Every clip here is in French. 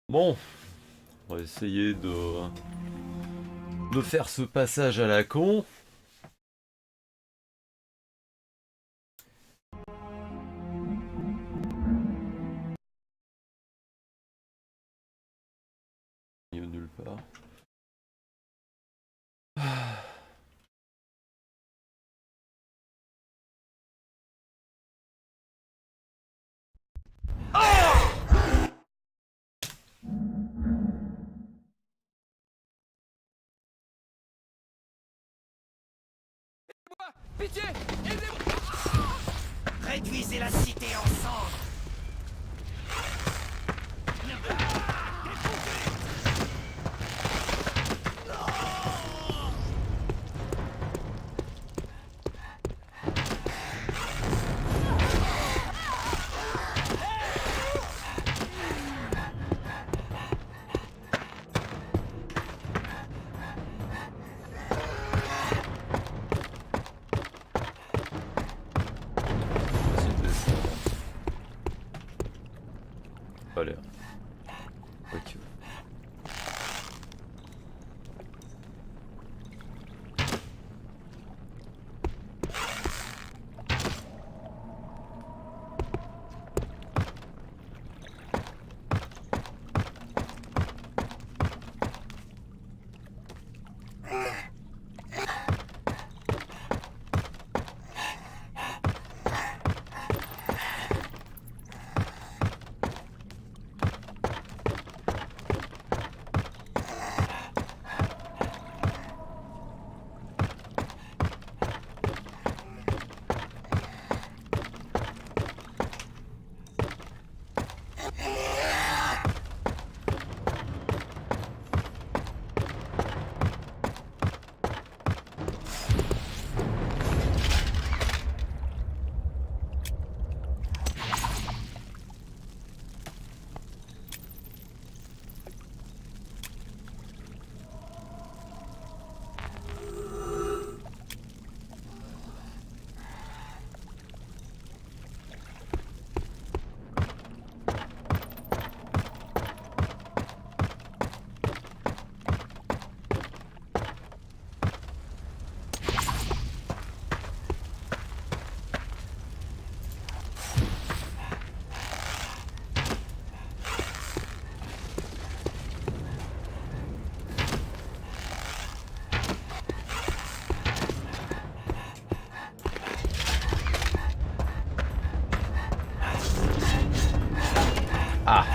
Bon, on va essayer de faire ce passage à la con. Il y a nulle part. Pitié, aidez-moi! Réduisez la cité en cendres! Pas l'air. Ok. Ah!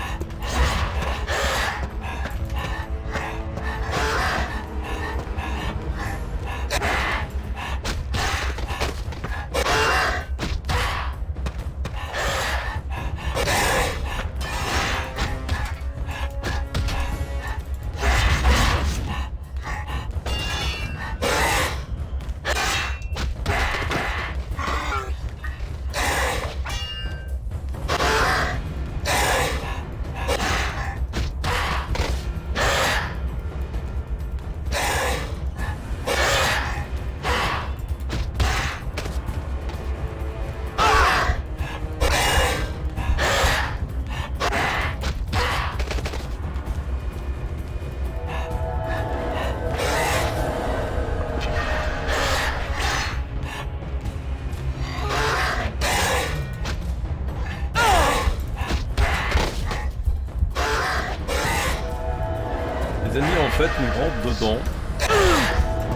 Les ennemis en fait nous rentrent dedans.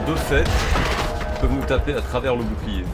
De fait, ils peuvent nous taper à travers le bouclier.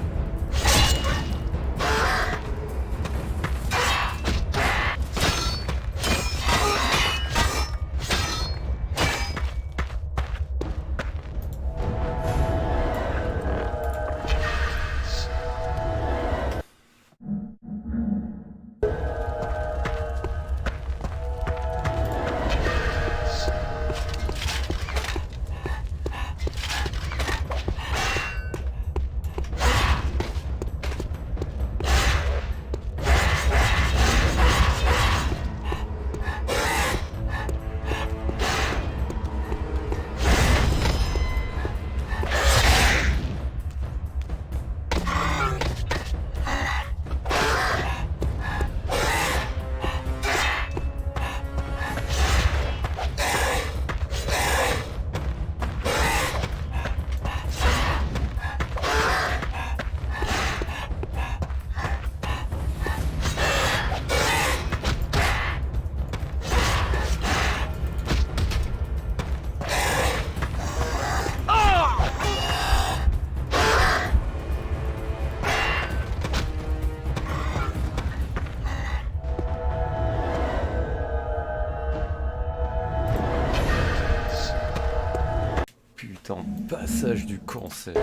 Putain, passage du cancer.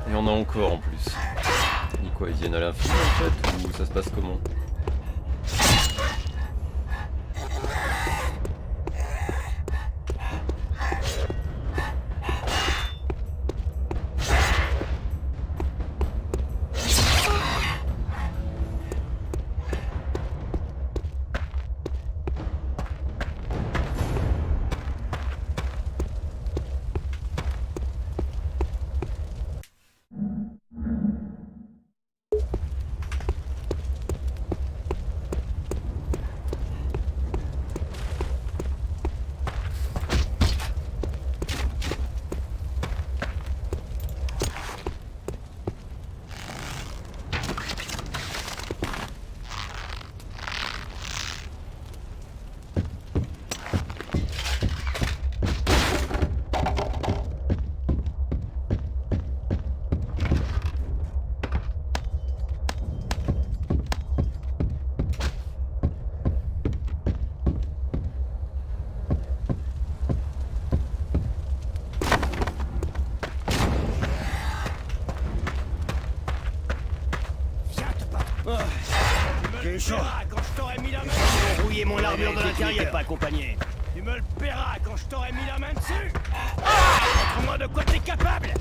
Il y en a encore en plus. Et quoi, ils viennent à l'infini en fait, ou ça se passe comment? J'ai chaud. Quand je t'aurais mis la main dessus. Rouiller mon armure de l'intérieur, pas accompagné. Tu me le paieras quand je t'aurais mis la main dessus. Montre-moi de quoi t'es capable.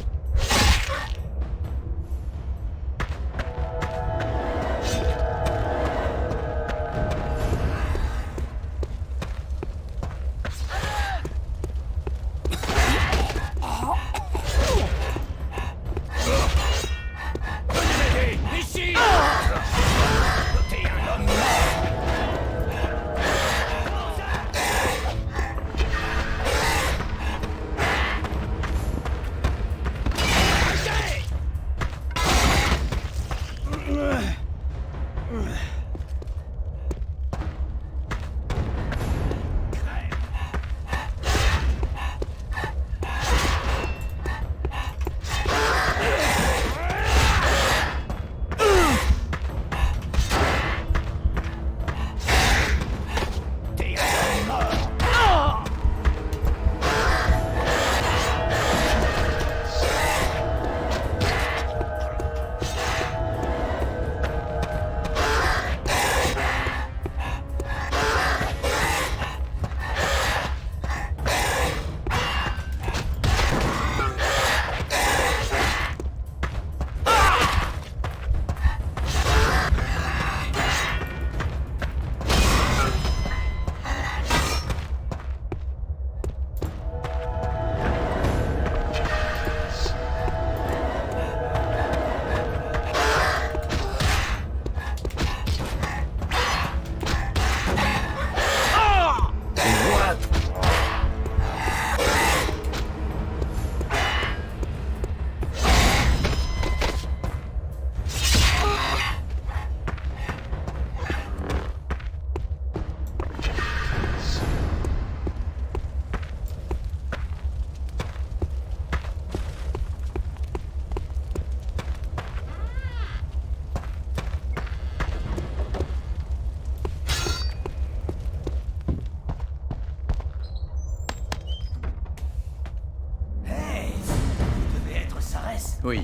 Oui.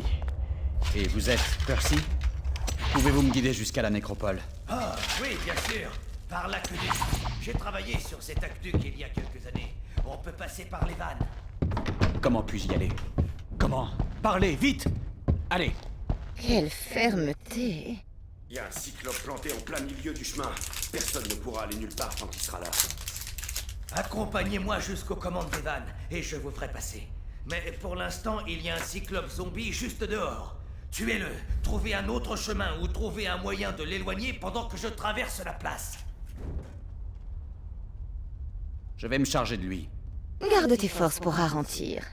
Et vous êtes Percy? Pouvez-vous me guider jusqu'à la nécropole? Ah, oui, bien sûr. Par l'aqueduc. J'ai travaillé sur cet aqueduc il y a quelques années. On peut passer par les vannes. Comment puis-je y aller? Comment? Parlez, vite! Allez! Quelle fermeté! Il y a un cyclope planté en plein milieu du chemin. Personne ne pourra aller nulle part tant qu'il sera là. Accompagnez-moi jusqu'aux commandes des vannes, et je vous ferai passer. Mais pour l'instant, il y a un cyclope zombie juste dehors. Tuez-le, trouvez un autre chemin ou trouvez un moyen de l'éloigner pendant que je traverse la place. Je vais me charger de lui. Garde tes forces pour ralentir.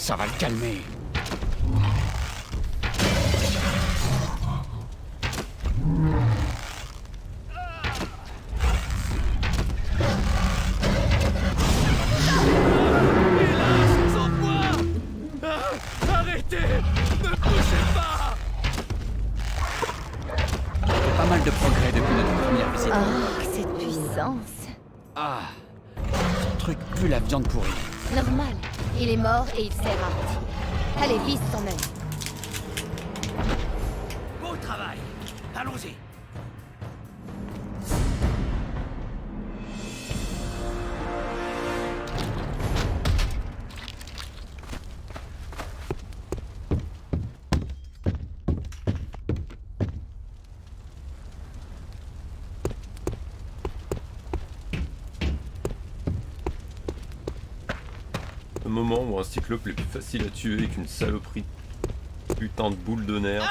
Ça va le calmer. Arrêtez! Ne bougez pas! Pas mal de progrès depuis notre première visite. Oh, cette puissance. Ah, ce truc pue la viande pourrie. Normal. Il est mort et il sert à mentir. Allez, vise ton œil. Beau travail! Allons-y! Le moment où un cyclope est plus facile à tuer qu'une saloperie. Putain de boule de nerfs.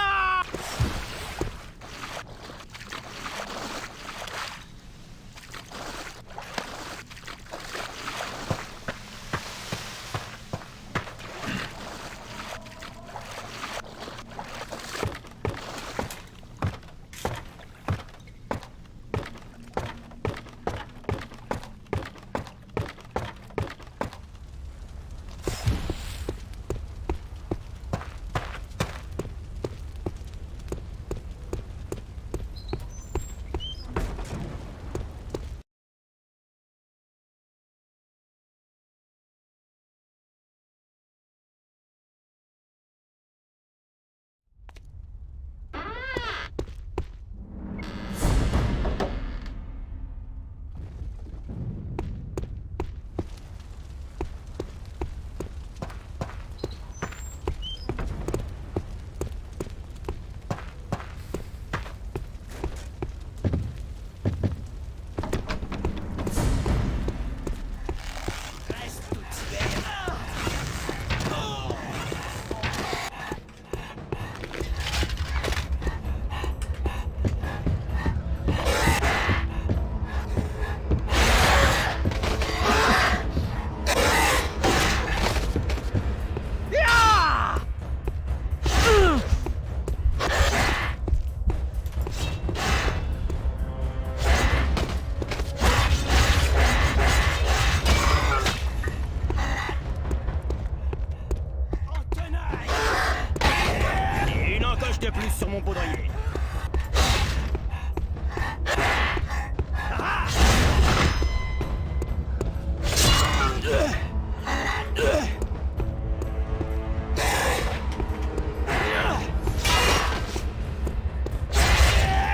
De plus sur mon baudrier.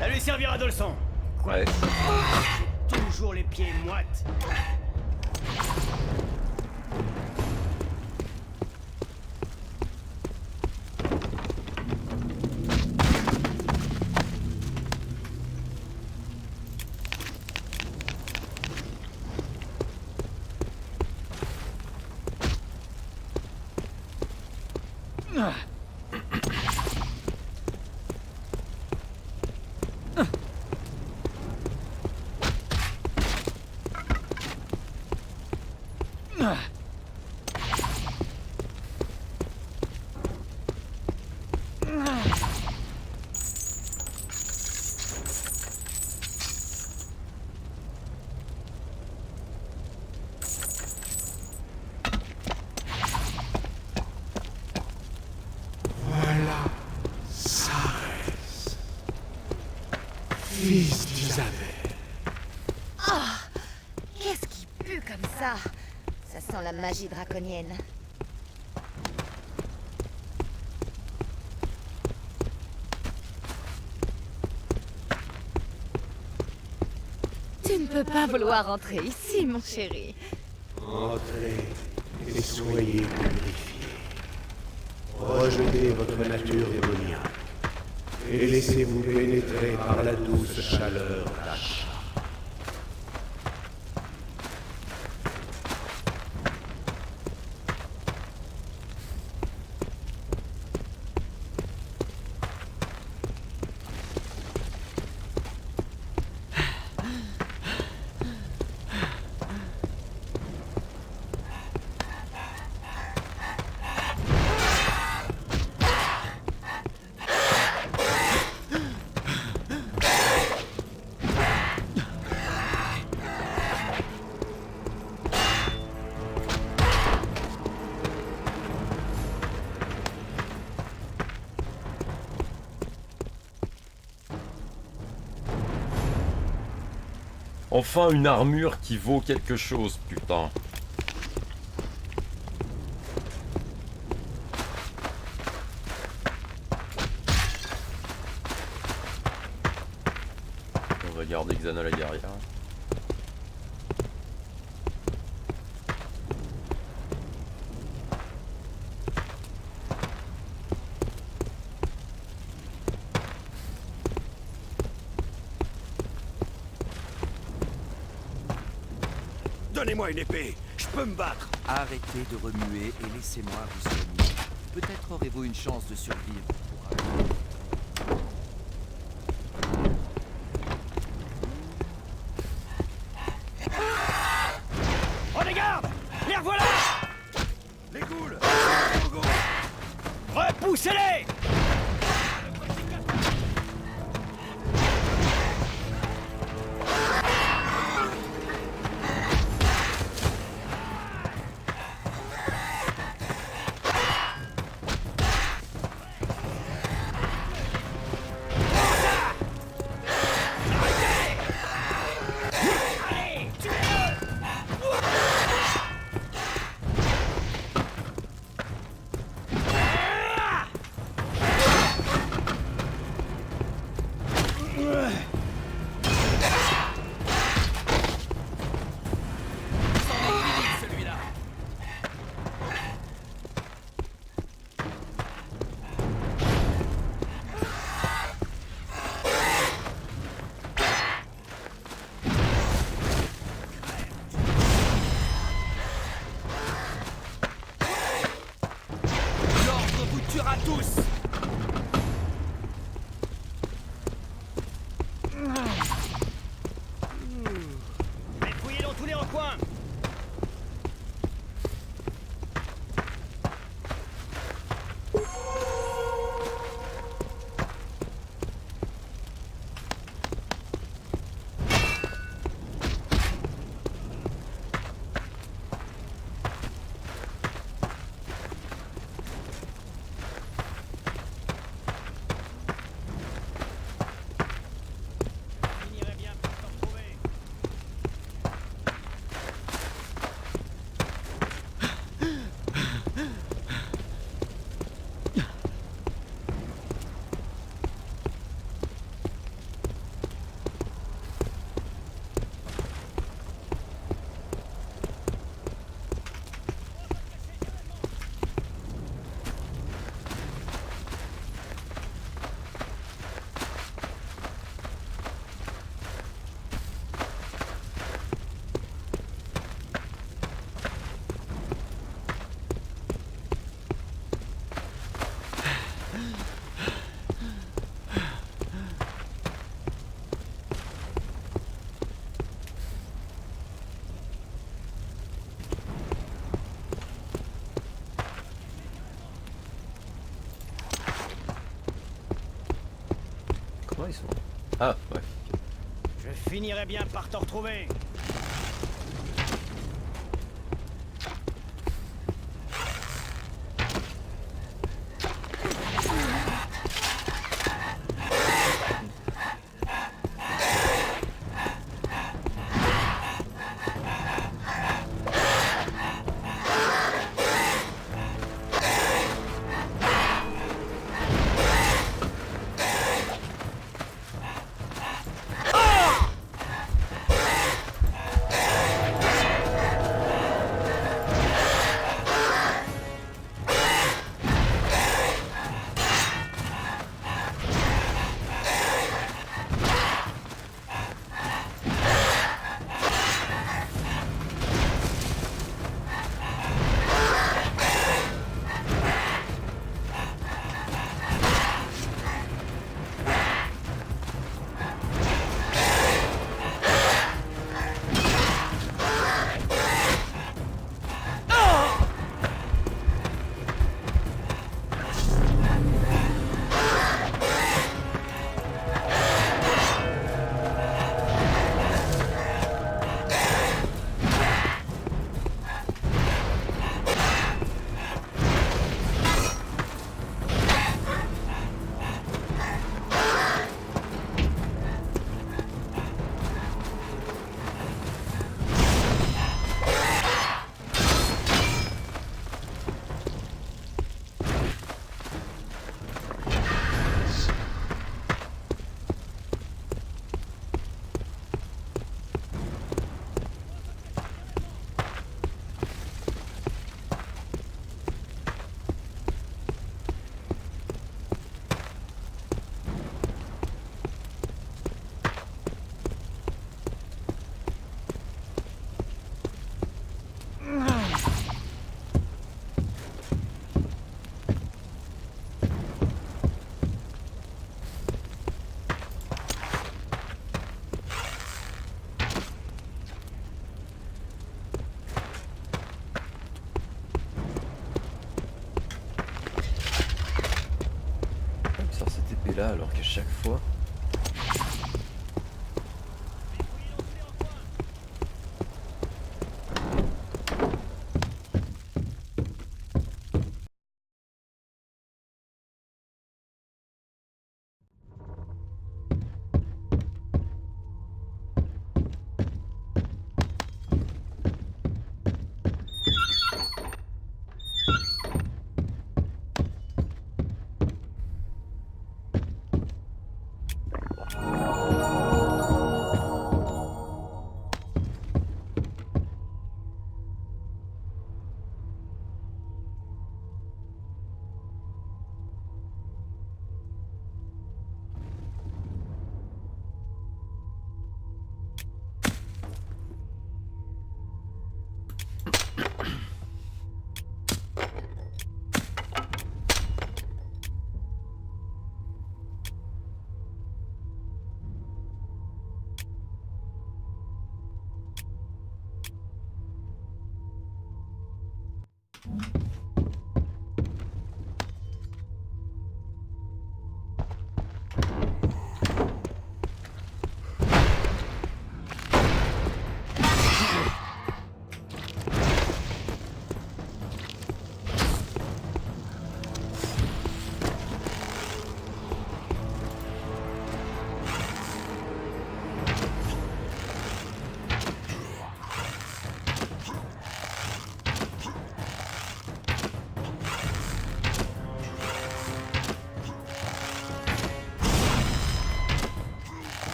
Ça lui servira de leçon. Ouais. J'ai toujours les pieds moites. Fils d'Isabelle. Qu'est-ce qui pue comme ça? Ça sent la magie draconienne. Tu ne peux pas vouloir entrer ici, mon chéri. Entrez et soyez purifiés. Rejetez votre nature démoniaque et laissez-vous pénétrer par la douce chaleur d'achat. Enfin une armure qui vaut quelque chose, putain. On va garder Xana la guerrière. Donnez-moi une épée, je peux me battre. Arrêtez de remuer et laissez-moi vous soigner. Peut-être aurez-vous une chance de survivre pour un... Prenez garde! Les revoilà! Les ghouls, au go. Repoussez-les! L'ordre vous tuera tous! Fouillez dans tous les recoins! Finirait bien par t'en retrouver. Comment ils sont? Ah, ouais. Je finirais bien par t'en retrouver. est là alors qu'à chaque fois...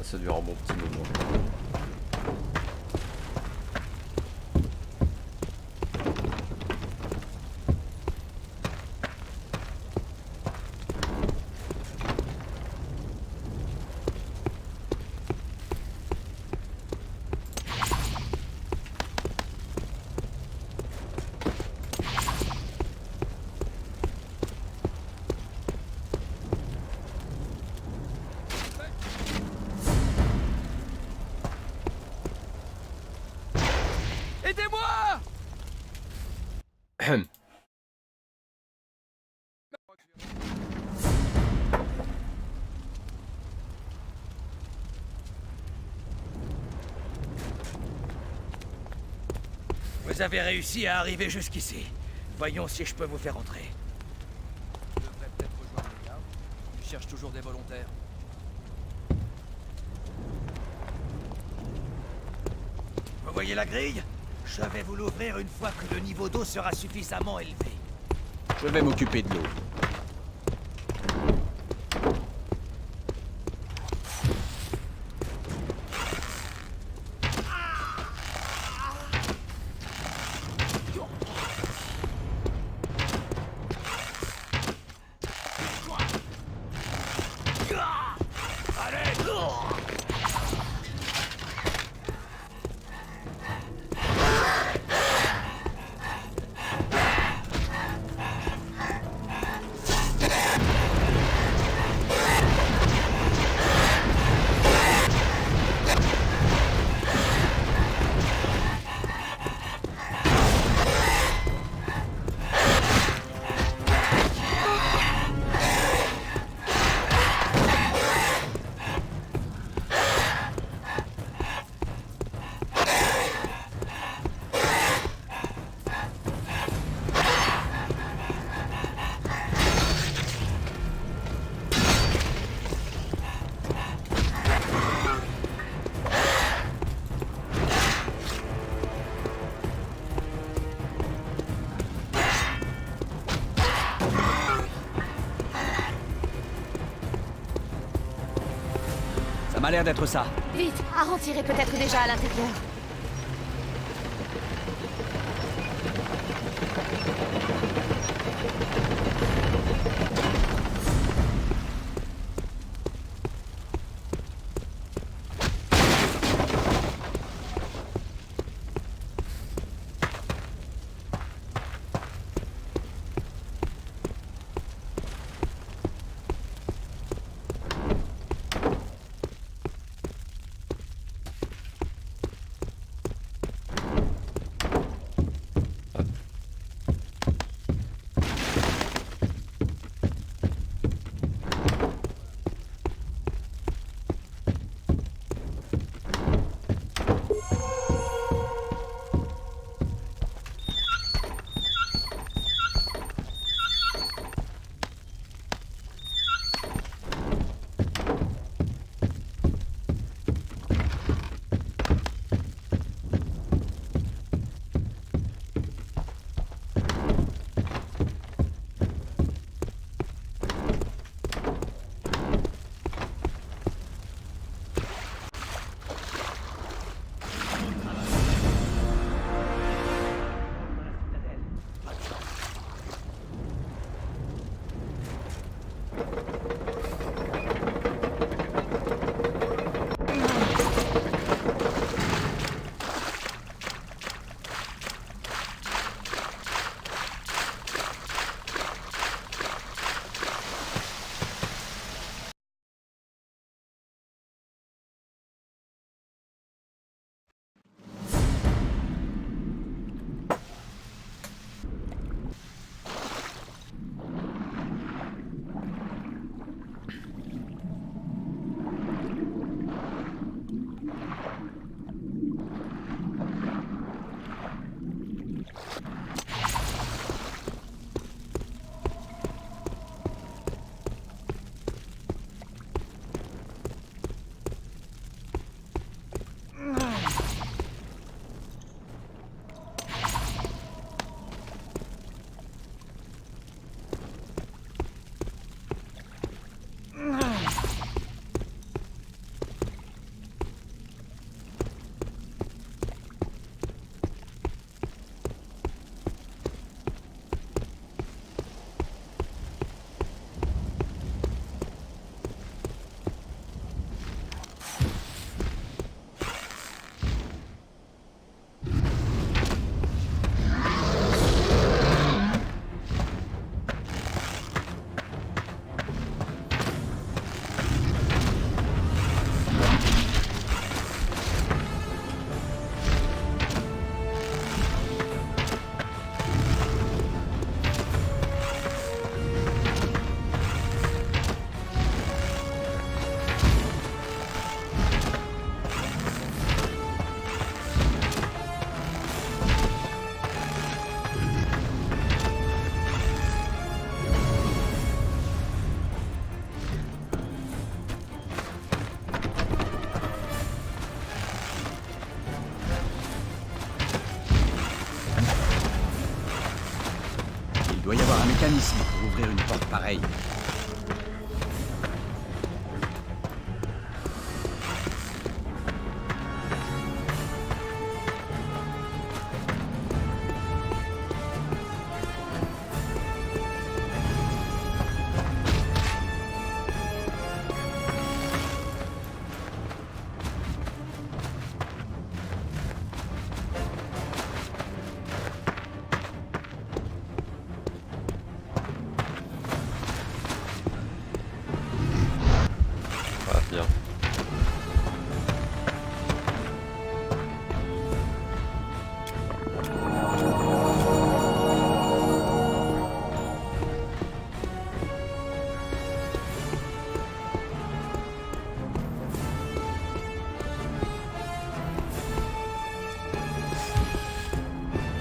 Ça dure un bon petit moment. Aidez-moi! Vous avez réussi à arriver jusqu'ici. Voyons si je peux vous faire entrer. Je devrais peut-être rejoindre les gardes. Ils cherchent toujours des volontaires. Vous voyez la grille? Je vais vous l'ouvrir une fois que le niveau d'eau sera suffisamment élevé. Je vais m'occuper de l'eau. Ça m'a l'air d'être ça. Vite, Arentir est peut-être déjà à l'intérieur. Il doit y avoir un mécanisme pour ouvrir une porte pareille. Ah, bien.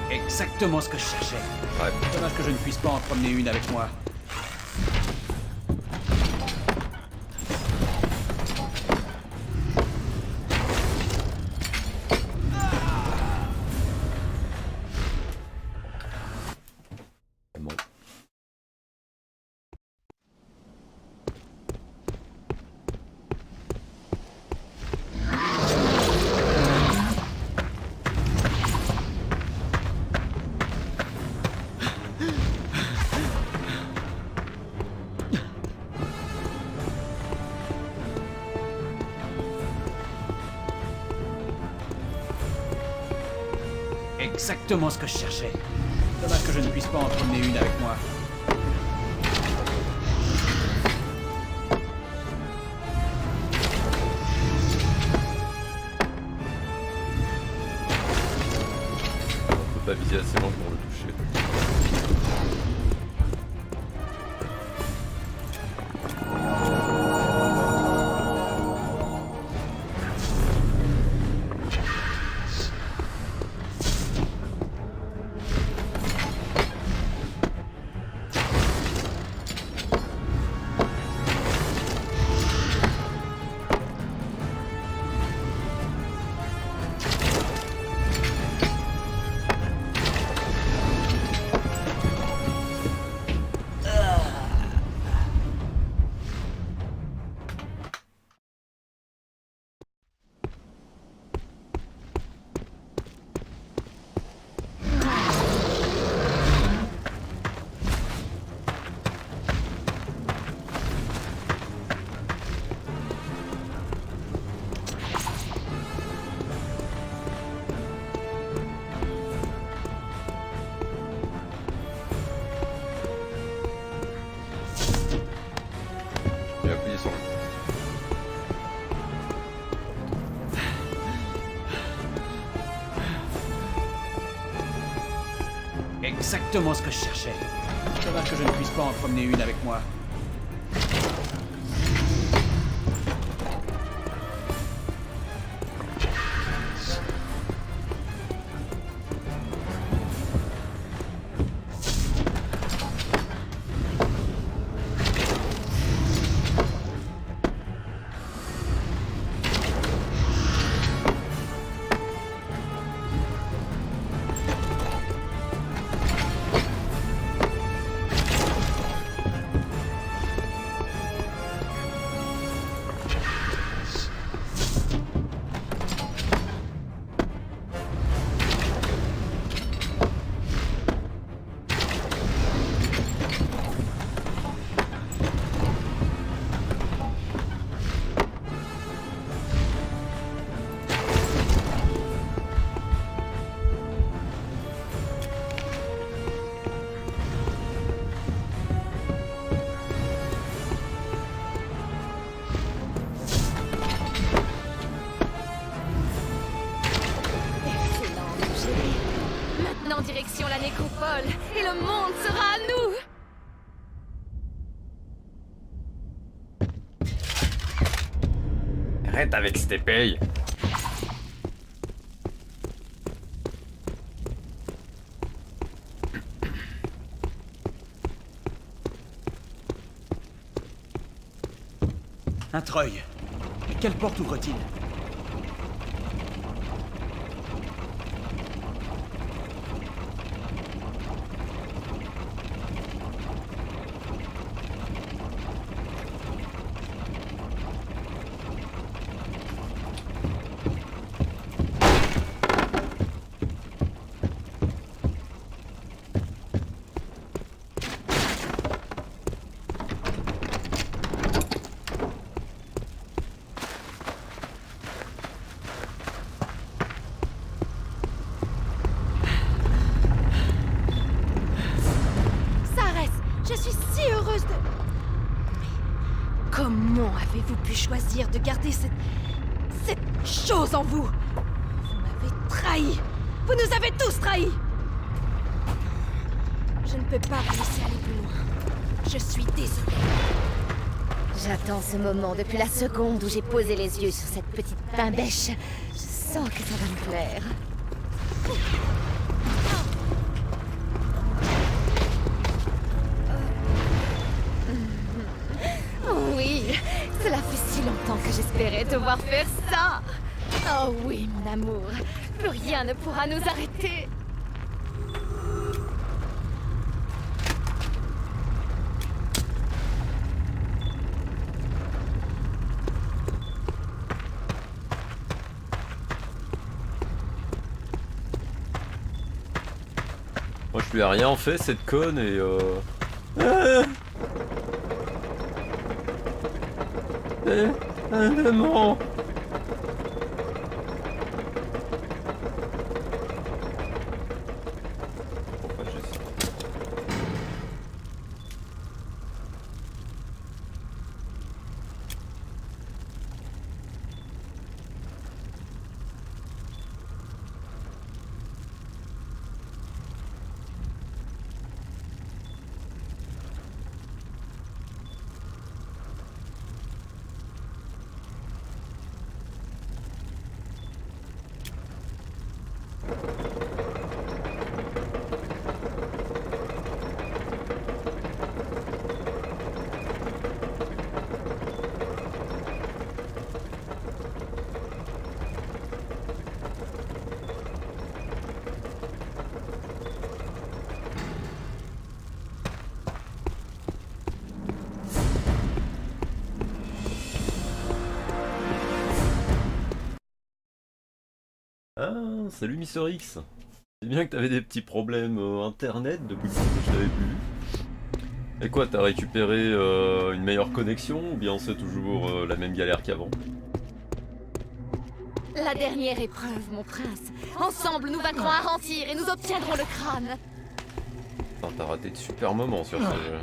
Exactement ce que je cherchais. Ouais. Dommage que je ne puisse pas en promener une avec moi. Bon. Exactement ce que je cherchais. Dommage que je ne puisse pas en promener une avec moi. On peut pas viser assez loin pour le toucher. Je vais appuyer sur le... Exactement ce que je cherchais. Dommage que je ne puisse pas en promener une avec moi. En direction la nécropole, et le monde sera à nous! Arrête avec cette épée. Un treuil. Mais quelle porte ouvre-t-il? Comment avez-vous pu choisir de garder cette chose en vous? Vous m'avez trahi! Vous nous avez tous trahis! Je ne peux pas vous laisser aller plus loin. Je suis désolée. J'attends ce moment depuis la seconde où j'ai posé les yeux sur cette petite pimbèche. Je sens que ça va me plaire. Oui, cela fait si longtemps que j'espérais te voir faire ça. Oh oui, mon amour, plus rien ne pourra nous arrêter. Moi je lui ai rien fait cette conne et non. Ah, salut Mister X. C'est bien que t'avais des petits problèmes internet depuis le temps que je t'avais plus vu. Et quoi, t'as récupéré une meilleure connexion ou bien c'est toujours la même galère qu'avant? La dernière épreuve, mon prince. Ensemble, nous vaincrons Arantir et nous obtiendrons le crâne. Enfin, t'as raté de super moments sur ce jeu.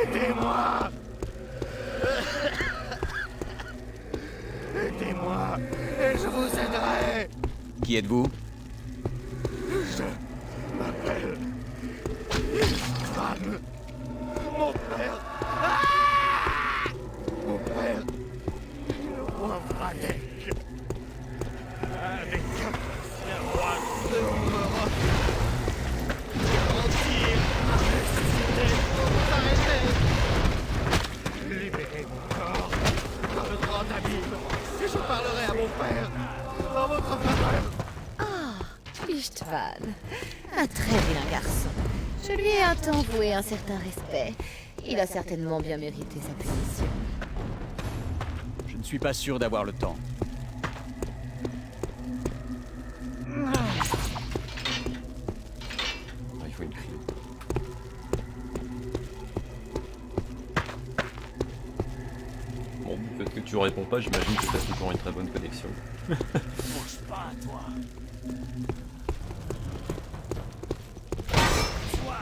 Aidez-moi! Aidez-moi et je vous aiderai! Qui êtes-vous? Je m'appelle Crâne. Mon père. Mon père. Le roi Vradek. Avec un roi de mort. Garantir la ressuscité pour vous arrêter. Libérez mon corps par le grand abîme et je parlerai à mon père en votre faveur. Istvan, un très vilain garçon. Je lui ai un temps voué un certain respect. Il a certainement bien mérité sa punition. Je ne suis pas sûr d'avoir le temps. Ah, il faut une clé. Bon, du fait que tu réponds pas, j'imagine que t'as toujours une très bonne connexion. Bouge pas, toi. Toi,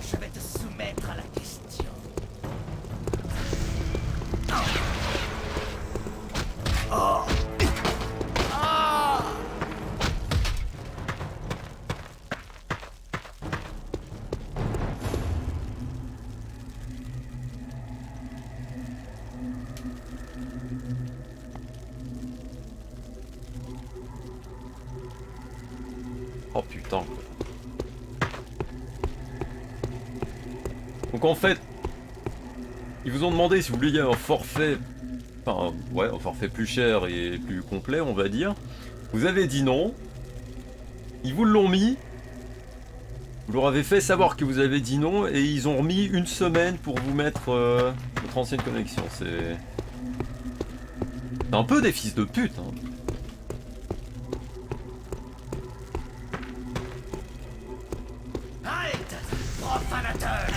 je vais te soumettre à la question. Oh putain. Donc en fait, ils vous ont demandé si vous vouliez un forfait, enfin ouais, un forfait plus cher et plus complet, on va dire. Vous avez dit non. Ils vous l'ont mis. Vous leur avez fait savoir que vous avez dit non et ils ont remis une semaine pour vous mettre votre ancienne connexion. C'est un peu des fils de pute, hein. Arrête, profanateur!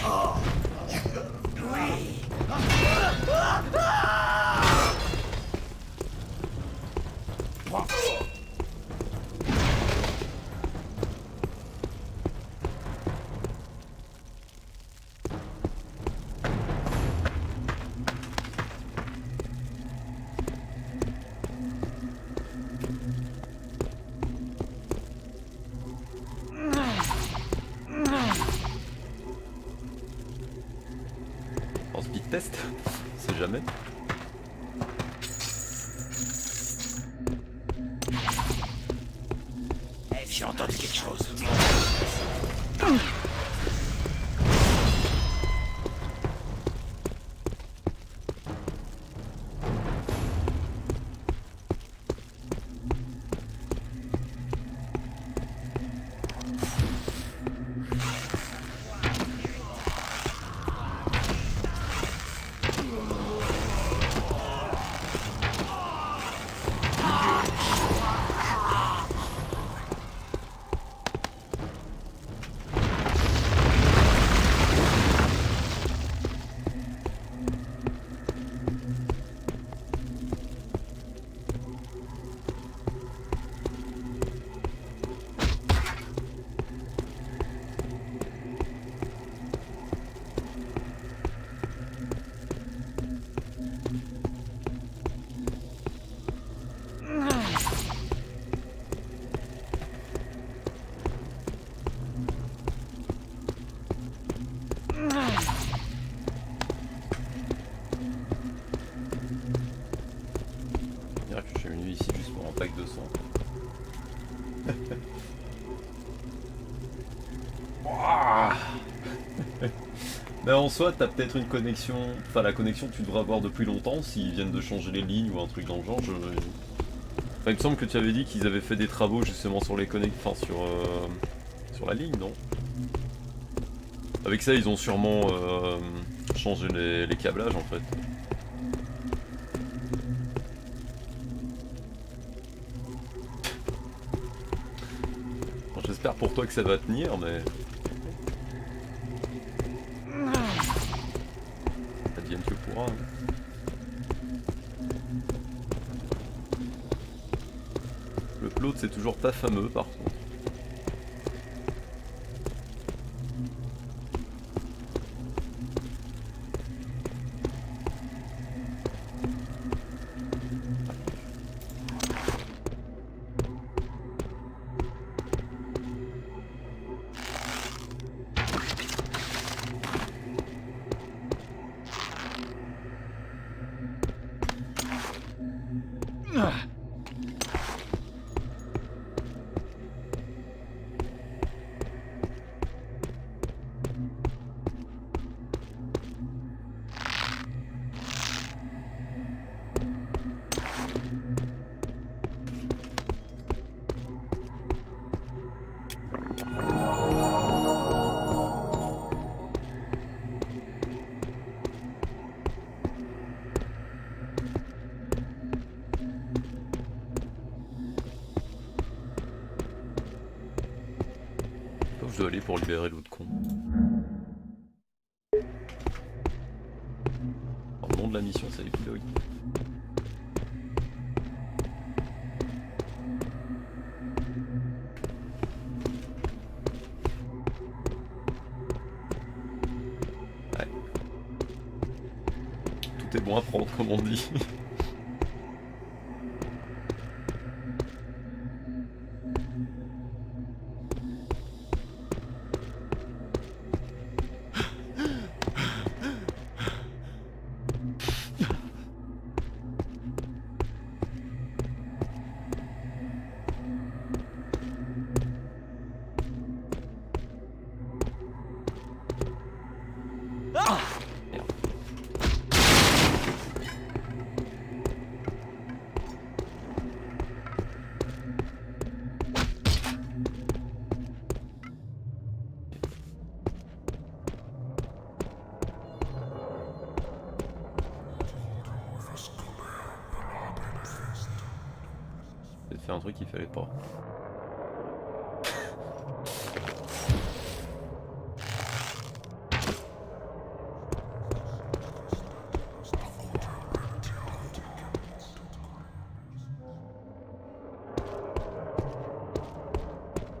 Oh. Oui. En speed test, on sait jamais. Eh, j'ai entendu quelque chose. Dire que je suis venu ici juste pour un pack de sang. Mais en soi, t'as peut-être une connexion. Enfin, la connexion, tu devrais avoir depuis longtemps s'ils viennent de changer les lignes ou un truc dans le genre. Enfin, il me semble que tu avais dit qu'ils avaient fait des travaux justement sur les connexions. Enfin, sur la ligne, non? Avec ça, ils ont sûrement changé les câblages en fait. Bon, j'espère pour toi que ça va tenir, mais... Advienne que pourra. Hein. L'autre c'est toujours pas fameux par contre. Je dois aller pour libérer l'autre con. Alors, le nom de la mission c'est épilogue. Ouais. Tout est bon à prendre comme on dit. J'ai fait un truc qu'il fallait pas.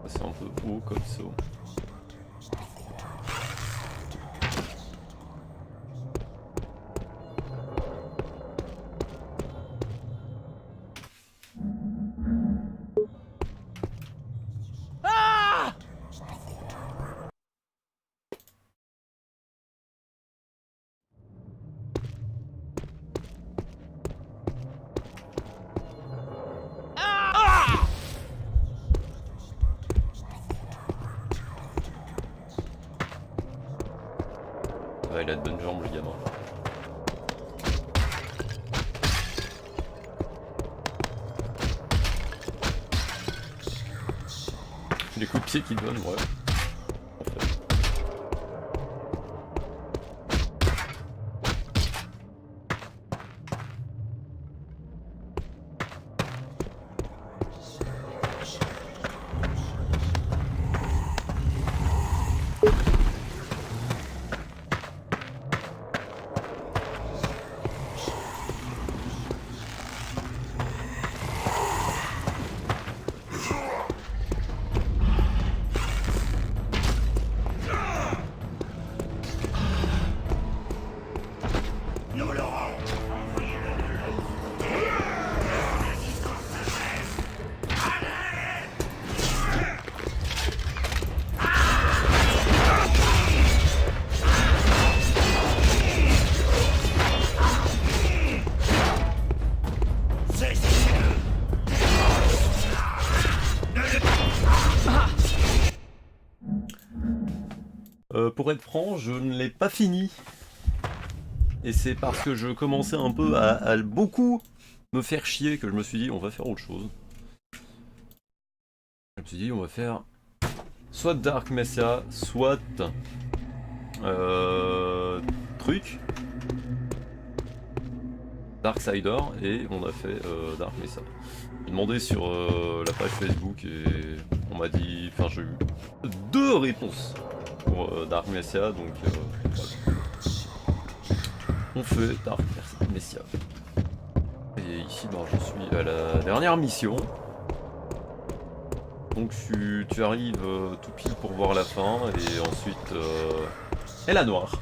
C'est un peu haut comme ça. Ouais, il a de bonnes jambes le gamin. Les coups de pied qu'il donne, ouais. En fait. Pour être franc, je ne l'ai pas fini. Et c'est parce que je commençais un peu à beaucoup me faire chier que je me suis dit on va faire autre chose. Je me suis dit on va faire soit Dark Messiah, soit truc. Darksider et on a fait Dark Mesa. J'ai demandé sur la page Facebook et on m'a dit, enfin j'ai eu 2 réponses pour Dark Mesa, donc voilà. On fait Dark Mesa. Et ici ben, je suis à la dernière mission. Donc tu arrives tout pile pour voir la fin et ensuite elle a Noir.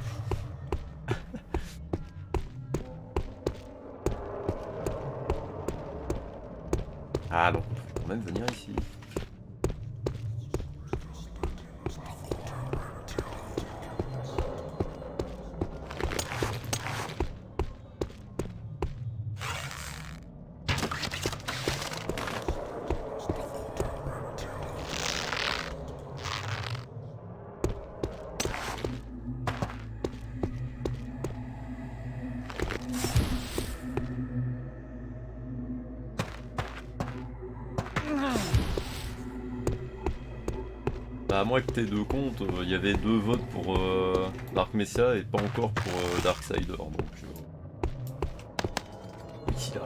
Ah donc il faut quand même venir ici. Bah, à moins que t'aies 2 comptes, il y avait 2 votes pour Dark Mesa et pas encore pour Darksider, donc ici là.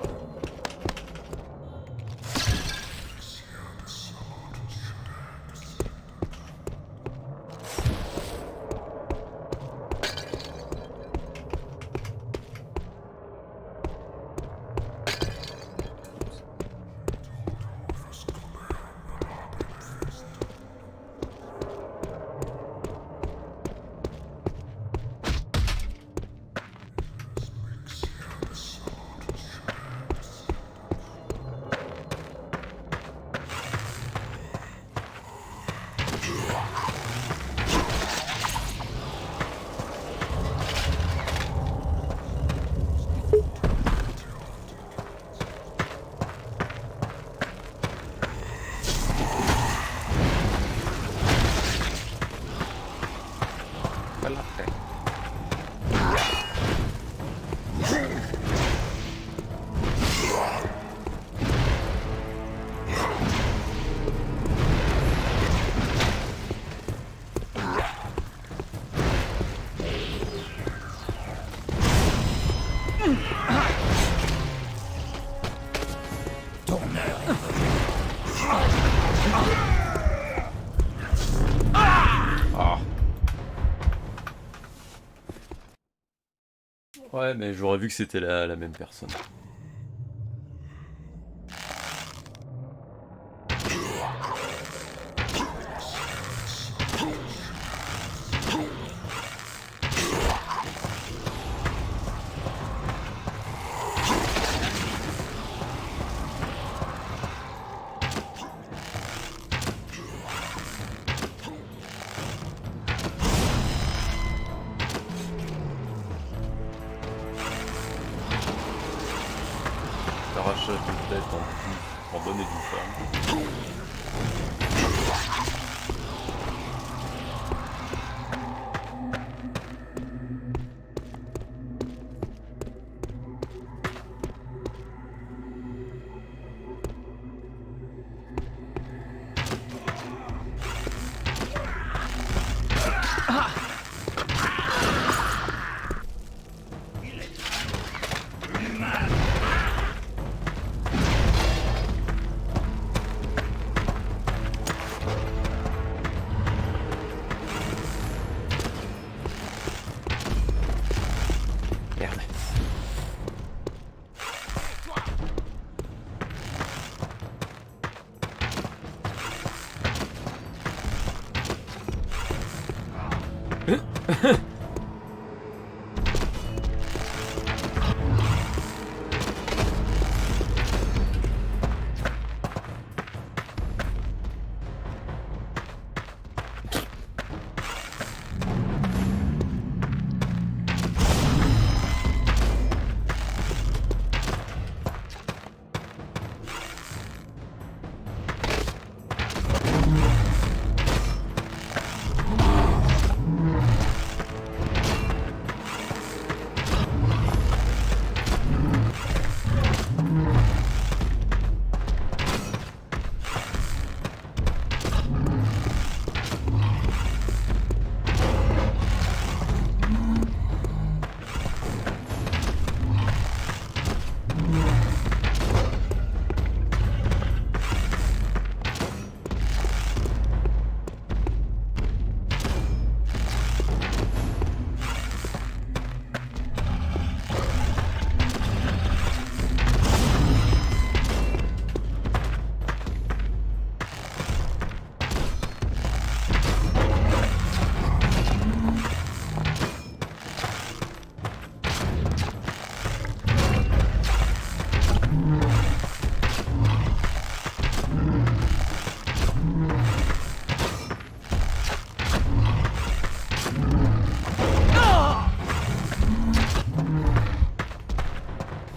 Ouais, mais j'aurais vu que c'était la même personne. Arrachage de tête en bonne et due forme.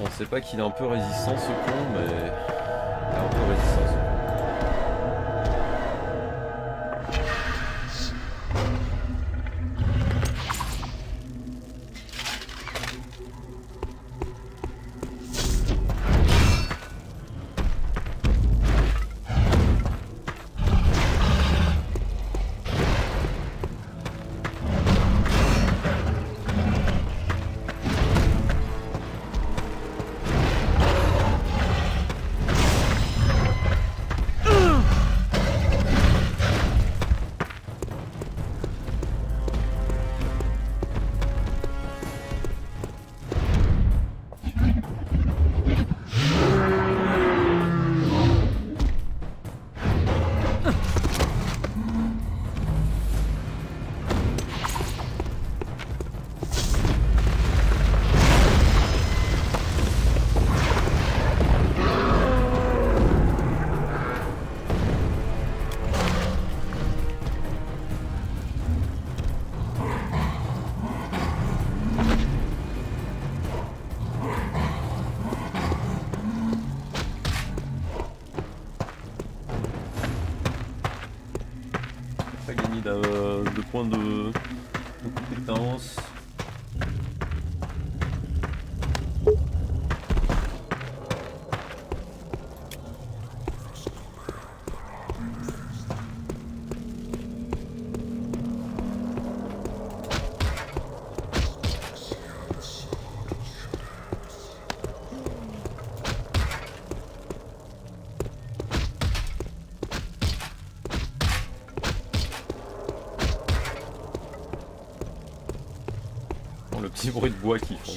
On sait pas qu'il est un peu résistant ce con, mais... Il est un peu résistant ce con. De points de compétence. Le petit bruit de bois qu'ils font.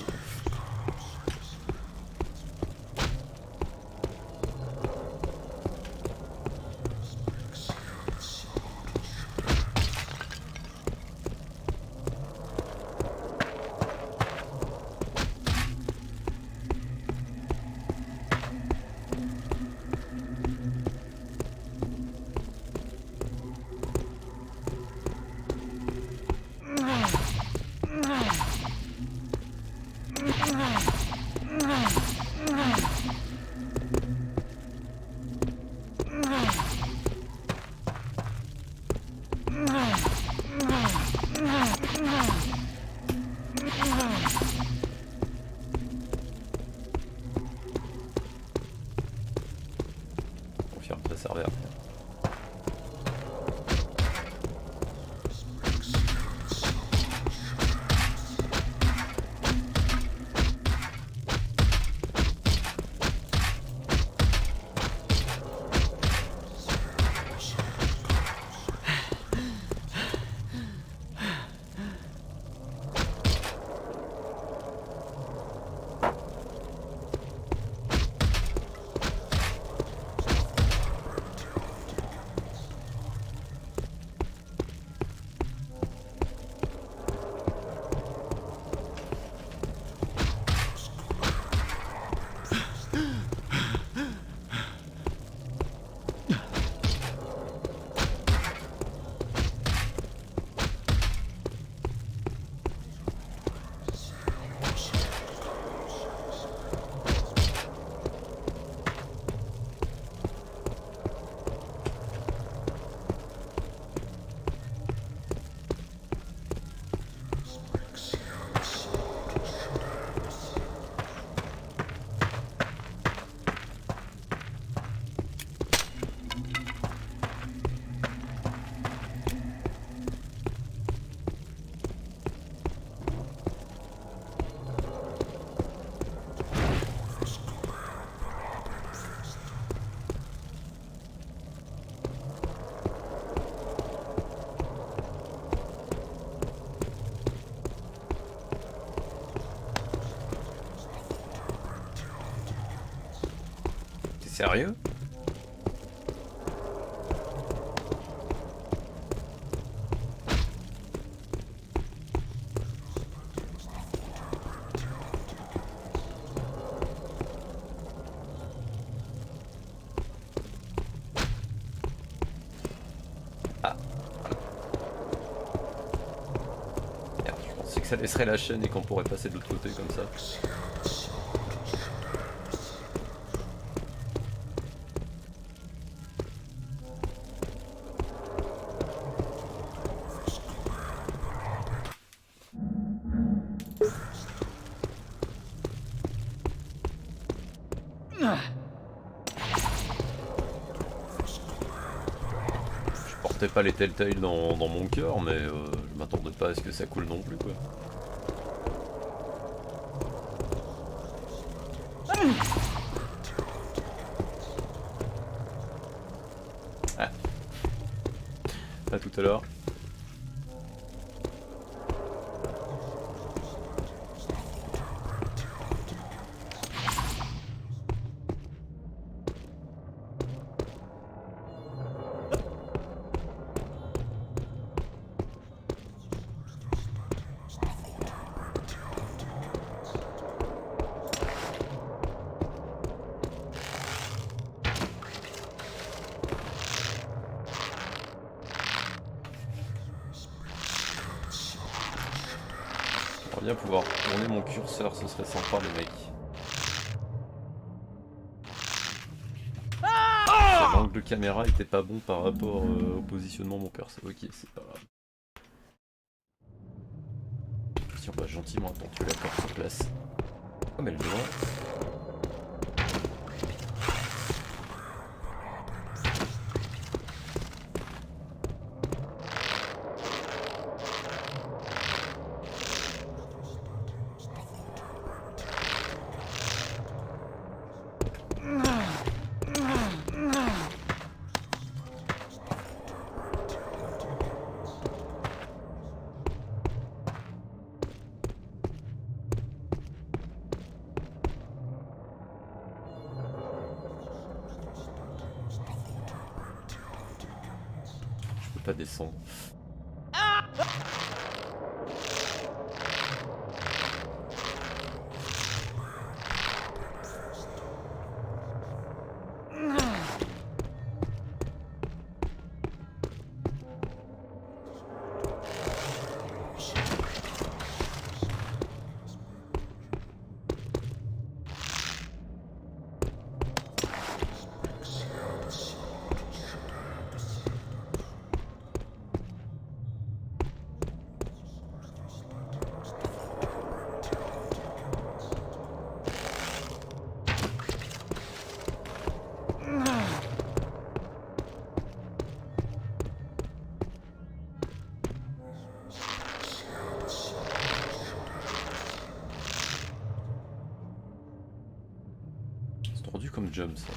Confirme, ça servait à rien. Sérieux? Ah. Merde, je pensais que ça laisserait la chaîne et qu'on pourrait passer de l'autre côté comme ça. Je portais pas les Telltale dans mon cœur, mais je m'attendais pas à ce que ça coule non plus, quoi. Ah. À tout à l'heure. J'aimerais bien pouvoir tourner mon curseur, ce serait sympa les mecs. L'angle de caméra était pas bon par rapport au positionnement de mon perso. Ok, c'est pas grave. Si on va gentiment attendre que la porte se place comme elle doit. Pas descendre. Tendu comme jump ça.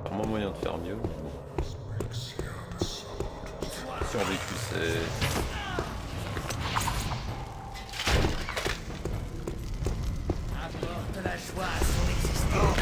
Vraiment moyen de faire mieux. Survécu, c'est... Apporte la joie à son existence.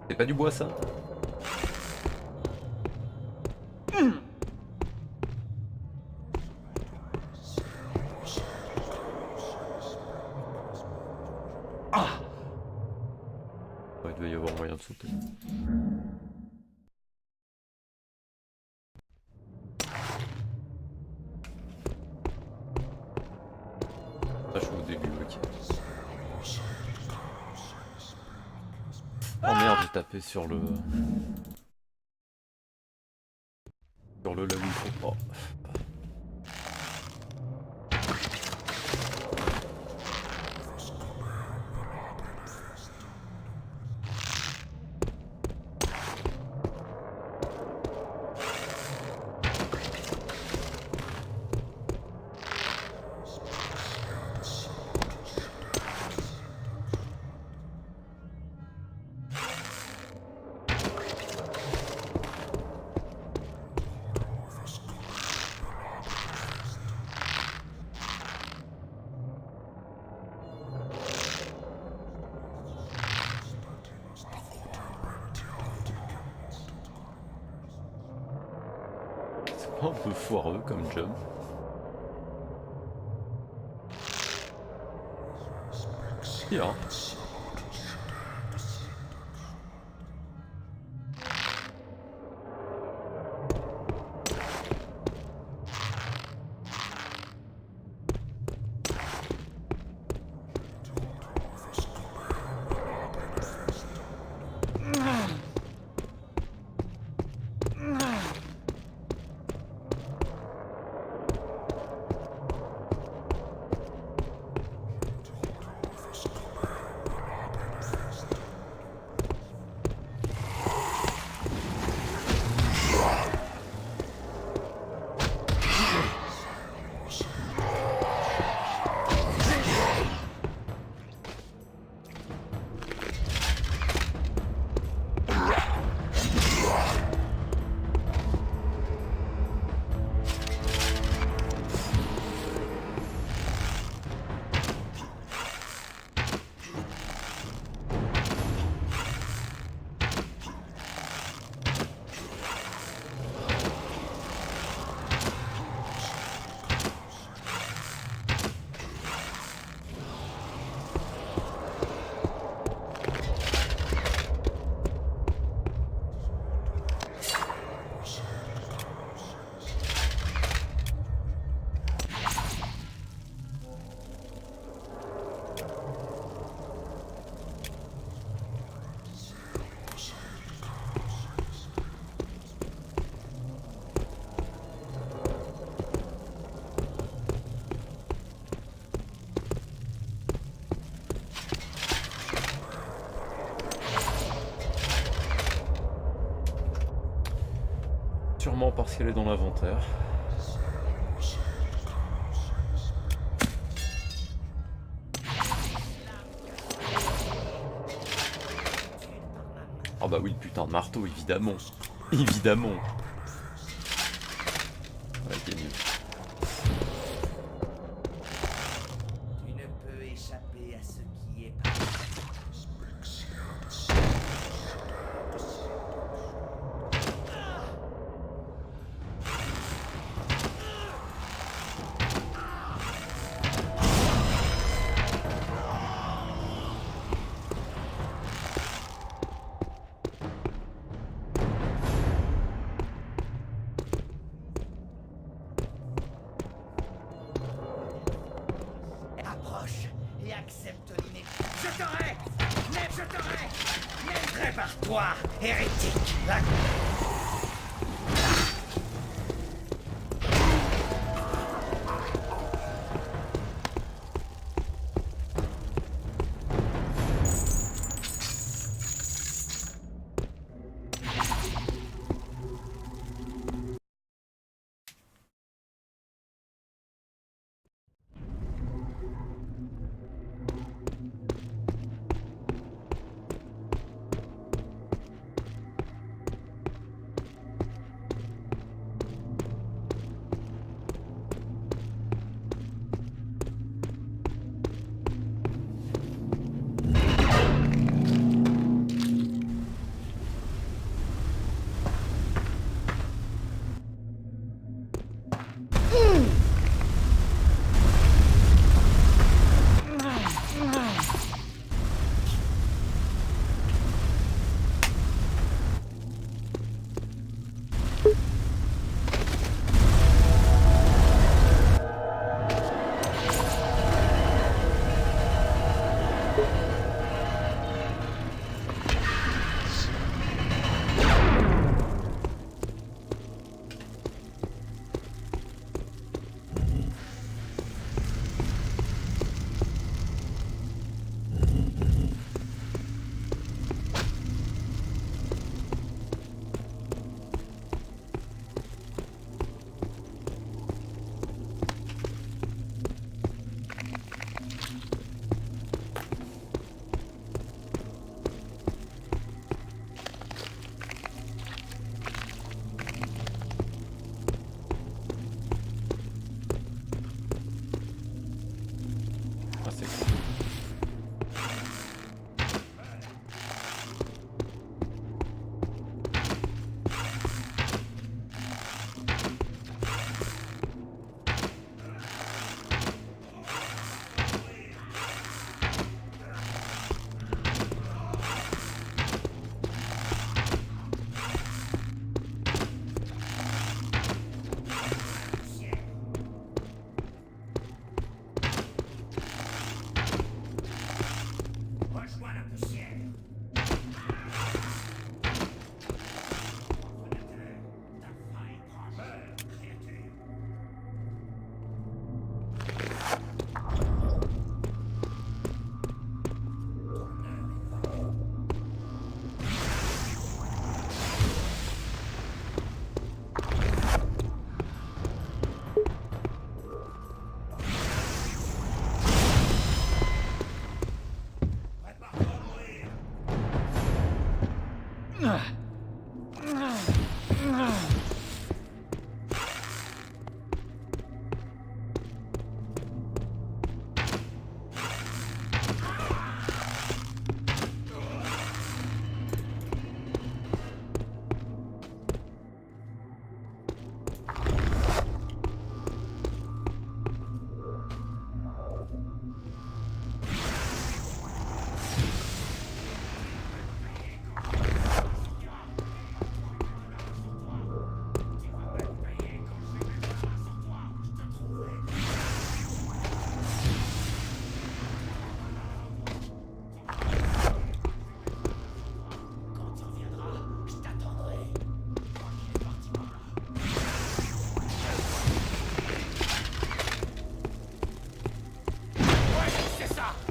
C'est pas du bois ça? Il doit y avoir moyen de sauter. j'ai tapé sur le... Sur le là où il faut pas. Un peu foireux comme jump. Bien. Sûrement parce qu'elle est dans l'inventaire. Ah bah oui, le putain de marteau, évidemment. Évidemment. Ouais, qui est nul. Tu ne peux échapper à ce qui est parti. Approche et accepte l'inévitable. Je t'aurai! Même je t'aurai! Même prépare-toi, hérétique!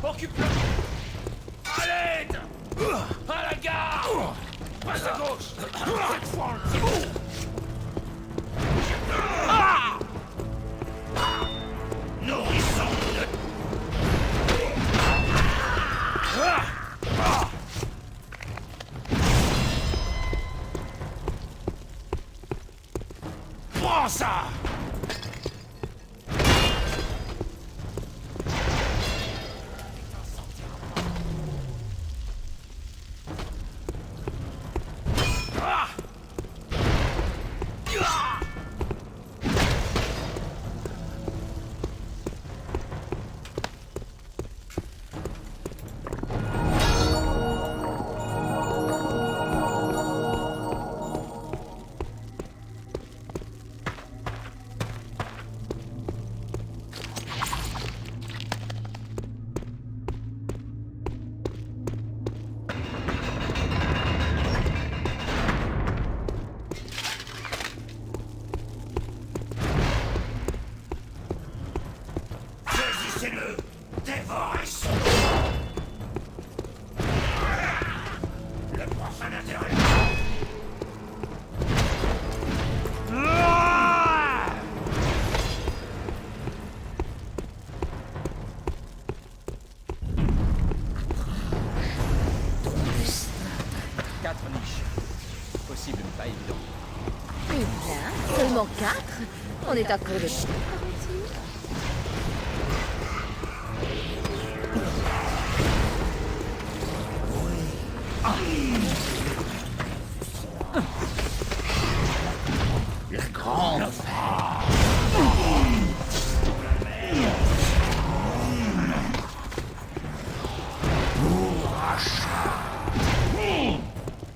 Occupe-le! À l'aide! À la gare! Passe à gauche! Cette fois, on le tire. Ah! Nourrisson de... Ah! Ah! Prends ça! Saisissez-le! Dévorez-son! Le prochain intérêt! Quatre niches. Possible, mais pas évident. Eh bien, seulement 4. On est à court de temps, paraît-il. La grande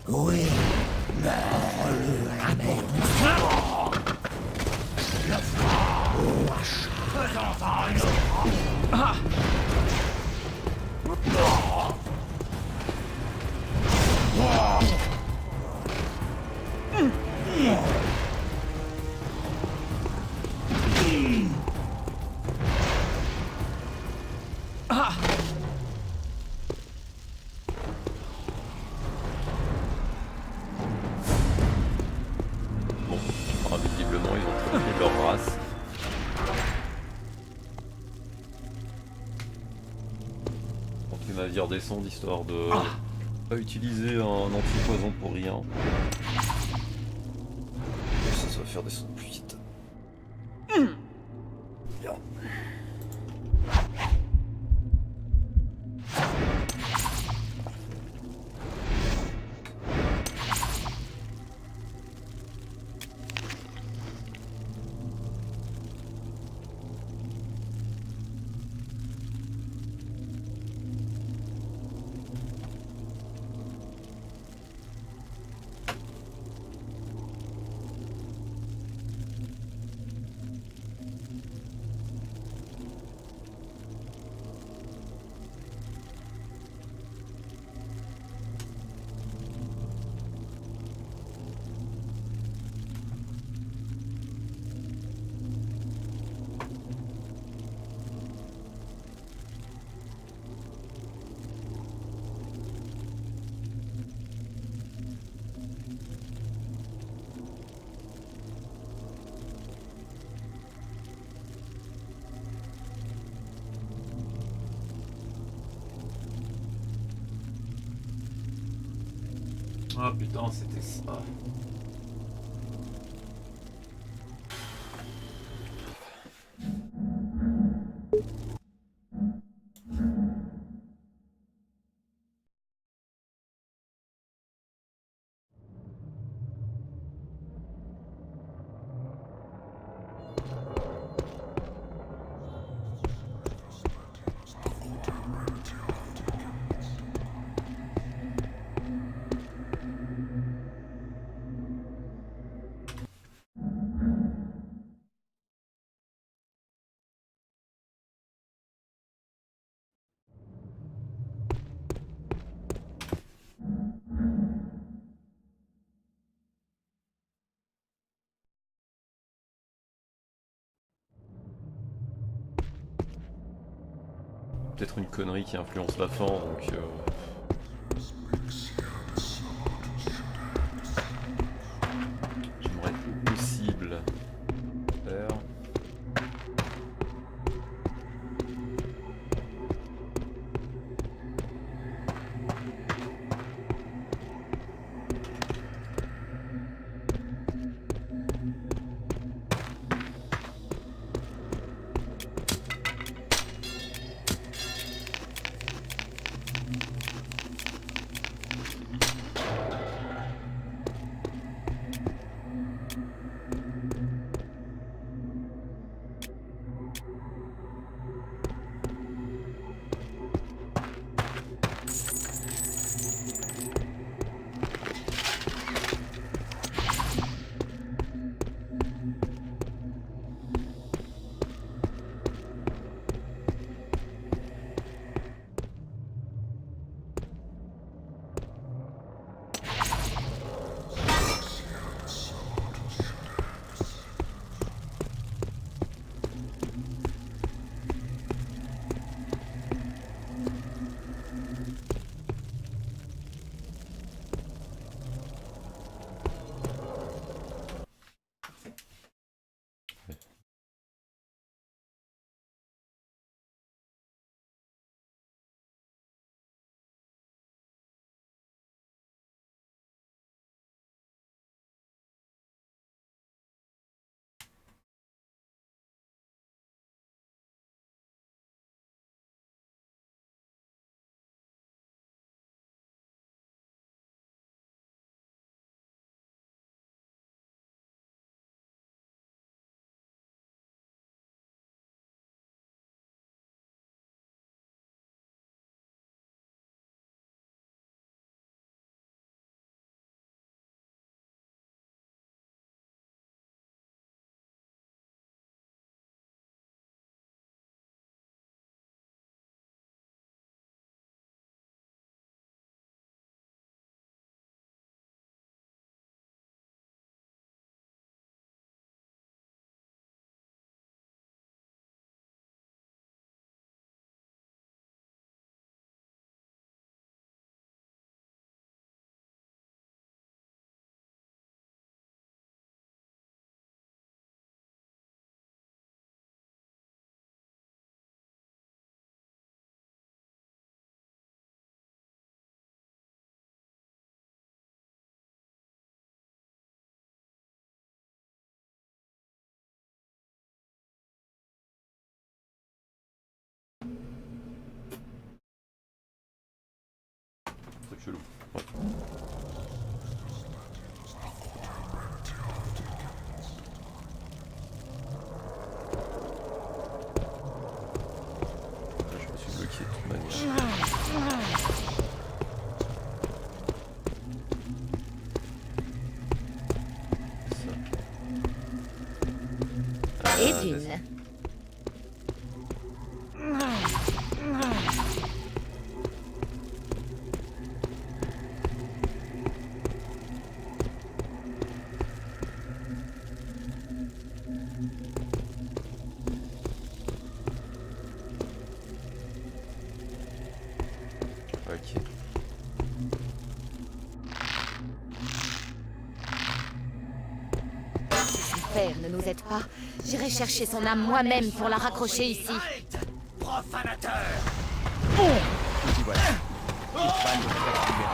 oui, meurs-le à la mer. Le froid, faisons-en une autre. Ah! Ah! Bon, visiblement ils ont trouvé leur race. Donc il m'a viré des sondes histoire de pas utiliser un anti-poison pour rien. Et ça va faire des sondes plus vite. Bien. Ah putain, c'était ça. peut-être une connerie qui influence la fin, donc... J'aimerais possible faire... Truc chelou. Ouais. Là, je me suis bloqué de toute manière. Et d'une. Ok. Si son père ne nous aide pas, j'irai chercher son âme moi-même pour la raccrocher ici. Halte, profanateur! Y voilà. Ivan devrait être libéré.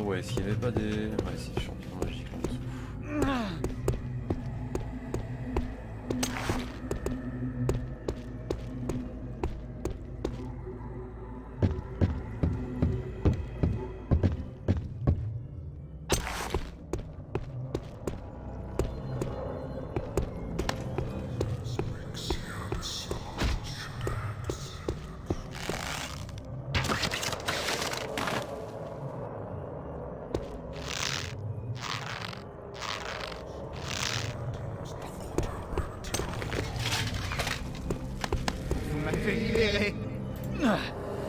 Ouais, s'il n'y avait pas des... Ouais, si, champion magique en dessous. fait libérer.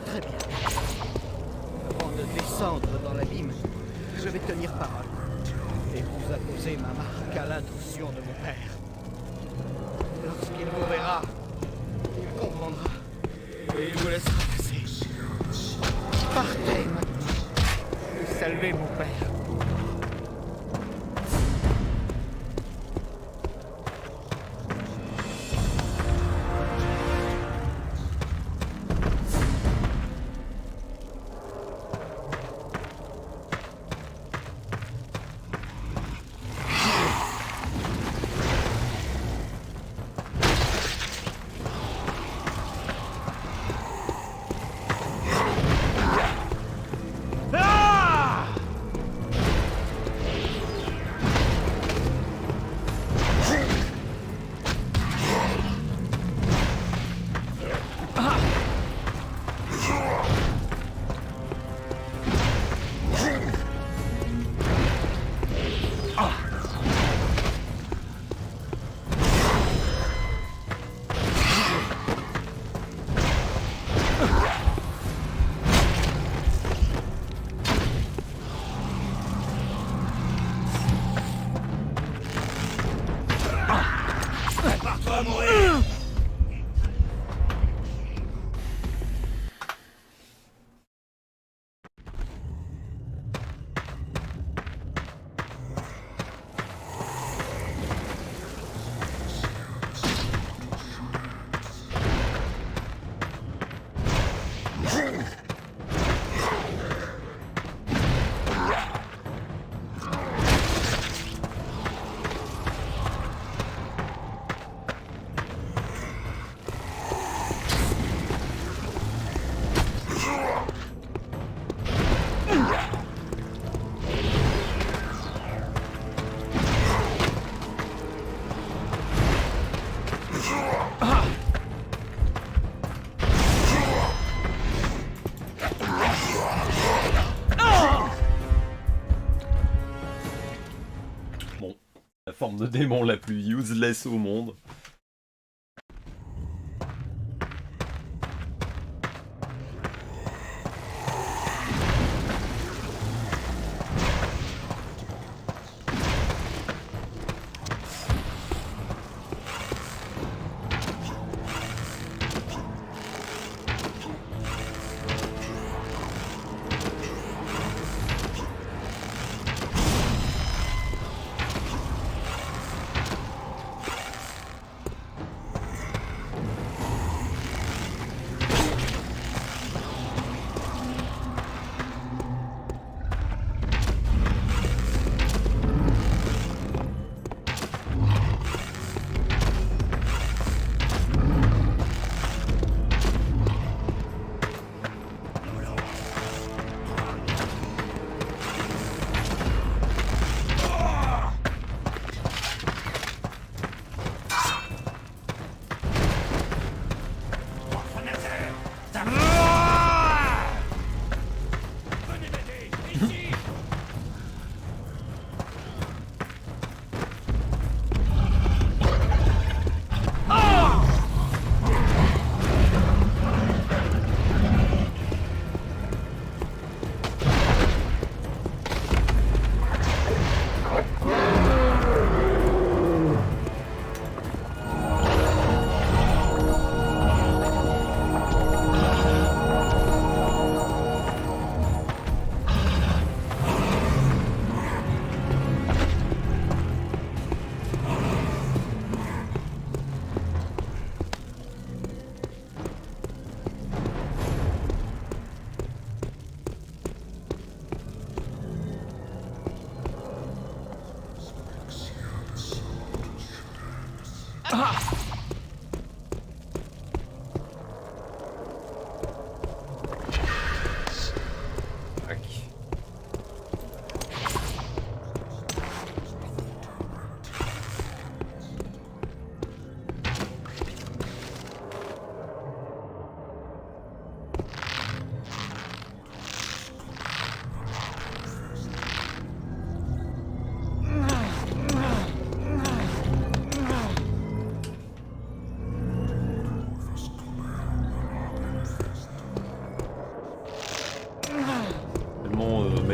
Très bien. Avant de descendre dans l'abîme, je vais tenir parole et vous apposer ma marque à l'intention de mon père. Lorsqu'il vous verra, il comprendra et il vous laissera passer. Partez maintenant et salvez mon père. Bon, la forme de démon la plus useless au monde.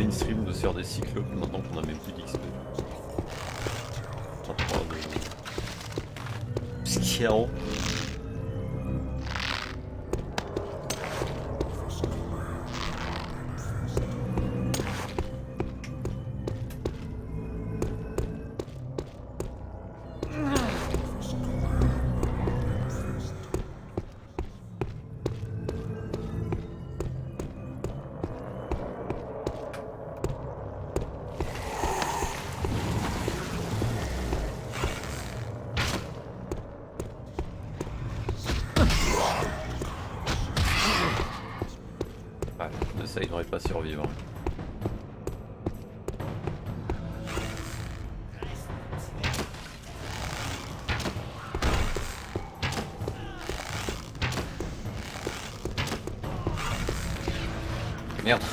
mainstream de se faire des cyclopes maintenant qu'on a même plus d'XP. Skill. Ça, il n'aurait pas survivre. Merde.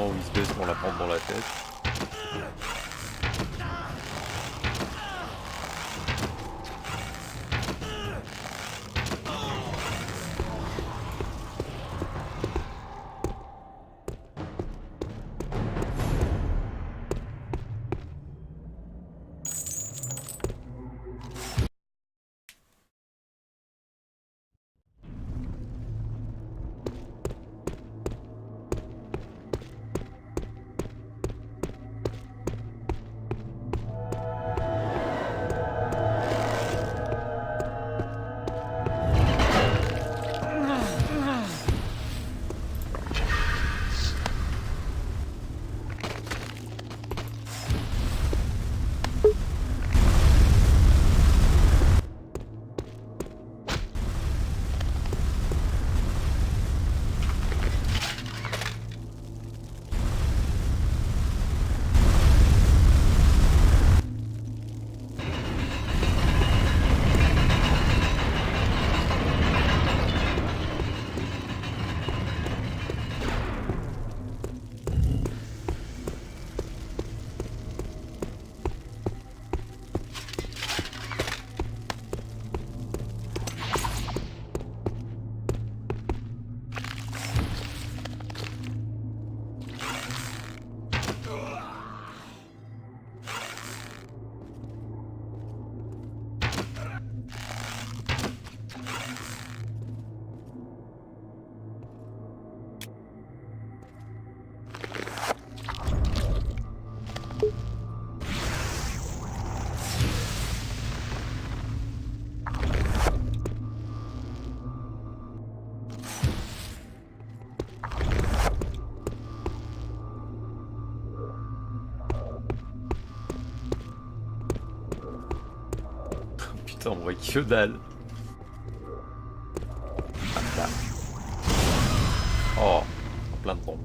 Où il se baisse pour la prendre dans la tête. Putain, on voit que dalle. Ah, là. Oh, en plein dedans.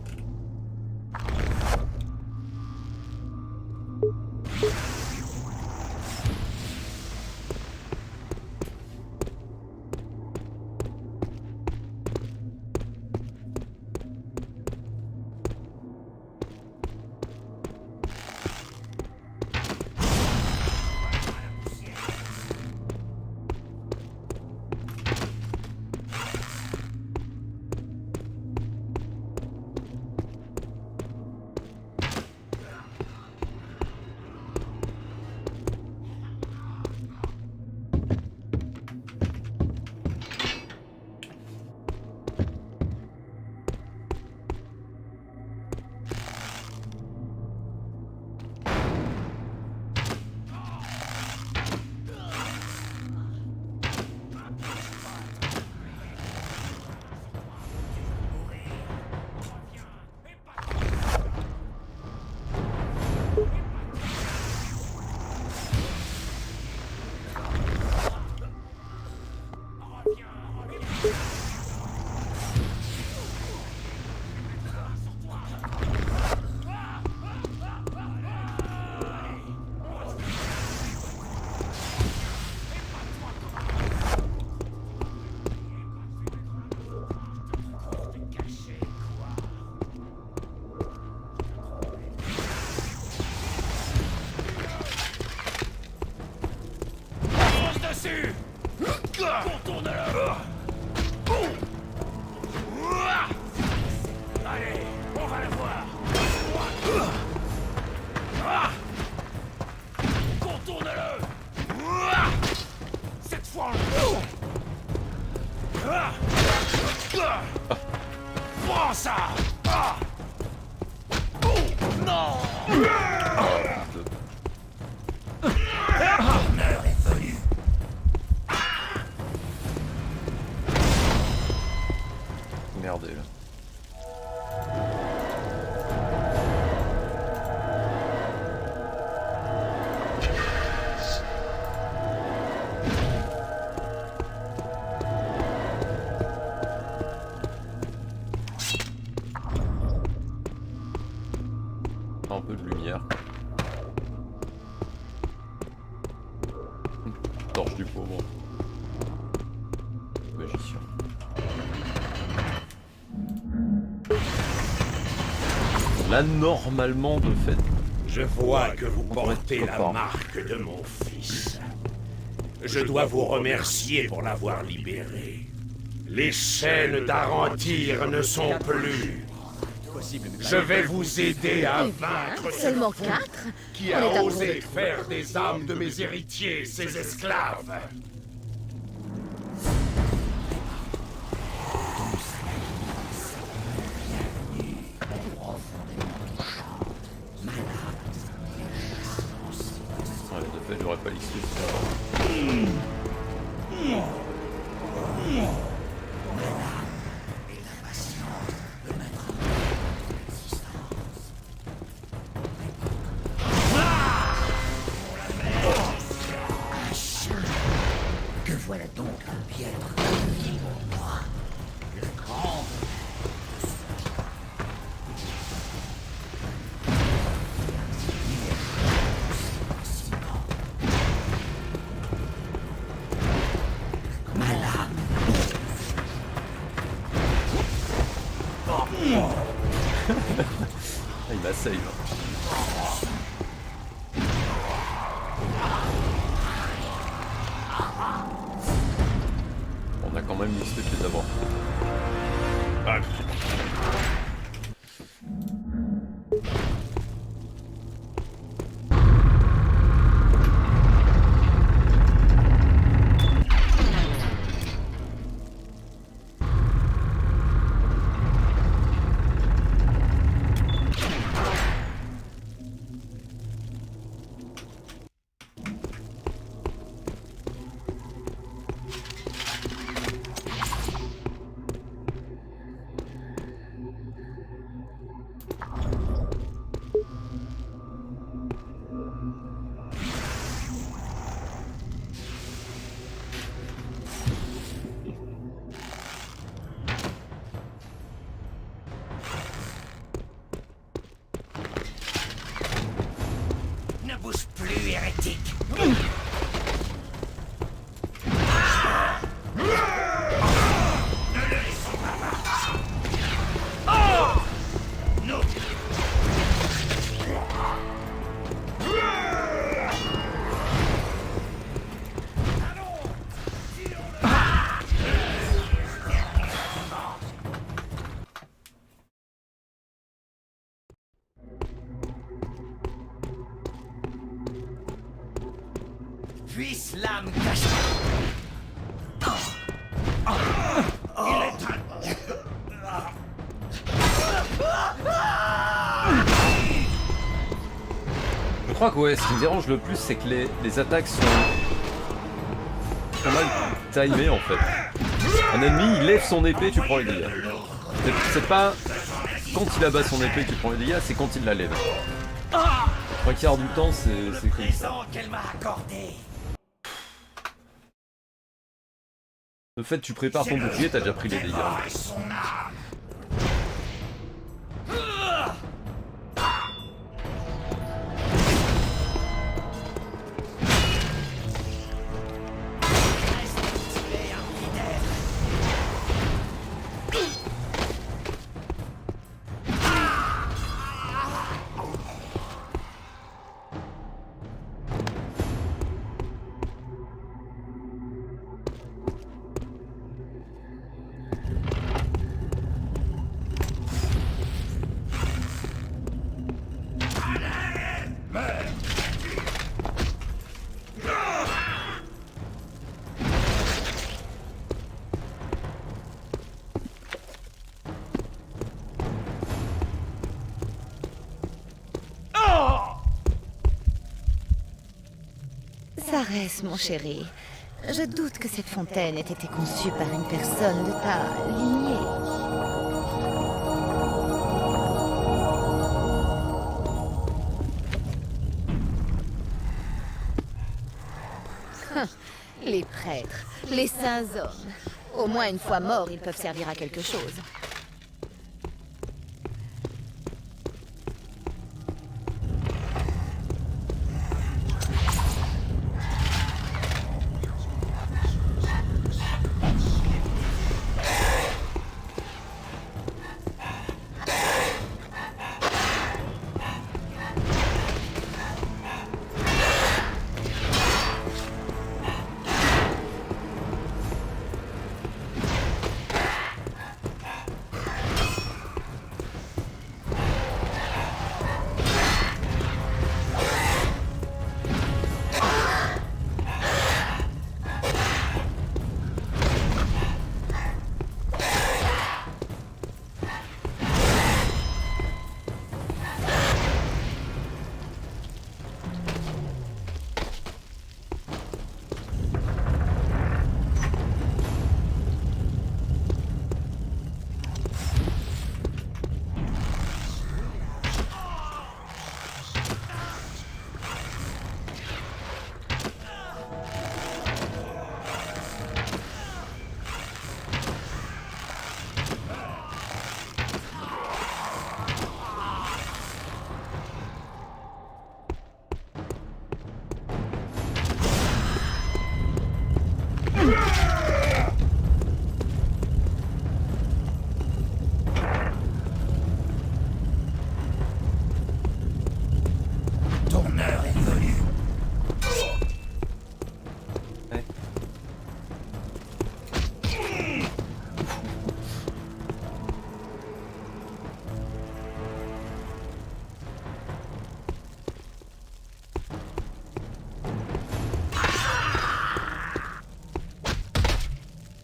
dessus. Contourne-le. Allez, on va le voir. Contourne-le. Cette fois, prends ça. Non. L'heure est venue. Merdé là. Un peu de lumière. Torche du pauvre. Magicien. Là, normalement, de fait. Je vois que vous On pourrait portez la copain. marque de mon fils. Je dois vous remercier pour l'avoir libéré. Les chaînes d'Arantir ne sont plus. Je vais vous aider à vaincre ce Seulement fou 4? qui On est a à osé court de faire des âmes de mes héritiers ses esclaves. Ouais, de fait, j'aurais pas l'excuse. Que voilà donc un piètre vie pour moi. Le grand. Ah, il m'a save. On a quand même l'XP de les avoir. Ah. Ne bouge plus, hérétique. Puisse l'âme cachée. Il est Je crois que ouais, ce qui me dérange le plus, c'est que les attaques sont mal timées en fait. Un ennemi, il lève son épée, tu prends les dégâts. C'est pas quand il abat son épée que tu prends les dégâts, c'est quand il la lève. Trois quarts du temps, c'est comme ça. présent qu'elle m'a accordé. Le fait, tu prépares ton bouclier, t'as déjà pris les dégâts. Son âme. paresse, mon chéri. Je doute que cette fontaine ait été conçue par une personne de ta lignée. Les prêtres, les saints hommes. Au moins une fois morts, ils peuvent servir à quelque chose.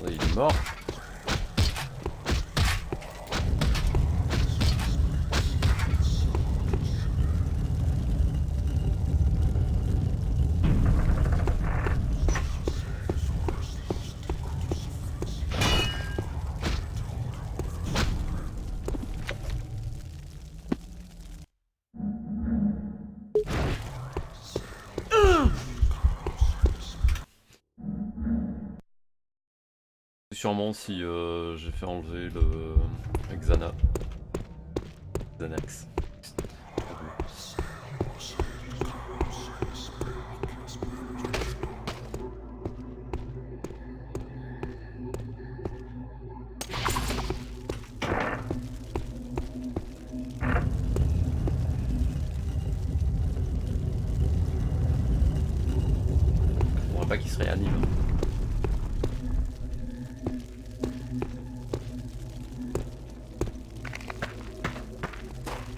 Il est mort. Sûrement si j'ai fait enlever le Xanax. Je ne pas qu'il se réanime.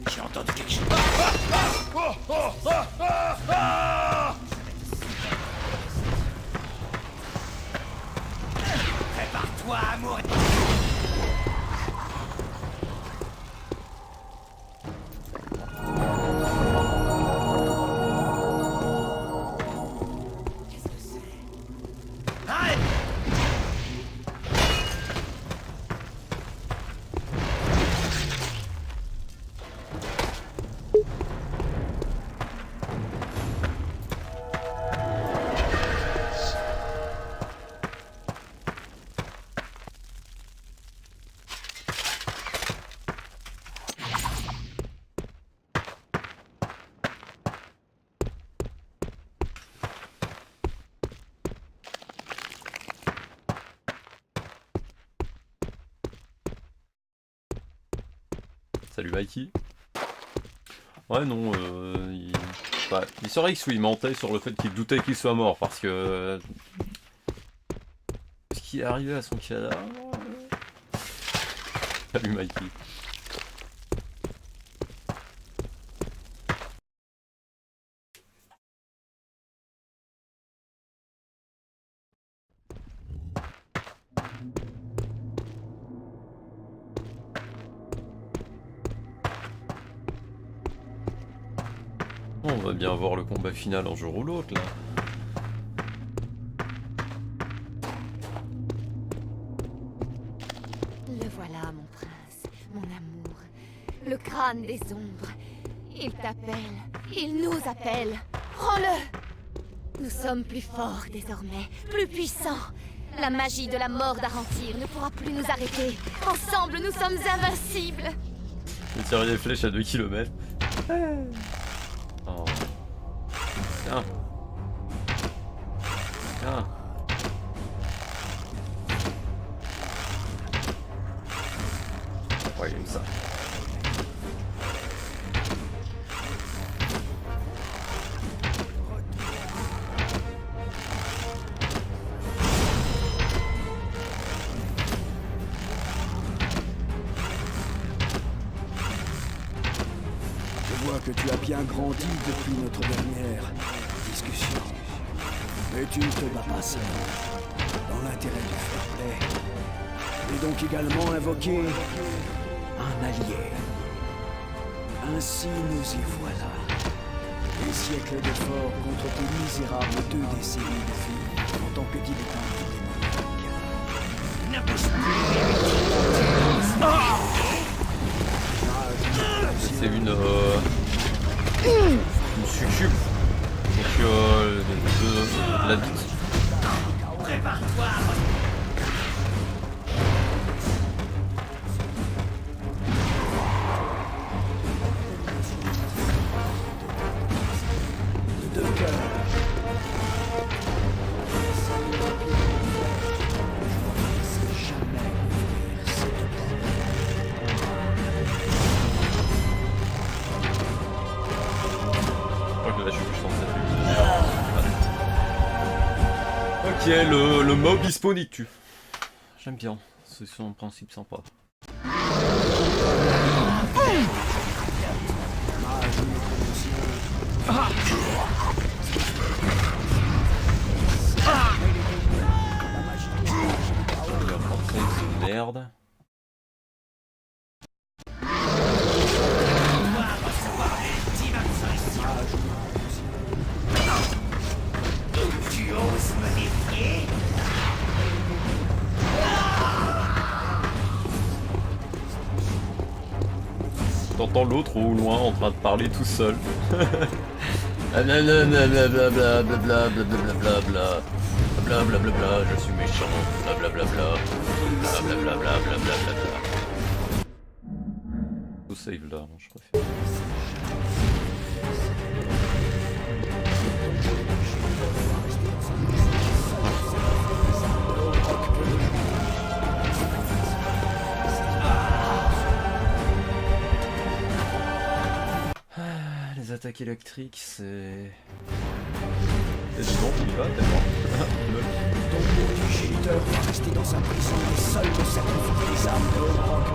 J'ai entendu quelque chose. Prépare-toi à mourir. Qu'est-ce que c'est? Arrête! Salut Mikey. Ouais non, il serait X où il mentait sur le fait qu'il doutait qu'il soit mort parce que... Ce qui est arrivé à son cadavre... Salut Mikey. On va bien voir le combat final un jour ou l'autre là. crâne des ombres. Il t'appelle, il nous appelle. Prends-le! Nous sommes plus forts désormais, plus puissants. La magie de la mort d'Arantir ne pourra plus nous arrêter. Ensemble, nous sommes invincibles. Je tire les flèches à 2 km. Oh. Tiens. Tiens. Ouais, il aime ça. Je vois que tu as bien grandi depuis notre dernière discussion. Mais tu ne te bats pas seul. Dans l'intérêt du fair play. Et donc également invoquer un allié. Ainsi nous y voilà. Des siècles d'efforts contre tes misérables 2 décennies de vie en tant que dilettante démoniaque. Ne bouge plus. C'est une succube. Donc de la bite. Prépare-toi. Ok, le mob il spawn il tue. J'aime bien, c'est son principe sympa. Il va rentrer une merde. Tu oses me défier? T'entends l'autre au loin en train de parler tout seul. Blablabla, je suis méchant. Blablabla. Blablabla. Tout save là, je préfère. Les attaques électriques, c'est... Et dis donc, il y va tellement. Ton beau géniteur va rester dans sa prison et seul me sacrifier les armes de Hawk.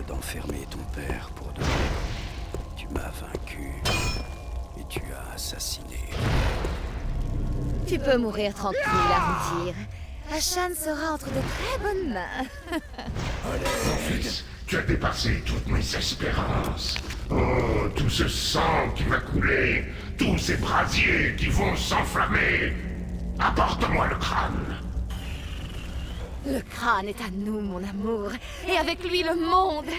d'enfermer ton père pour de vrai. Tu m'as vaincu et tu as assassiné. Tu peux mourir tranquille, Arantir. Ashan sera entre de très bonnes mains. Mon fils, tu as dépassé toutes mes espérances. Oh, tout ce sang qui va couler, tous ces brasiers qui vont s'enflammer. Apporte-moi le crâne. Le crâne est à nous, mon amour, et avec lui le monde.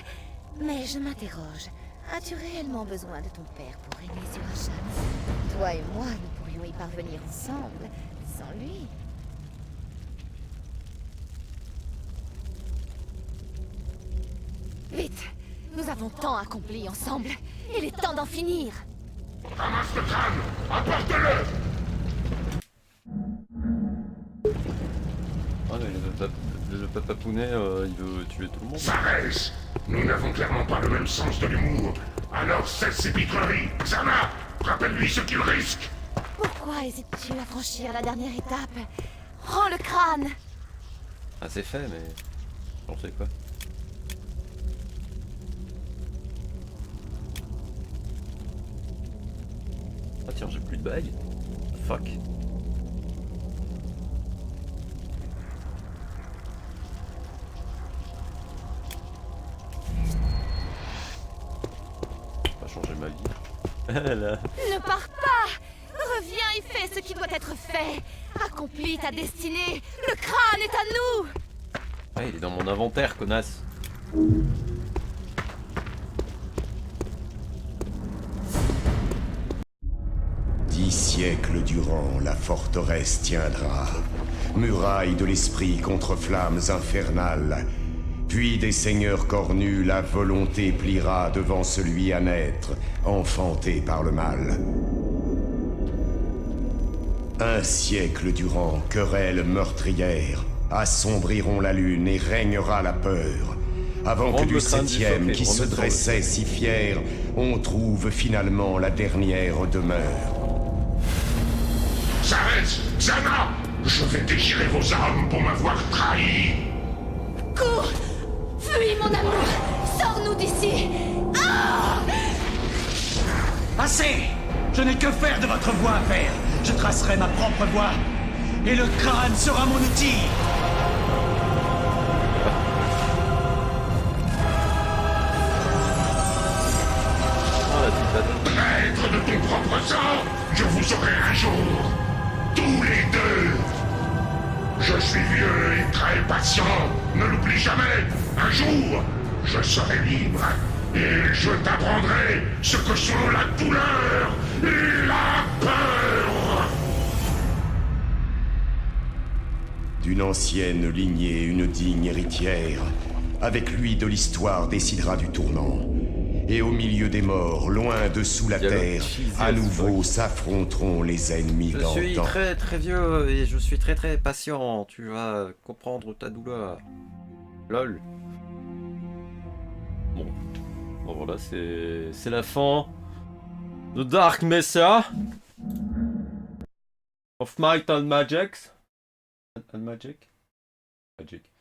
Mais je m'interroge, as-tu réellement besoin de ton père pour régner sur Ashan? Toi et moi, nous pourrions y parvenir ensemble, sans lui. Vite, nous avons tant accompli ensemble. Il est temps d'en finir. Ramasse le crâne, apporte-le. Ah mais le papapounet, il veut tuer tout le monde. Sarès, nous n'avons clairement pas le même sens de l'humour. Alors cesse ces pitreries. Xana, rappelle-lui ce qu'il risque. Pourquoi hésites-tu à franchir la dernière étape? Prends le crâne. Ah c'est fait mais... j'en sais quoi. Ah tiens, j'ai plus de bague. Fuck. Pas changer ma vie. Ne pars pas. Reviens et fais ce qui doit être fait. Accomplis ta destinée. Le crâne est à nous. Ouais, il est dans mon inventaire, connasse. Dix siècles durant, la forteresse tiendra. Muraille de l'esprit contre flammes infernales. Puis des seigneurs cornus, la volonté pliera devant celui à naître, enfanté par le mal. Un siècle durant, querelles meurtrières assombriront la lune et régnera la peur. Avant que du septième qui se dressait si fier, on trouve finalement la dernière demeure. Sarès, Xana, je vais déchirer vos âmes pour m'avoir trahi. Cours. Fuis, mon amour. Sors-nous d'ici. Ah! Assez! Je n'ai que faire de votre voie, père. Je tracerai ma propre voie. Et le crâne sera mon outil. Traître de ton propre sang, je vous aurai un jour. Tous les deux. Je suis vieux et très patient. Ne l'oublie jamais. Un jour, je serai libre. Et je t'apprendrai ce que sont la douleur et la peur. D'une ancienne lignée, une digne héritière. Avec lui de l'histoire décidera du tournant. Et au milieu des morts, loin dessous la terre, à nouveau s'affronteront les ennemis d'antan. Je suis très très vieux et je suis très très patient. Tu vas comprendre ta douleur. Lol. Bon. Bon voilà, c'est la fin de Dark Messiah of Might and Magic. And Magic? Magic.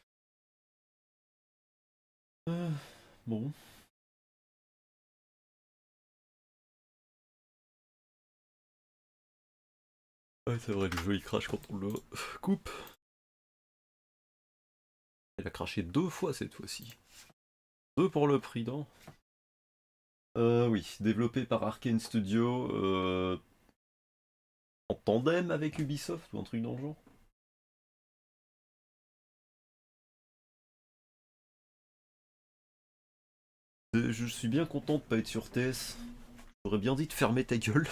Bon. Ouais, c'est vrai, le jeu il crache quand on le coupe. Il a craché 2 fois cette fois-ci. 2 pour le prix d'un. Oui, développé par Arkane Studio en tandem avec Ubisoft ou un truc dans le genre. Je suis bien content de pas être sur TS. J'aurais bien dit de fermer ta gueule.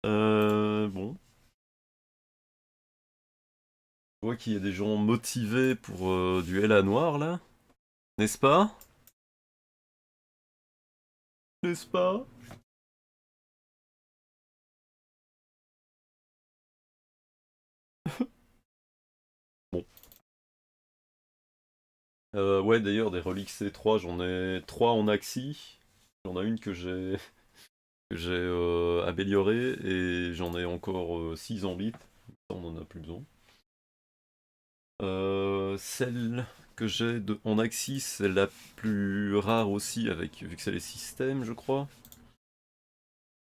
Bon. Je vois qu'il y a des gens motivés pour du L.A. Noir là. N'est-ce pas? N'est-ce pas? Bon. Ouais, d'ailleurs, des reliques C3, j'en ai 3 en Axie. J'en ai une que j'ai améliorée et j'en ai encore 6 en bit. Ça, on en a plus besoin. Celle que j'ai en Axis, c'est la plus rare aussi, avec, vu que c'est les systèmes, je crois.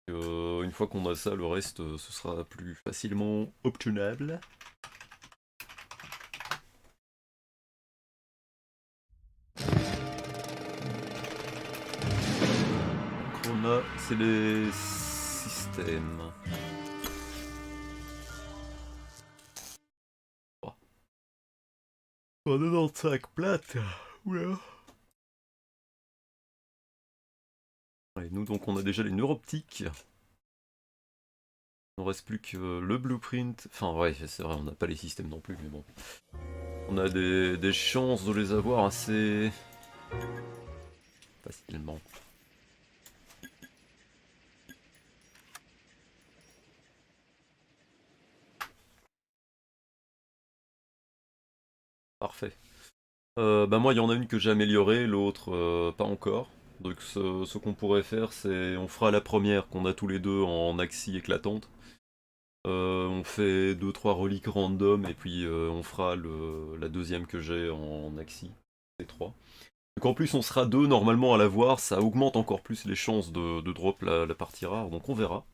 Une fois qu'on a ça, le reste, ce sera plus facilement obtenable. qu'on a, c'est les systèmes. Oh. 95 plates. Oula. Et nous donc on a déjà les neuroptiques. Il ne reste plus que le blueprint. Enfin ouais c'est vrai on n'a pas les systèmes non plus mais bon. On a des chances de les avoir assez facilement. Parfait. Bah moi il y en a une que j'ai améliorée, l'autre pas encore. Donc ce qu'on pourrait faire c'est on fera la première qu'on a tous les deux en axie éclatante. On fait 2-3 reliques random et puis on fera la deuxième que j'ai en axie. C'est 3. Donc en plus on sera deux normalement à la voir, ça augmente encore plus les chances de drop la partie rare, donc on verra.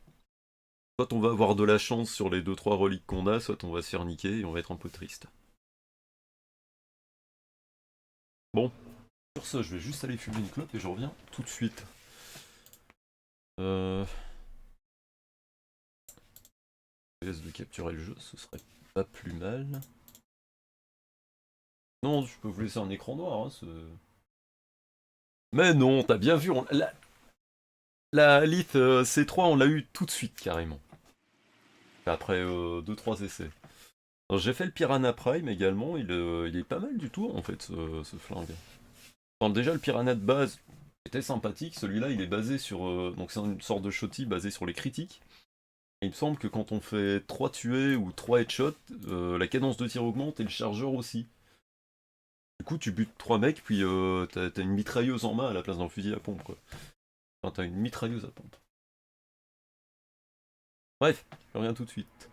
Soit on va avoir de la chance sur les 2-3 reliques qu'on a, soit on va se faire niquer et on va être un peu triste. Bon, sur ce je vais juste aller fumer une clope et je reviens tout de suite. Je laisse de capturer le jeu, ce serait pas plus mal. Non, je peux vous laisser un écran noir, hein, mais non, t'as bien vu, la Lith C3 on l'a eu tout de suite carrément. Après 2-3 essais. J'ai fait le Piranha Prime également, il est pas mal du tout en fait ce flingue. Enfin, déjà le Piranha de base était sympathique, celui-là il est basé sur... donc c'est une sorte de shotty basé sur les critiques. Et il me semble que quand on fait 3 tués ou 3 headshots, la cadence de tir augmente et le chargeur aussi. Du coup tu butes 3 mecs puis t'as une mitrailleuse en main à la place d'un fusil à pompe quoi. Enfin t'as une mitrailleuse à pompe. Bref, je reviens tout de suite.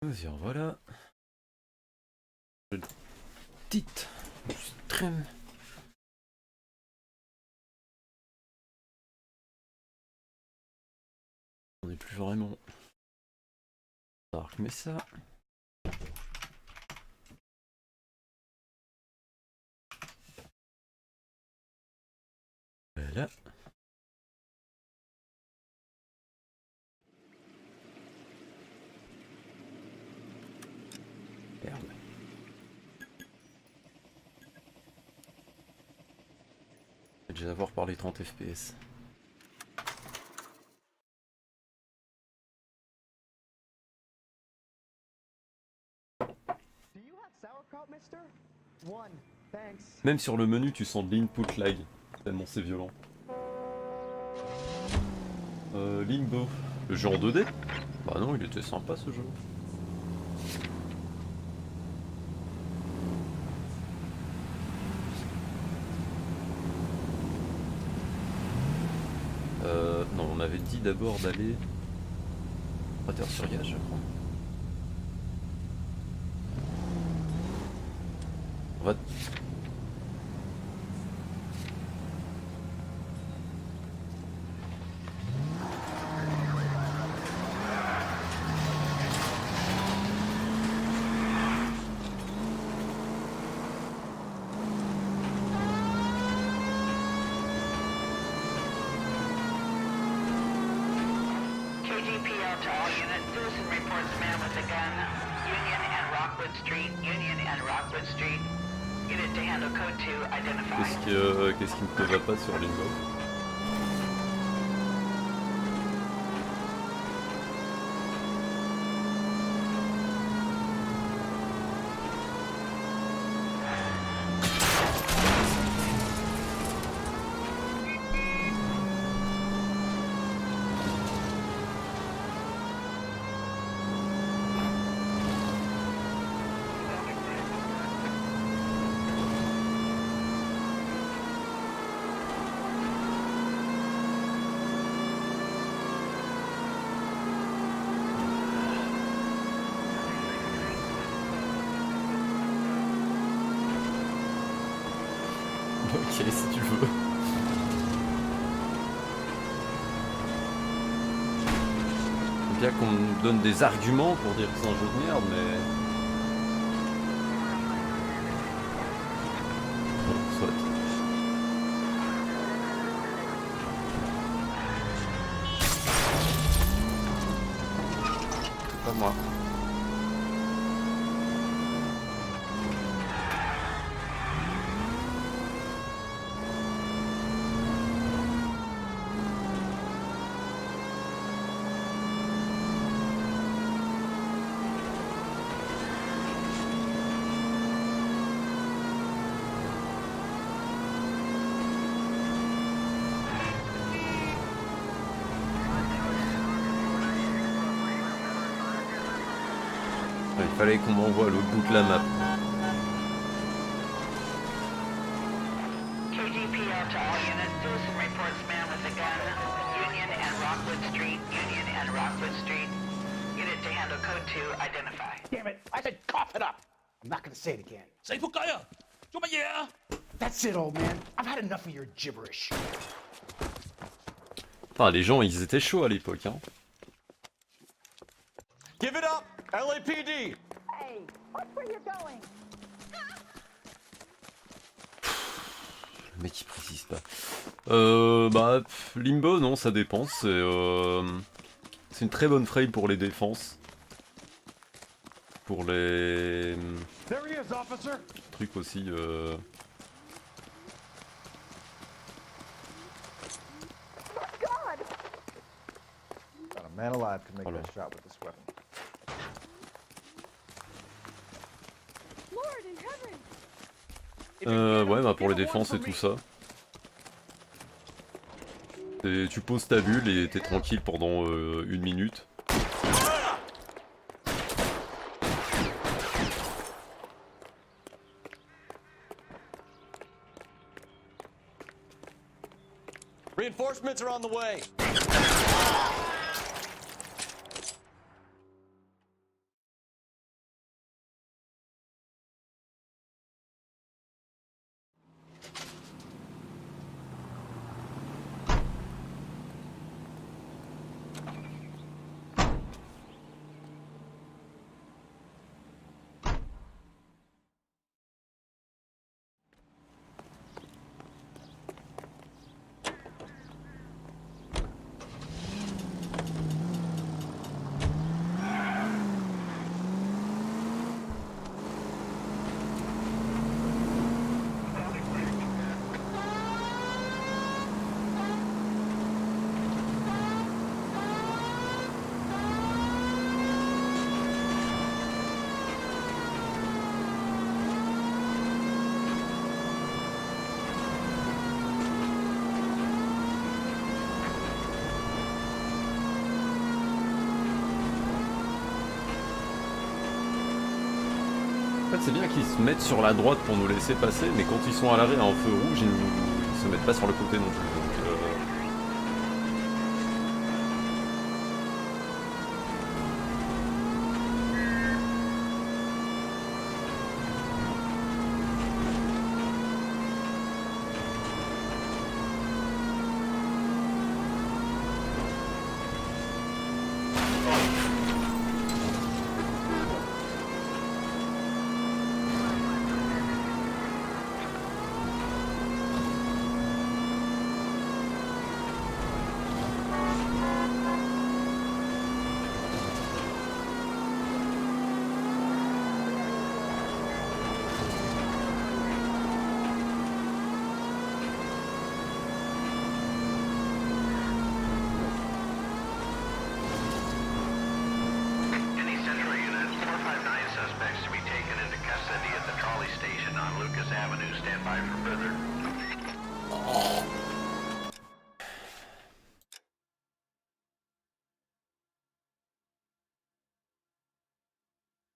Vas-y, voilà. Petite trim. On n'est plus vraiment. Alors, mais ça. Voilà. Merde. Je vais déjà avoir parlé 30 FPS. Même sur le menu, tu sens de l'input lag, tellement c'est violent. Limbo, le jeu en 2D? Bah non, il était sympa ce jeu. Non, on avait dit d'abord d'aller... Cratère sur Yaz, je crois. On va... Qu'est-ce qui ne te va pas sur les mots? Ok, si tu veux. C'est bien qu'on me donne des arguments pour dire que c'est un jeu de merde, mais... Bon, soit. C'est pas moi. Il fallait qu'on m'envoie à l'autre bout de la map. Damn it! I said cough it up! I'm not gonna say it again. That's it, old man. I've had enough of your gibberish. Enfin, les gens, ils étaient chauds à l'époque, hein. Give it up! LAPD! Hey, watch where you're going. Le mec il précise pas. Bah, Limbo, non, ça dépend. C'est une très bonne frame pour les défenses. Pour les trucs aussi. Not a man alive can make that shot with this weapon. Ouais, bah pour les défenses et tout ça. Tu poses ta bulle et t'es tranquille pendant 1 minute. Reinforcements are on the way. En fait, c'est bien qu'ils se mettent sur la droite pour nous laisser passer, mais quand ils sont à l'arrêt en feu rouge, ils se mettent pas sur le côté non plus. Donc,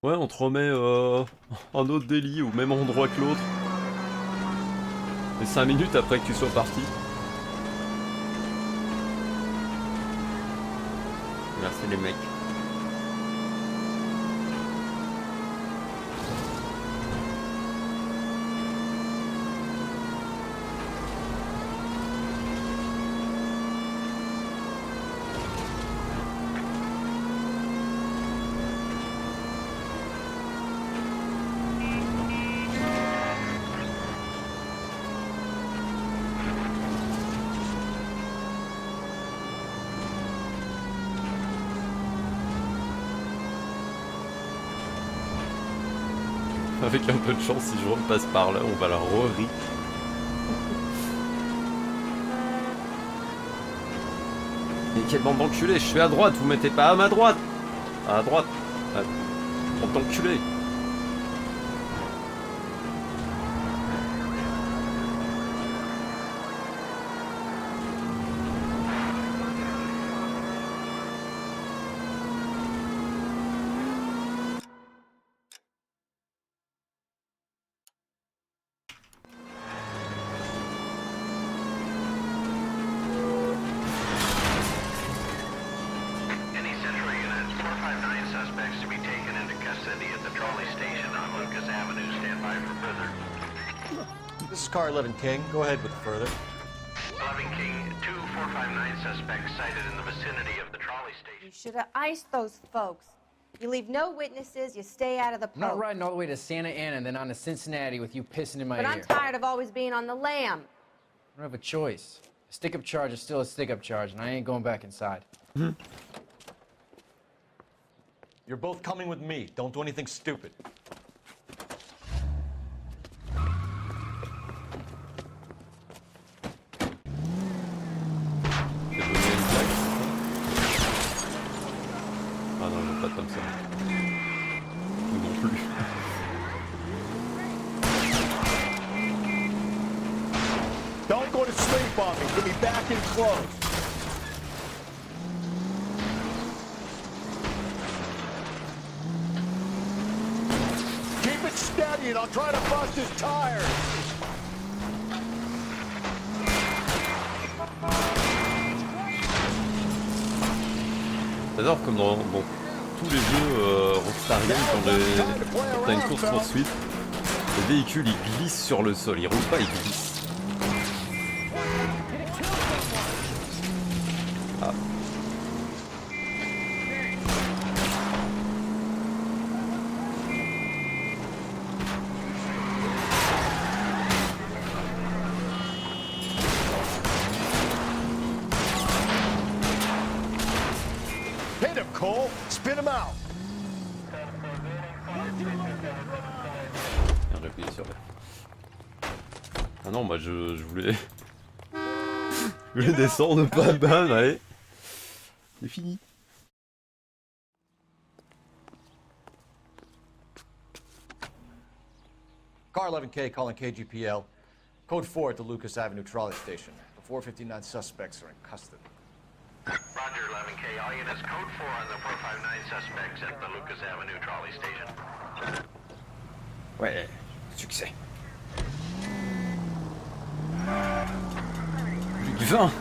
ouais, on te remet un autre délit au même endroit que l'autre. Et 5 minutes après que tu sois parti. Merci les mecs. Avec un peu de chance, si je repasse par là, on va la re-ri. Mais quelle bande d'enculés, je suis à droite, vous mettez pas à ma droite. À droite. Bande d'enculés. This is car 11 King. Go ahead with the further. 11 King, 2 459 suspects sighted in the vicinity of the trolley station. You should have iced those folks. You leave no witnesses, you stay out of the I'm not poke. riding all the way to Santa Ana and then on to Cincinnati with you pissing in my ear. But I'm tired of always being on the lam. I don't have a choice. A stick-up charge is still a stick-up charge, and I ain't going back inside. You're both coming with me. Don't do anything stupid. Ah non, non, pas comme ça. Ou non plus. Don't go to sleep on me. Give me back in close. Keep it steady and I'll try to bust his tires. J'adore comme dans tous les jeux Rockstariens, quand t'as une course-poursuite, le véhicule il glisse sur le sol, il roule pas, il glisse. Ah. Hit him, Cole. Spin him out. Merde, j'ai appuyé sur F. Ah non, moi je voulais... je voulais descendre, pas bam, allez. C'est fini. Car 11K calling KGPL. Code 4 at the Lucas Avenue trolley station. The 459 suspects are in custody. Roger, 11K. All units, code 4 on the 459 suspects at the Lucas Avenue trolley station. Ouais, succès. Du vin.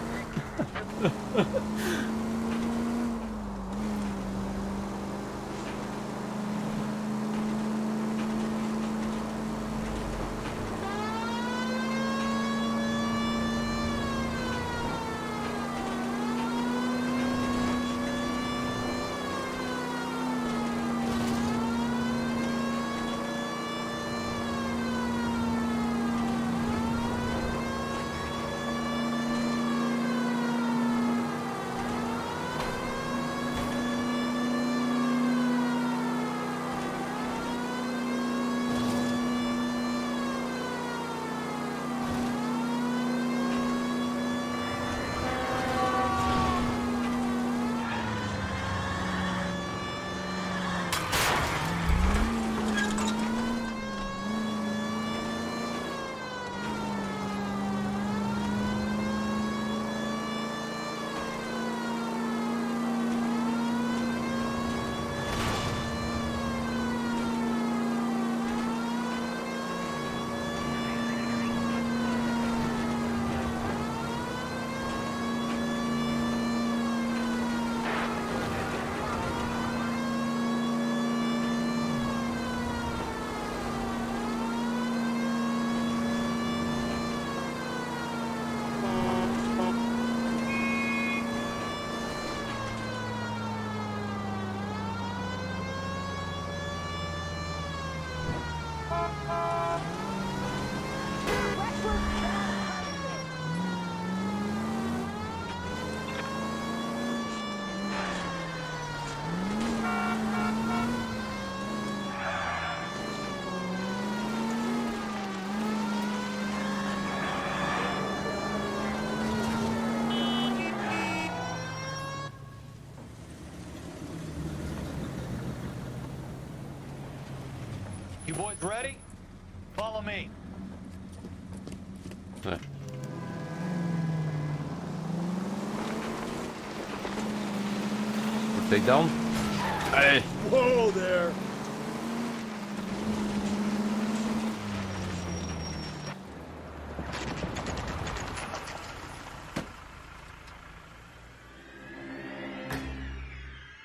You boys ready? Follow me. Ouais. Take down. Allez. Whoa there.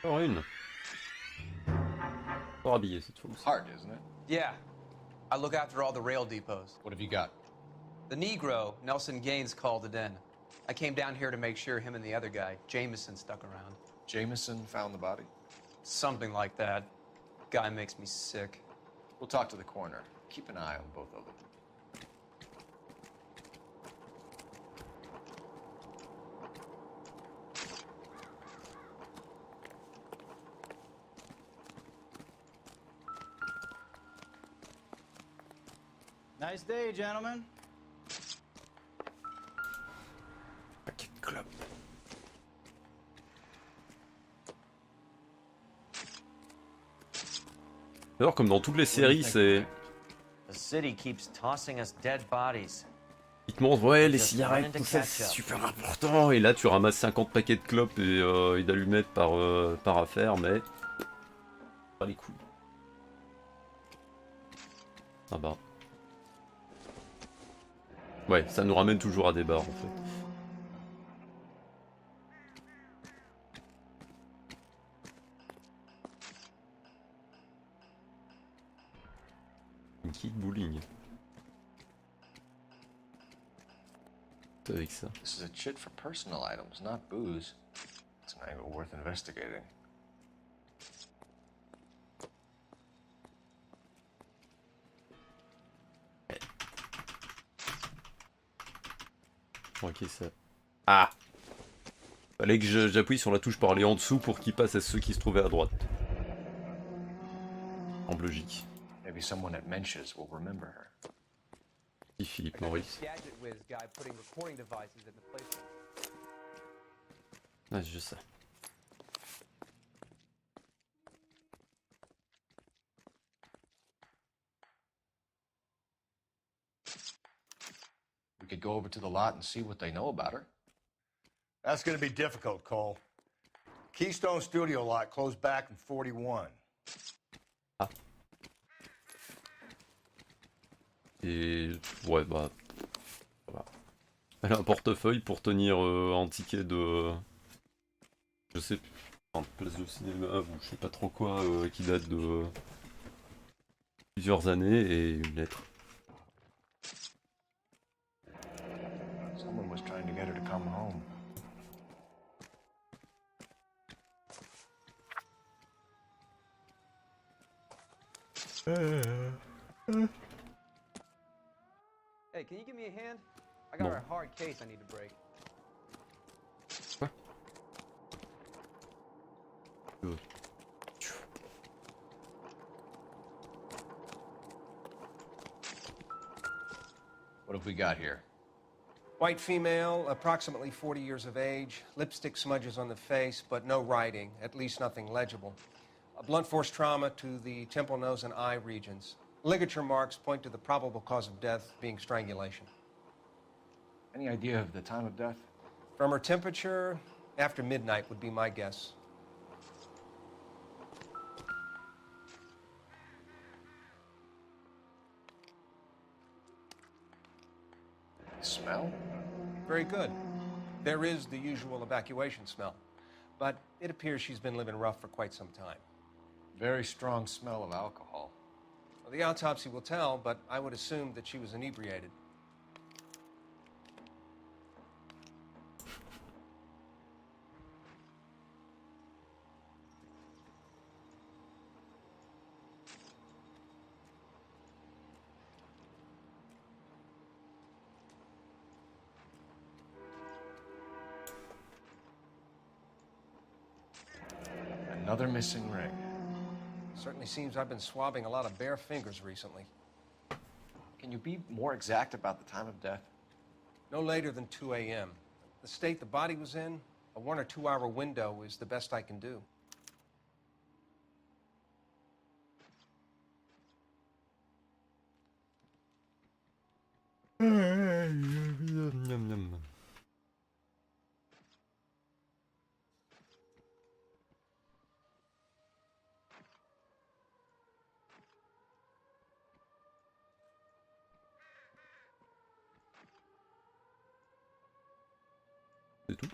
Encore une. Pas habillé cette fois. Hard, isn't it? Yeah. I look after all the rail depots. What have you got? The Negro, Nelson Gaines, called it in. I came down here to make sure him and the other guy, Jameson, stuck around. Jameson found the body? Something like that. Guy makes me sick. We'll talk to the coroner. Keep an eye on both of them. Nice day, gentlemen. Paquet de clopes. D'ailleurs, comme dans toutes les séries, c'est... The city keeps tossing us dead bodies. Ils te montrent, ouais, les cigarettes, tout ça, c'est super important. Et là, tu ramasses 50 paquets de clopes et d'allumettes par affaire, mais... Pas les couilles. Ah bah... Ouais, ça nous ramène toujours à des bars, en fait. Une kit bowling. C'est avec ça. This is a chit for personal items, not booze. It's an angle worth investigating. Ok, ça... Ah! Fallait que j'appuie sur la touche pour aller en dessous pour qu'il passe à ceux qui se trouvaient à droite. En logique. Maybe someone at Mensch's will remember her. Petit Philippe Maurice. Ah, c'est juste ça. We could go over to the lot and see what they know about her. That's going to be difficult, Cole. Keystone Studio lot closed back in 41. Ah. Et ouais, bah. Voilà. Elle a un portefeuille pour tenir un ticket de. Je sais plus. Un place de cinéma ou je sais pas trop quoi qui date de plusieurs années et une lettre. Someone was trying to get her to come home. Hey, can you give me a hand? I got a hard case I need to break. What have we got here? White female, approximately 40 years of age, lipstick smudges on the face, but no writing, at least nothing legible. A blunt force trauma to the temple, nose, and eye regions. Ligature marks point to the probable cause of death being strangulation. Any idea of the time of death? From her temperature, after midnight would be my guess. Smell? Very good. There is the usual evacuation smell, but it appears she's been living rough for quite some time. Very strong smell of alcohol. Well, the autopsy will tell, but I would assume that she was inebriated. Another missing ring. Certainly seems I've been swabbing a lot of bare fingers recently. Can you be more exact about the time of death? No later than 2 a.m. The state the body was in, a 1 or 2 hour window is the best I can do. C'est tout.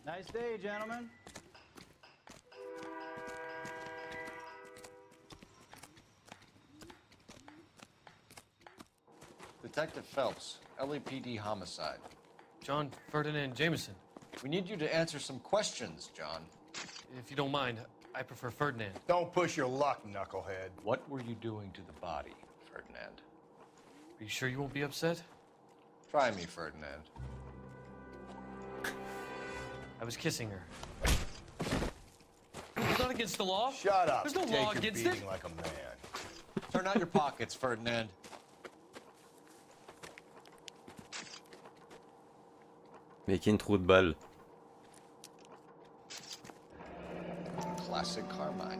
Nice day, gentlemen. Detective Phelps, LAPD homicide. John Ferdinand Jameson. We need you to answer some questions, John. If you don't mind, I prefer Ferdinand. Don't push your luck, knucklehead. What were you doing to the body, Ferdinand? Are you sure you won't be upset? Try me, Ferdinand. I was kissing her. It's not against the law. Shut up. There's no Take law your against beating it. like a man. Turn out your pockets, Ferdinand. Mais qui a une trou de balle. Classic Carmine.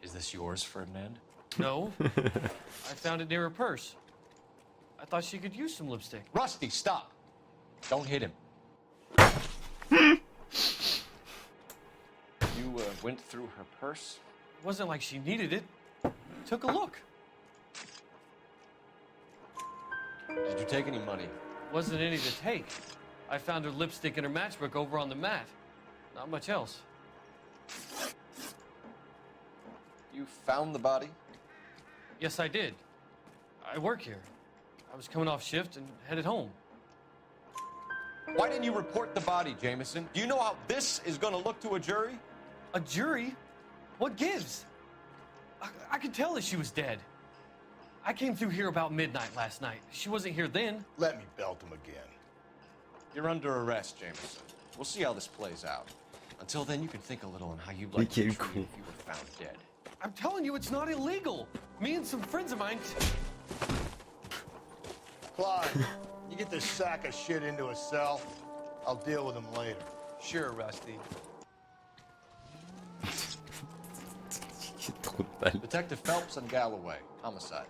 Is this yours, Ferdinand? No. I found it near her purse. I thought she could use some lipstick. Rusty, stop! Don't hit him. You went through her purse? It wasn't like she needed it. Took a look. Did you take any money? Wasn't any to take. I found her lipstick and her matchbook over on the mat. Not much else. You found the body? Yes, I did. I work here. I was coming off shift and headed home. Why didn't you report the body, Jameson? Do you know how this is going to look to a jury? A jury? What gives? I could tell that she was dead. I came through here about midnight last night. She wasn't here then. Let me belt him again. You're under arrest, Jameson. We'll see how this plays out. Until then, you can think a little on how you'd like to be treated if you were found dead. I'm telling you, it's not illegal. Me and some friends of mine... Clyde, you get this sack of shit into a cell. I'll deal with him later. Sure, Rusty. Trop de balle. Detective Phelps and Galloway, homicide.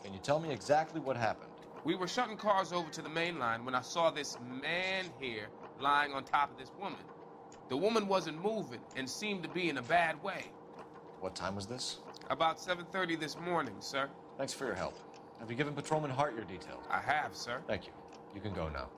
Can you tell me exactly what happened? We were shutting cars over to the main line when I saw this man here lying on top of this woman. The woman wasn't moving and seemed to be in a bad way. What time was this? About 7:30 this morning, sir. Thanks for your help. Have you given Patrolman Hart your details? I have, sir. Thank you. You can go now.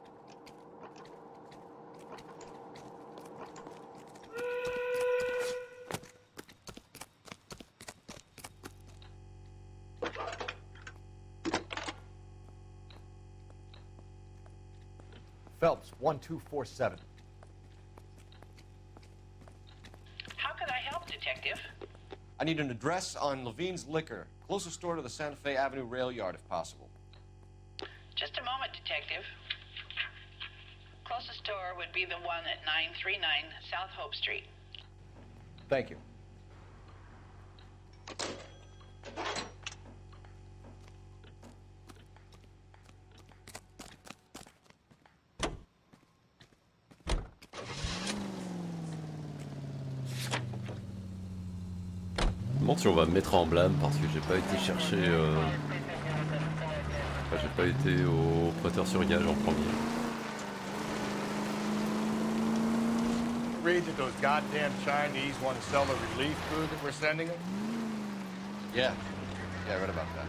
Phelps, 1247. How can I help, Detective? I need an address on Levine's Liquor, closest store to the Santa Fe Avenue rail yard, if possible. Just a moment, Detective. Closest store would be the one at 939 South Hope Street. Thank you. Je me demande si on va me mettre en blâme parce que j'ai pas été chercher. Enfin, j'ai pas été au prêteur sur gage en premier. Read that those goddamn Chinese want to sell the relief food that we're sending them? Yeah. Yeah, I read about that.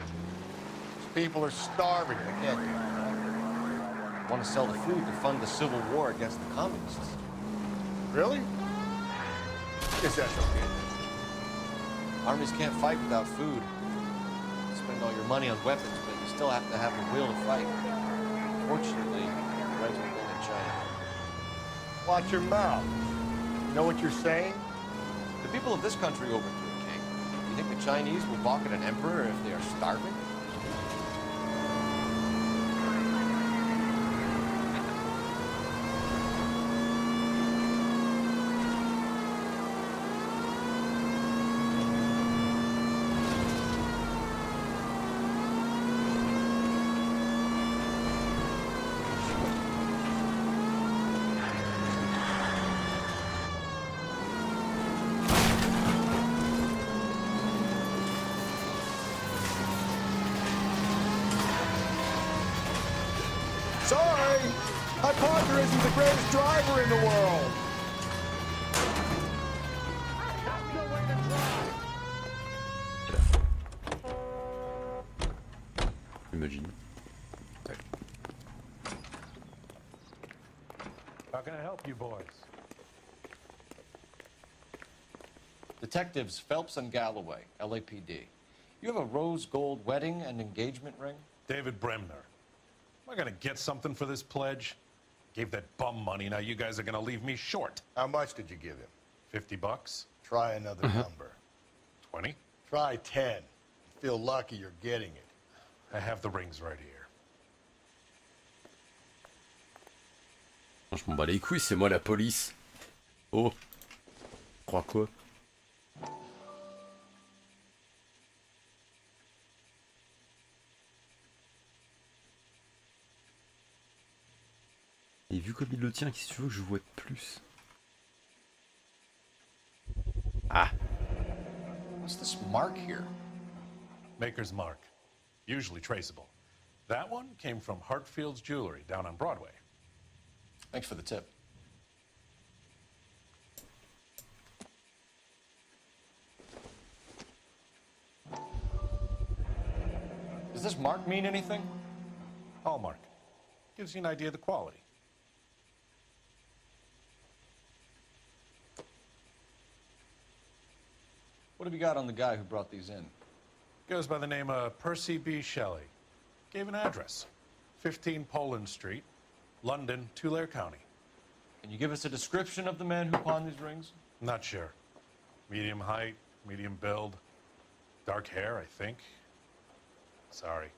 These people are starving. They can't do that. Want to sell the food to fund the civil war against the communists. Really? Guess that's okay. Armies can't fight without food. You spend all your money on weapons, but you still have to have the will to fight. Fortunately, the rights were built in China. Watch your mouth. You know what you're saying? The people of this country overthrew a king. You think the Chinese will balk at an emperor if they are starving? Sorry! My partner isn't the greatest driver in the world! Imagine. How can I help you boys? Detectives Phelps and Galloway, LAPD. You have a rose gold wedding and engagement ring? David Bremner. Am I gonna get something for this pledge? Gave that bum money, now you guys are gonna leave me short. How much did you give him? $50? Try another number. 20? Try 10. Feel lucky you're getting it. I have the rings right here. Je m'en bats les couilles, c'est moi la police. Oh. Crois quoi? Et vu comme il le tient, qu'est-ce que tu veux que je vois de plus? Ah. What's this mark here? Maker's mark. Usually traceable. That one came from Hartfield's Jewelry down on Broadway. Thanks for the tip. Does this mark mean anything? Hallmark. Gives you an idea of the quality. What have you got on the guy who brought these in? Goes by the name of Percy B. Shelley. Gave an address. 15 Poland Street, London, Tulare County. Can you give us a description of the man who pawned these rings? Not sure. Medium height, medium build. Dark hair, I think. Sorry.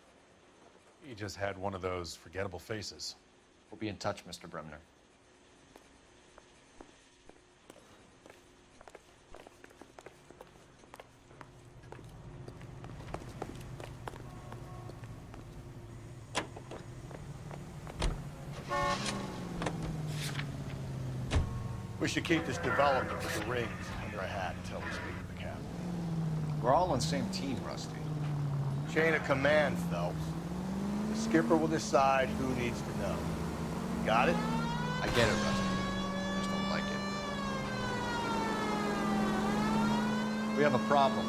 He just had one of those forgettable faces. We'll be in touch, Mr. Bremner. We should keep this development with the rings under a hat until we speak to the captain. We're all on the same team, Rusty. Chain of command, Phelps. The skipper will decide who needs to know. Got it? I get it, Rusty. I just don't like it. We have a problem.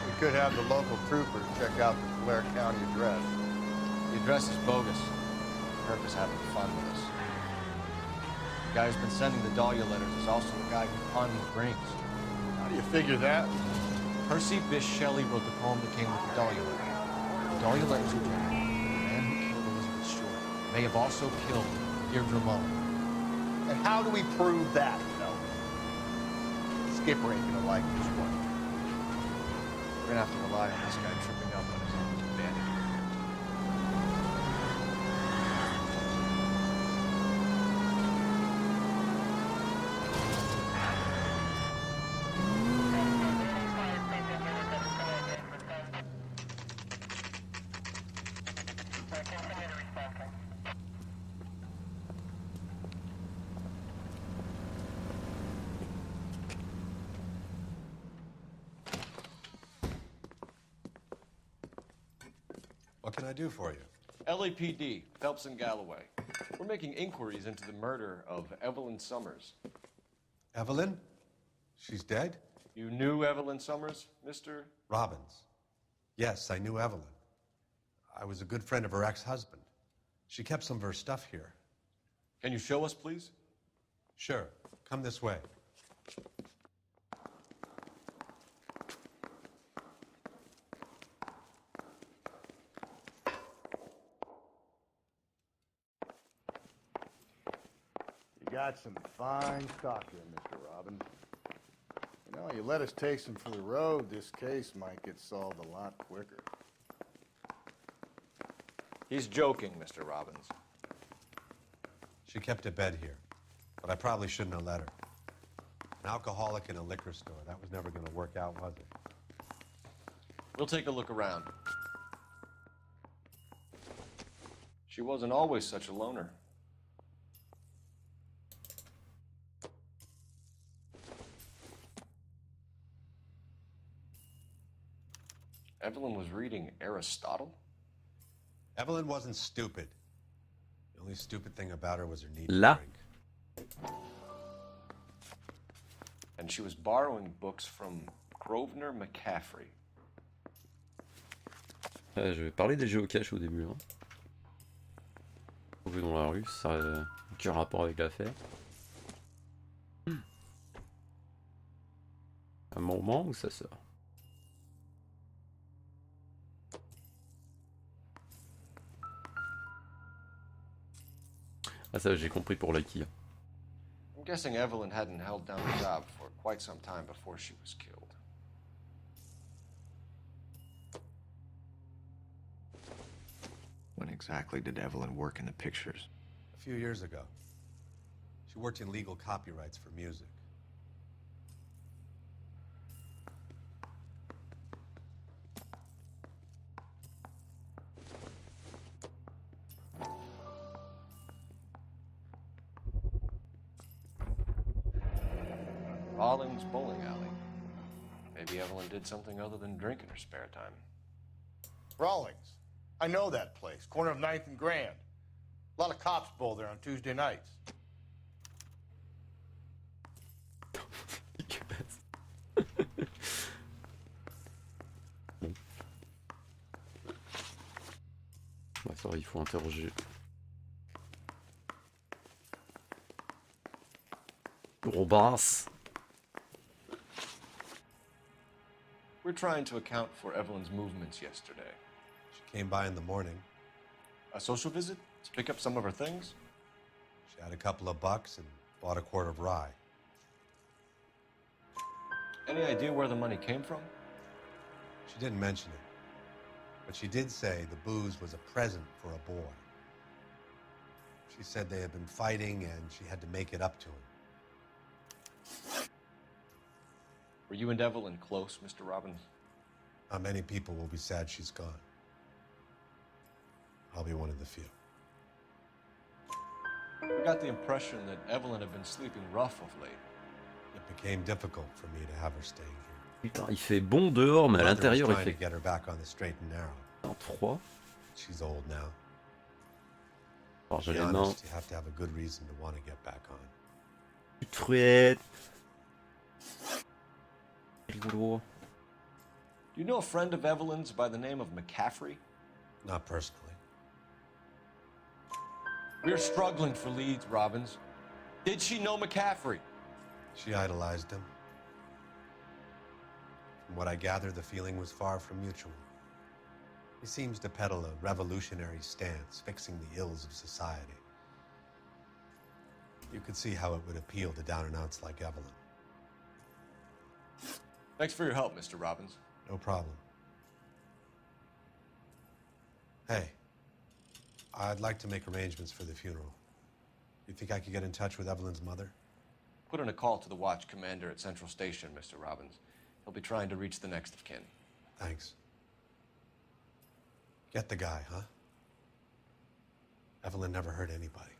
We could have the local troopers check out the Blair County address. The address is bogus. Kirk is having fun with us. The guy who's been sending the Dahlia letters is also the guy who pawned these rings. How do you figure that? Percy Bysshe Shelley wrote the poem that came with the Dahlia letter. The Dahlia letters are written. The man who killed Elizabeth Short may have also killed Deirdre Mullen. And how do we prove that, Phil? The skipper ain't gonna like this one. We're gonna have to rely on this guy tripping up on his own vanity. What can I do for you? LAPD, Phelps and Galloway. We're making inquiries into the murder of Evelyn Summers. Evelyn? She's dead? You knew Evelyn Summers, Mr. Robbins. Yes, I knew Evelyn. I was a good friend of her ex-husband. She kept some of her stuff here. Can you show us, please? Sure. Come this way. You got some fine stock here, Mr. Robbins. You know, you let us take some for the road, this case might get solved a lot quicker. He's joking, Mr. Robbins. She kept a bed here, but I probably shouldn't have let her. An alcoholic in a liquor store. That was never going to work out, was it? We'll take a look around. She wasn't always such a loner. Evelyn was reading Aristotle? Evelyn wasn't stupid. The only stupid thing about her was her need Là. to drink. And she was borrowing books from Grosvenor McCaffrey. Je vais parler des géocaches au début. Hein. Trouvé dans la rue, ça a aucun rapport avec l'affaire. Un moment où ça sort. Ah ça j'ai compris pour l'IKEA. I'm guessing Evelyn hadn't held down a job for quite some time before she was killed. When exactly did Evelyn work in the pictures? A few years ago. She worked in legal copyrights for music. Rawlings Bowling Alley. Maybe Evelyn did something other than drink in her spare time. Rawlings. I know that place. Corner of 9th and Grand. A lot of cops bowl there on Tuesday nights. D'accord, il faut interroger. Robbins. We're trying to account for Evelyn's movements yesterday. She came by in the morning. A social visit? To pick up some of her things? She had a couple of bucks and bought a quart of rye. Any idea where the money came from? She didn't mention it. But she did say the booze was a present for a boy. She said they had been fighting and she had to make it up to him. Were you and Evelyn close, Mr. Robbins? Not many people will be sad she's gone. I'll be one of the few. We got the impression that Evelyn had been sleeping rough of late. It became difficult for me to have her staying here. Putain, il fait bon dehors, mais à Mother was l'intérieur, il trying fait to get her back on the straight and narrow. un froid. She's old now. Alors, To j'ai be les mains. honest, you have to have a good reason to want to get back on. Truette. Rigolo. Do you know a friend of Evelyn's by the name of McCaffrey? Not personally. We're struggling for leads, Robbins. Did she know McCaffrey? She idolized him. From what I gather, the feeling was far from mutual. He seems to peddle a revolutionary stance, fixing the ills of society. You could see how it would appeal to down-and-outs like Evelyn. Thanks for your help, Mr. Robbins. No problem. Hey, I'd like to make arrangements for the funeral. You think I could get in touch with Evelyn's mother? Put in a call to the watch commander at Central Station, Mr. Robbins. He'll be trying to reach the next of kin. Thanks. Get the guy, huh? Evelyn never hurt anybody.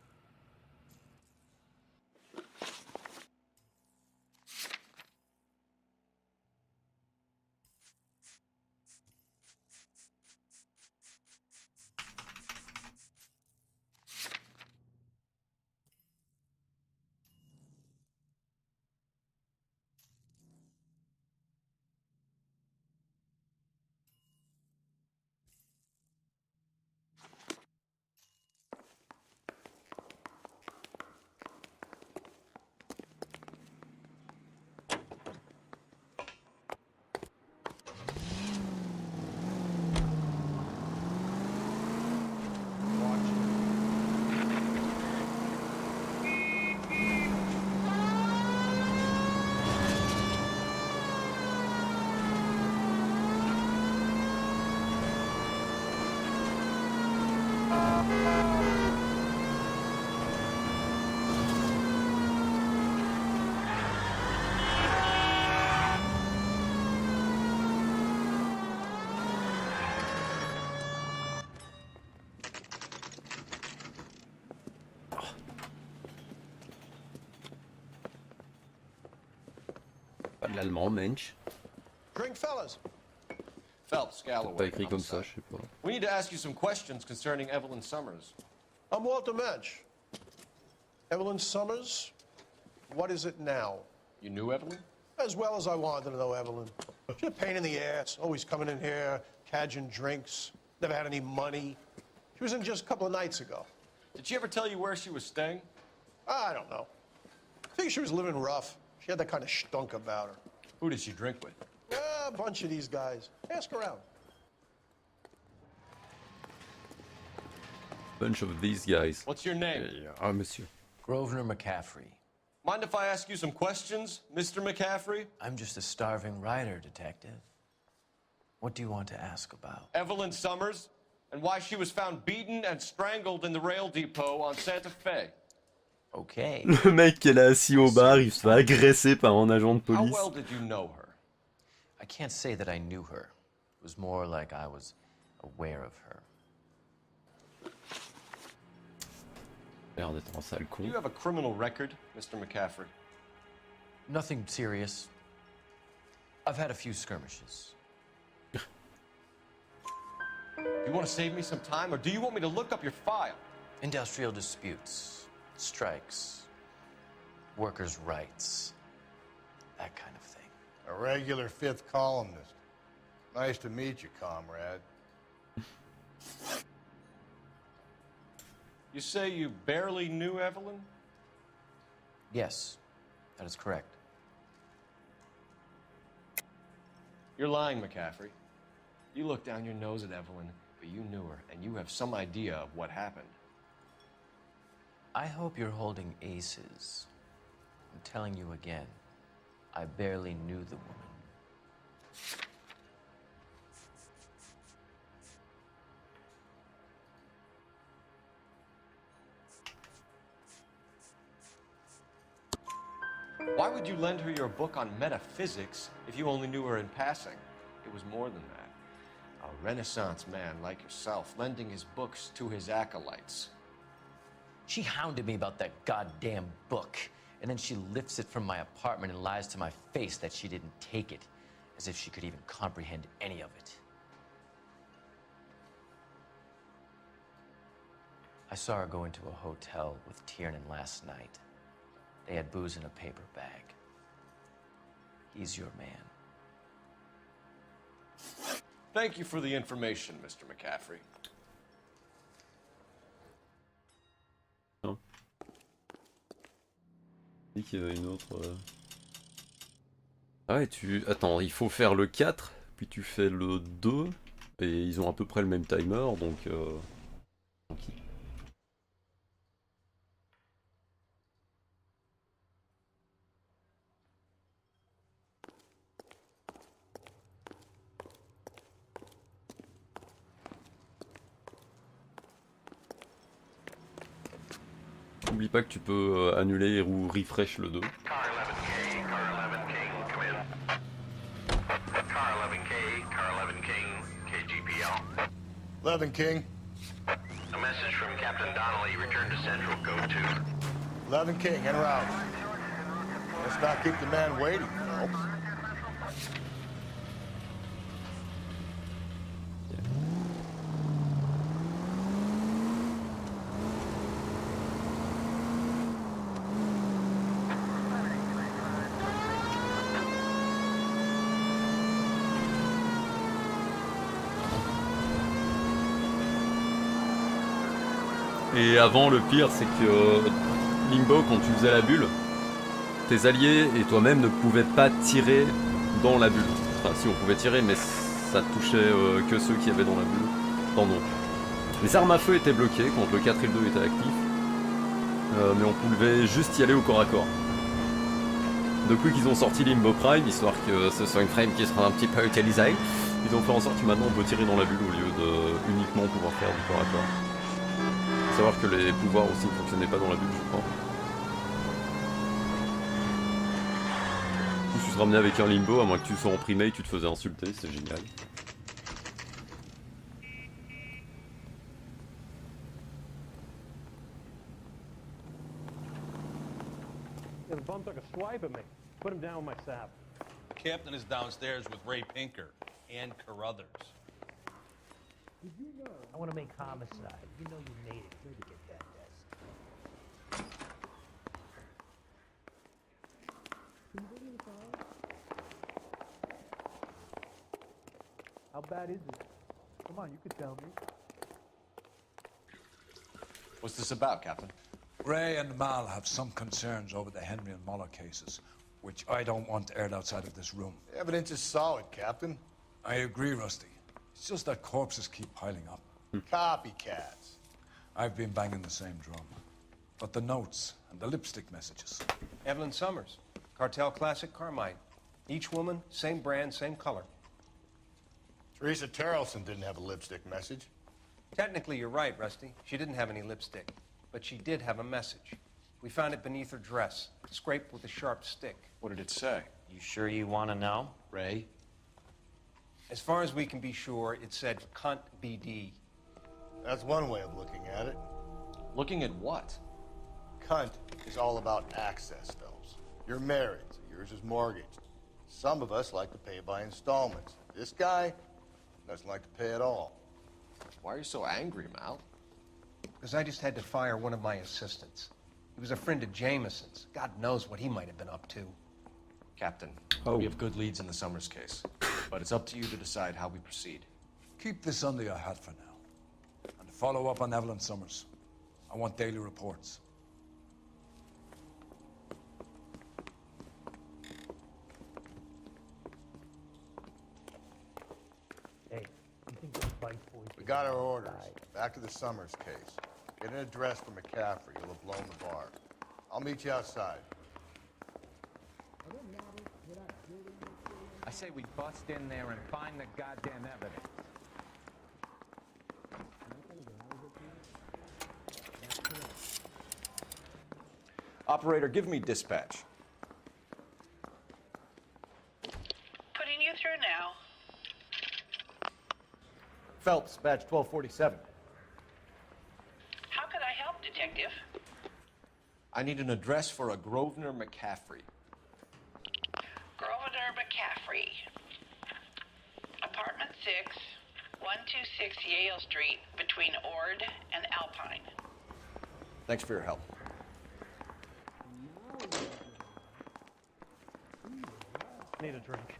Pas de l'allemand, Mensch. Drink, fellas. Phelps, Galloway. Pas écrit comme ça, je sais pas. We need to ask you some questions concerning Evelyn Summers. I'm Walter Mensch. Evelyn Summers, what is it now? You knew Evelyn? As well as I wanted to know Evelyn. She's a pain in the ass, always coming in here, cadging drinks, never had any money. She was in just a couple of nights ago. Did she ever tell you where she was staying? I don't know. I think she was living rough. She had that kind of stunk about her. Who did she drink with? A bunch of these guys. Ask around. Bunch of these guys. What's your name? Ah, monsieur. Grosvenor McCaffrey. Mind if I ask you some questions, Mr. McCaffrey? I'm just a starving writer, detective. What do you want to ask about? Evelyn Summers, and why she was found beaten and strangled in the rail depot on Santa Fe. Okay. Le mec qui est là assis au bar, il se fait agresser par un agent de How police. well did you know her? I can't say that I knew her. It was more like I was aware of her. L'air d'être un sale Do con. you have a criminal record, Mr. McCaffrey? Nothing serious. I've had a few skirmishes. You want to save me some time, or do you want me to look up your file? Industrial disputes, strikes, workers' rights, that kind of thing. A regular fifth columnist. Nice to meet you, comrade. You say you barely knew Evelyn? Yes, that is correct. You're lying, McCaffrey. You looked down your nose at Evelyn, but you knew her, and you have some idea of what happened. I hope you're holding aces. I'm telling you again, I barely knew the woman. Why would you lend her your book on metaphysics if you only knew her in passing? It was more than that. A Renaissance man like yourself, lending his books to his acolytes. She hounded me about that goddamn book, and then she lifts it from my apartment and lies to my face that she didn't take it. As if she could even comprehend any of it. I saw her go into a hotel with Tiernan last night. They had booze in a paper bag. He's your man. Thank you for the information, Mr. McCaffrey. Non. Il dit qu'il y avait une autre... Ah ouais, Attends, il faut faire le 4, puis tu fais le 2, et ils ont à peu près le même timer, donc... Tranquille. N'oublie pas que tu peux annuler ou refresh le 2. Car 11 King, KGPL. 11 King. A message from Captain Donnelly. Return to Central. Go to. 11 King, en route. Let's not keep the man waiting, folks. Et avant, le pire, c'est que Limbo, quand tu faisais la bulle, tes alliés et toi-même ne pouvaient pas tirer dans la bulle. Enfin, si on pouvait tirer, mais ça touchait que ceux qui avaient dans la bulle. Pardon. Les armes à feu étaient bloquées quand le 4 et le 2 étaient actifs, mais on pouvait juste y aller au corps à corps. Depuis qu'ils ont sorti Limbo Prime, histoire que ce soit une frame qui sera un petit peu utilisée, ils ont fait en sorte que maintenant on peut tirer dans la bulle au lieu de uniquement pouvoir faire du corps à corps. Faut savoir que les pouvoirs aussi ne fonctionnaient pas dans la bulle, je crois. Du coup, tu te ramenais avec un Limbo, à moins que tu sois en primé et tu te faisais insulter, c'est génial. The bum took a swipe at me. Put him down with my sap. Captain is downstairs with Ray Pinker and Carruthers. Did you know? I want to make homicide. You know you made it good to get that desk. Can you bring me the file? How bad is it? Come on, you could tell me. What's this about, Captain? Ray and Mal have some concerns over the Henry and Muller cases, which I don't want aired outside of this room. The evidence is solid, Captain. I agree, Rusty. It's just that corpses keep piling up. Copycats. I've been banging the same drum. But the notes and the lipstick messages. Evelyn Summers, Cartel Classic Carmine. Each woman, same brand, same color. Teresa Terrelson didn't have a lipstick message. Technically, you're right, Rusty. She didn't have any lipstick. But she did have a message. We found it beneath her dress, scraped with a sharp stick. What did it say? You sure you want to know? Ray? As far as we can be sure, it said cunt BD. That's one way of looking at it. Looking at what? Cunt is all about access, Phelps. You're married, so yours is mortgaged. Some of us like to pay by installments. This guy doesn't like to pay at all. Why are you so angry, Mal? Because I just had to fire one of my assistants. He was a friend of Jameson's. God knows what he might have been up to. Captain, we have good leads in the Summers case, but it's up to you to decide how we proceed. Keep this under your hat for now. And follow up on Evelyn Summers. I want daily reports. Hey, you think those bike boys... We got our orders. Back to the Summers case. Get an address for McCaffrey. You'll have blown the bar. I'll meet you outside. I say we bust in there and find the goddamn evidence. Operator, give me dispatch. Putting you through now. Phelps, badge 1247. How could I help, Detective? I need an address for a Grosvenor McCaffrey. Grosvenor McCaffrey. 126 Yale Street between Ord and Alpine. Thanks for your help. Need a drink.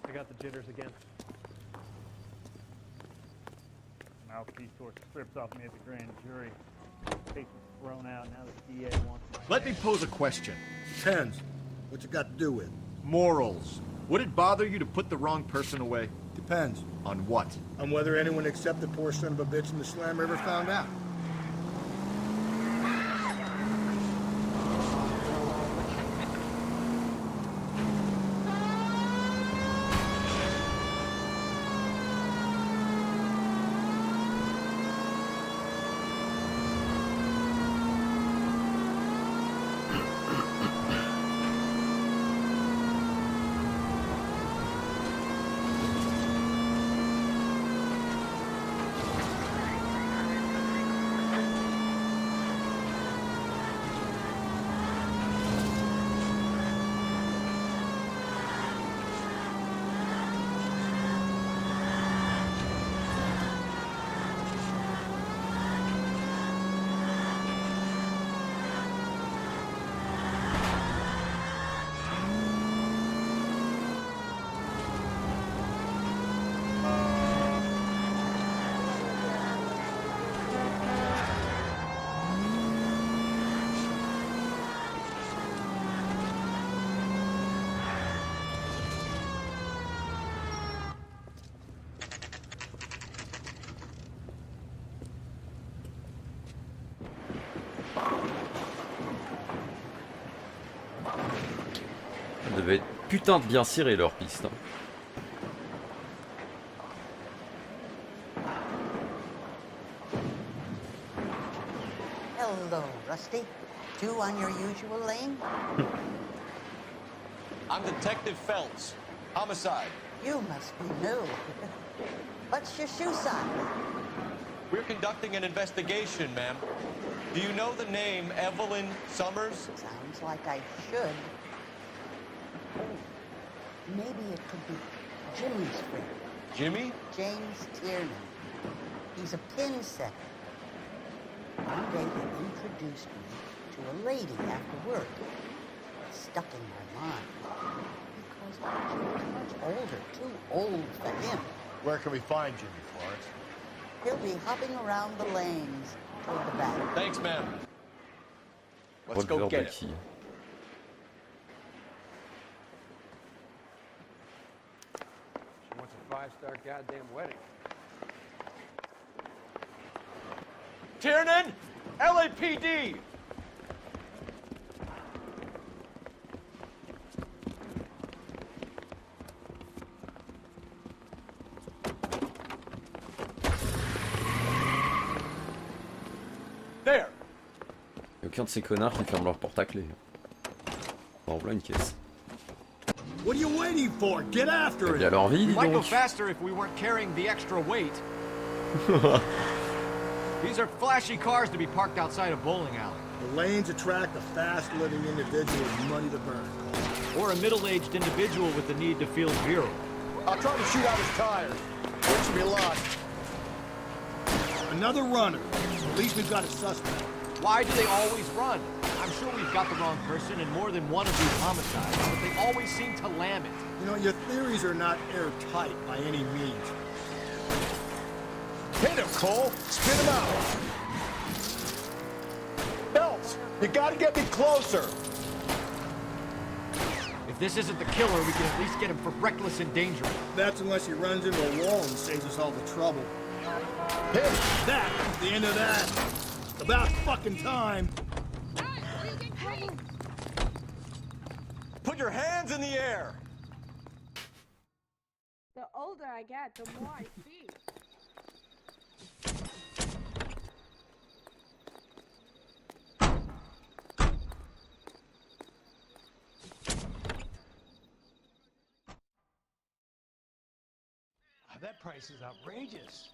I got the jitters again. Mouthpiece horse stripped off me at the grand jury. Case was thrown out. Now the DA wants me. Let me pose a question. Depends. What's it got to do with? Morals. Would it bother you to put the wrong person away? Depends. On what? On whether anyone except the poor son of a bitch in the slammer ever found out. Ça devait être putain de bien ciré leur piste. Hein. Hello, Rusty. Two on your usual lane? I'm Detective Phelps. Homicide. You must be new. What's your shoe size? We're conducting an investigation, ma'am. Do you know the name Evelyn Summers? Sounds like I should. Maybe it could be Jimmy's friend. Jimmy? James Tiernan. He's a pin setter. One day he introduced me to a lady after work. It stuck in my mind. Because she was much older, too old for him. Where can we find Jimmy, Florence? He'll be hopping around the lanes toward the back. Thanks, ma'am. Let's go get it. She wants a 5-star goddamn wedding. Tiernan! LAPD! There! Y'a aucun de ces connards qui ferment leur porte à clé. Bon, voilà une caisse. What are you waiting for? Get after it! Bien leur vie, dis Might go donc. faster if we weren't carrying the extra weight. These are flashy cars to be parked outside a bowling alley. The lanes attract a fast-living individual with money to burn. Or a middle-aged individual with the need to feel virile. I'll try to shoot out his tires. Wish me luck. Another runner. At least we've got a suspect. Why do they always run? I'm sure we've got the wrong person in more than one of these homicides, but they always seem to lam it. You know, your theories are not airtight by any means. Hit him, Cole! Spin him out! Phelps, you gotta get me closer! If this isn't the killer, we can at least get him for reckless endangerment. That's unless he runs into a wall and saves us all the trouble. Hey, that's the end of that. About fucking time. Put your hands in the air! The older I get, the more I see. That price is outrageous.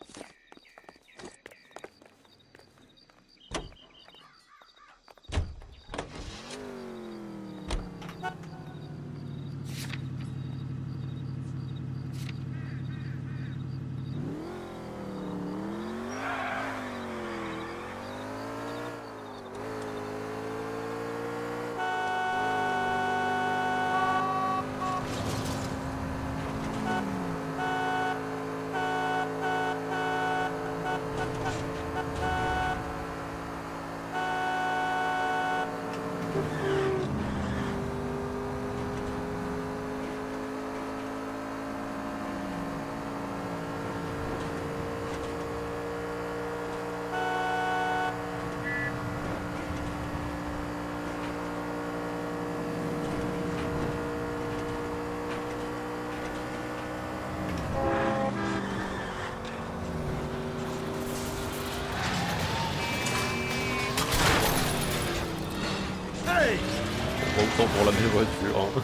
temps pour laver les voitures. Hein.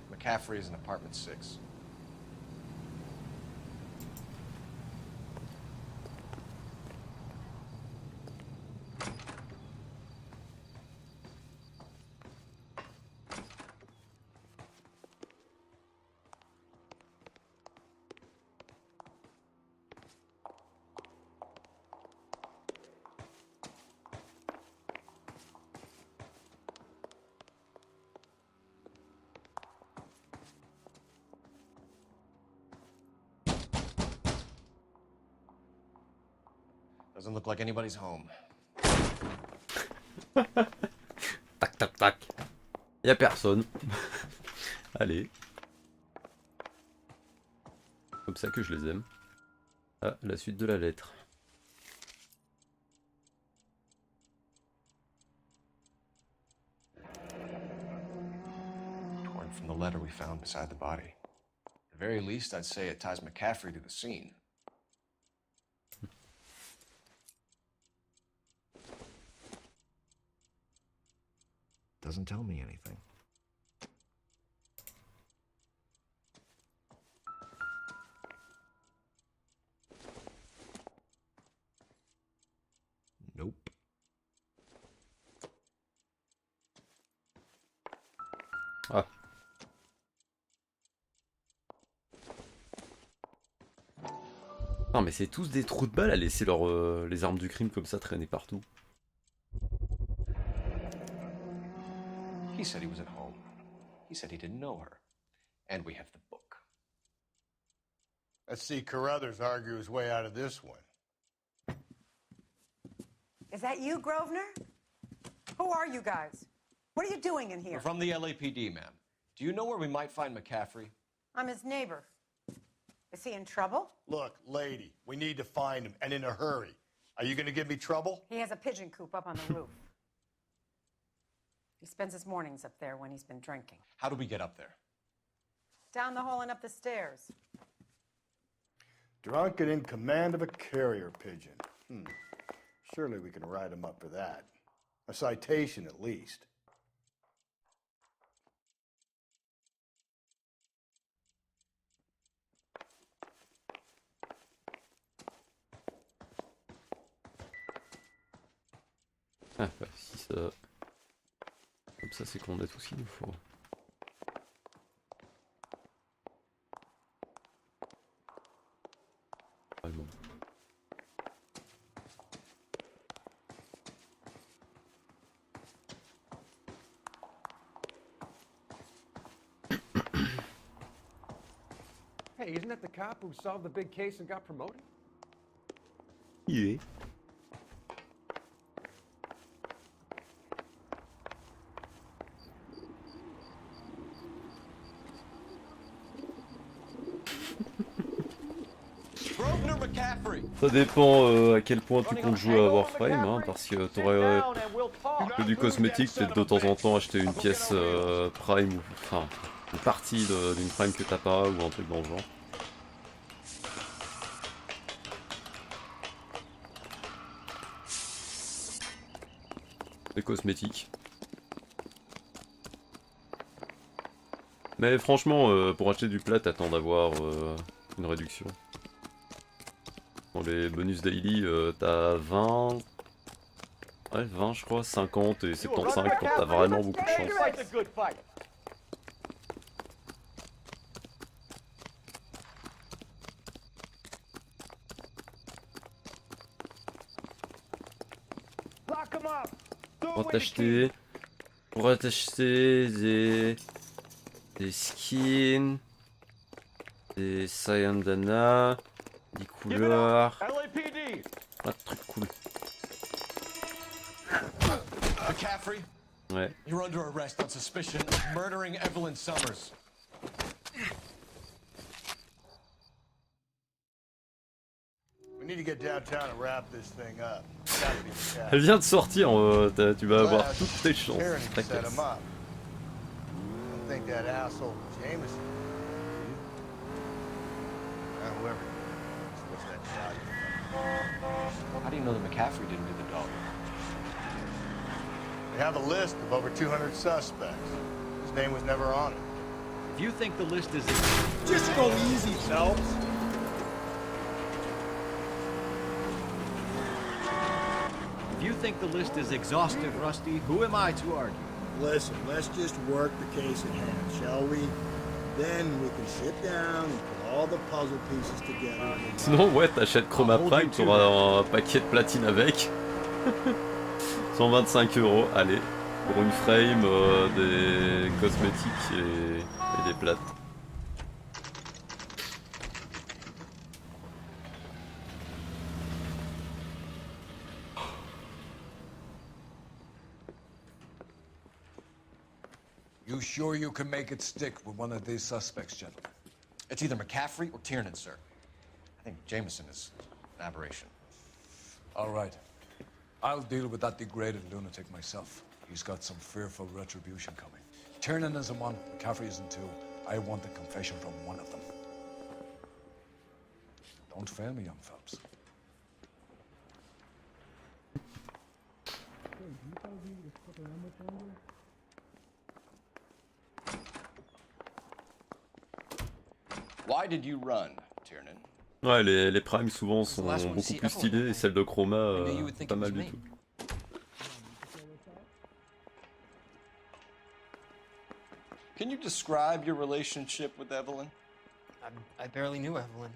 McCaffrey is in apartment 6. Doesn't look like anybody's home. Tac tac tac. Y'a personne. Allez. Comme ça que je les aime. Ah, la suite de la lettre. Torn from the letter we found beside the body. At the very least, I'd say it ties McCaffrey to the scene. Doesn't tell me anything. Nope. Ah. Non mais c'est tous des trous de balles à laisser les armes du crime comme ça traîner partout. He said he was at home. He said he didn't know her. And we have the book. Let's see Carruthers argue his way out of this one. Is that you, Grosvenor? Who are you guys? What are you doing in here? We're from the LAPD, ma'am. Do you know where we might find McCaffrey? I'm his neighbor. Is he in trouble? Look, lady, we need to find him, and in a hurry. Are you gonna give me trouble? He has a pigeon coop up on the roof. He spends his mornings up there when he's been drinking. How do we get up there? Down the hall and up the stairs. Drunk and in command of a carrier pigeon. Surely we can write him up for that. A citation, at least. Ah bah si ça... Comme ça c'est qu'on a tout ce qu'il nous faut. Vraiment. Hey, isn't that the cop who solved the big case and got promoted? Yeah. Ça dépend à quel point tu comptes jouer à Warframe, hein, parce que t'aurais que du cosmétique, peut-être de temps en temps acheter une pièce Prime, ou enfin une partie d'une Prime que t'as pas, ou un truc dans le genre. Des cosmétiques. Mais franchement, pour acheter du plat, t'attends d'avoir une réduction. Dans les bonus daily, t'as 20... Ouais, 20 je crois, 50 et 75 quand t'as vraiment beaucoup de chance. On va t'acheter Pour acheter des skins, des Sayandana, des couleurs. LAPD! Pas de trucs cool. McCaffrey, Ouais. you're under arrest on suspicion of murdering Evelyn Summers. We need to get downtown and wrap this thing up. It's gotta be the cat. Elle vient de sortir, tu vas avoir toutes tes chances. Tyranny set T'inquiète. him up. I don't think that asshole Jameson. Whoever. What's that shot? How do you know that McCaffrey didn't do the dog? They have a list of over 200 suspects. His name was never on it. If you think the list is... Just go easy, Phelps. If you think the list is exhaustive, Rusty, who am I to argue? Listen, let's just work the case at hand, shall we? Then we can sit down and put all the puzzle pieces together. Sinon, ouais, t'achètes Chroma Prime, t'auras un paquet de platine avec. 125 €, allez, pour une frame, des cosmétiques et des plates. You sure you can make it stick with one of these suspects, gentlemen? It's either McCaffrey or Tiernan, sir. I think Jameson is an aberration. All right. I'll deal with that degraded lunatic myself. He's got some fearful retribution coming. Tiernan isn't one, McCaffrey isn't two. I want a confession from one of them. Don't fail me, young Phelps. Why did you run, Tiernan? Ouais, les primes souvent sont beaucoup plus stylées et celles de Chroma, pas mal du tout. Can you describe your relationship with Evelyn? I barely knew Evelyn.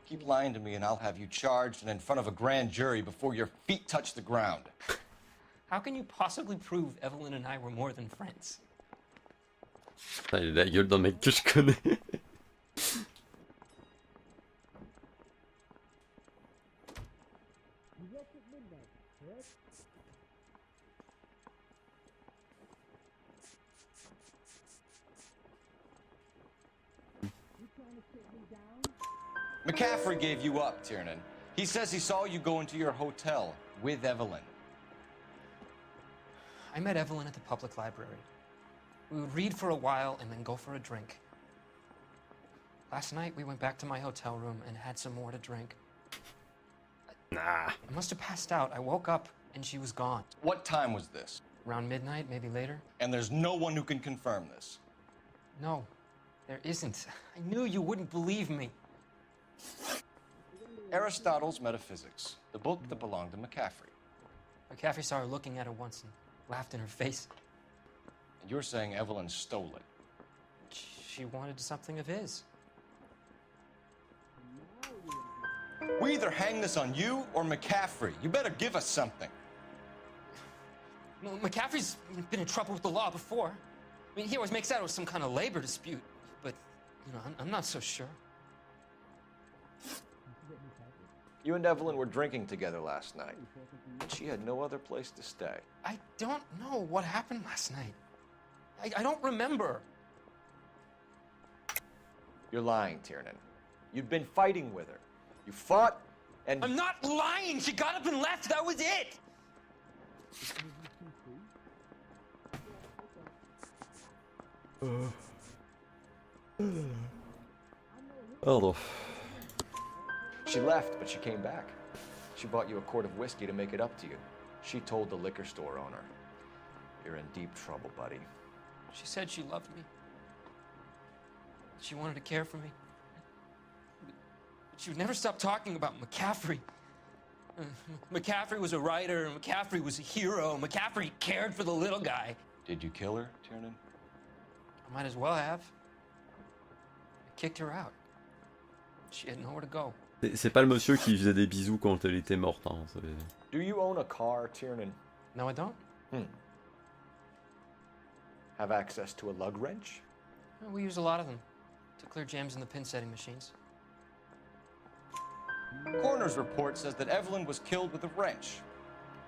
Keep lying to me and I'll have you charged and in front of a grand jury before your feet touch the ground. How can you possibly prove Evelyn and I were more than friends? Putain, il a la gueule d'un mec que je connais. McCaffrey gave you up, Tiernan. He says he saw you go into your hotel with Evelyn. I met Evelyn at the public library. We would read for a while and then go for a drink. Last night, we went back to my hotel room and had some more to drink. Nah. I must have passed out. I woke up and she was gone. What time was this? Around midnight, maybe later. And there's no one who can confirm this? No, there isn't. I knew you wouldn't believe me. Aristotle's Metaphysics, the book that belonged to McCaffrey. McCaffrey saw her looking at her once and laughed in her face. And you're saying Evelyn stole it? She wanted something of his. We either hang this on you or McCaffrey. You better give us something. Well, McCaffrey's been in trouble with the law before. I mean, he always makes out it was some kind of labor dispute, but, you know, I'm not so sure. You and Evelyn were drinking together last night, and she had no other place to stay. I don't know what happened last night. I don't remember. You're lying, Tiernan. You'd been fighting with her. You fought, and... I'm not lying! She got up and left, that was it! Pardon. She left, but she came back. She bought you a quart of whiskey to make it up to you. She told the liquor store owner. You're in deep trouble, buddy. She said she loved me. She wanted to care for me. But she would never stop talking about McCaffrey. McCaffrey was a writer, McCaffrey was a hero, McCaffrey cared for the little guy. Did you kill her, Tiernan? I might as well have. I kicked her out. She had nowhere to go. C'est pas le monsieur qui faisait des bisous quand elle était morte. Hein, Do you own a car, Tiernan? No, I don't. Have access to a lug wrench? We use a lot of them to clear jams in the pin setting machines. Coroner's report says that Evelyn was killed with a wrench.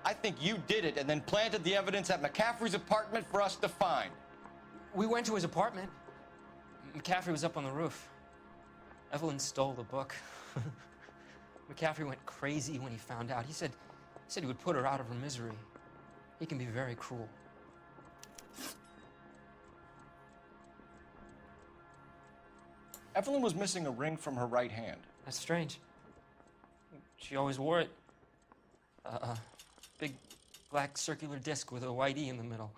I think you did it and then planted the evidence at McCaffrey's apartment for us to find. We went to his apartment. McCaffrey was up on the roof. Evelyn stole the book. McCaffrey went crazy when he found out. He said he would put her out of her misery. He can be very cruel. Evelyn was missing a ring from her right hand. That's strange. She always wore it. Big black circular disc with a white E in the middle.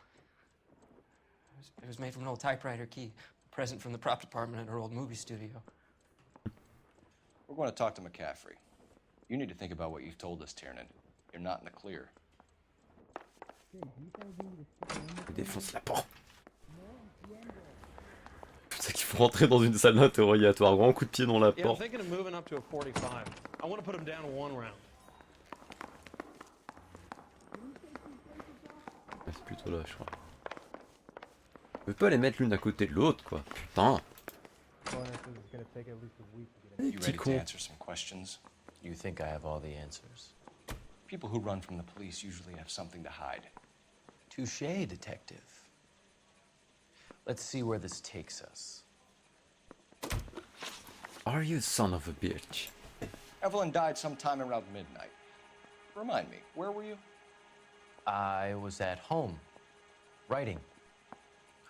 It was made from an old typewriter key, a present from the prop department at her old movie studio. We're going to talk to McCaffrey. You need to think about what you've told us, Tiernan. You're not in the clear. Il défonce la porte. C'est ça qu'il faut rentrer dans une salle d'interrogatoire. Grand coup de pied dans la Yeah, I'm porte. thinking of moving up to a 45. I want to put him down in 1 round. C'est plutôt là, je crois. On peut pas les mettre l'une à côté de l'autre, quoi. Putain. You ready to answer some questions? You think I have all the answers? People who run from the police usually have something to hide. Touché, detective. Let's see where this takes us. Are you son of a bitch? Evelyn died sometime around midnight. Remind me, where were you? I was at home, writing.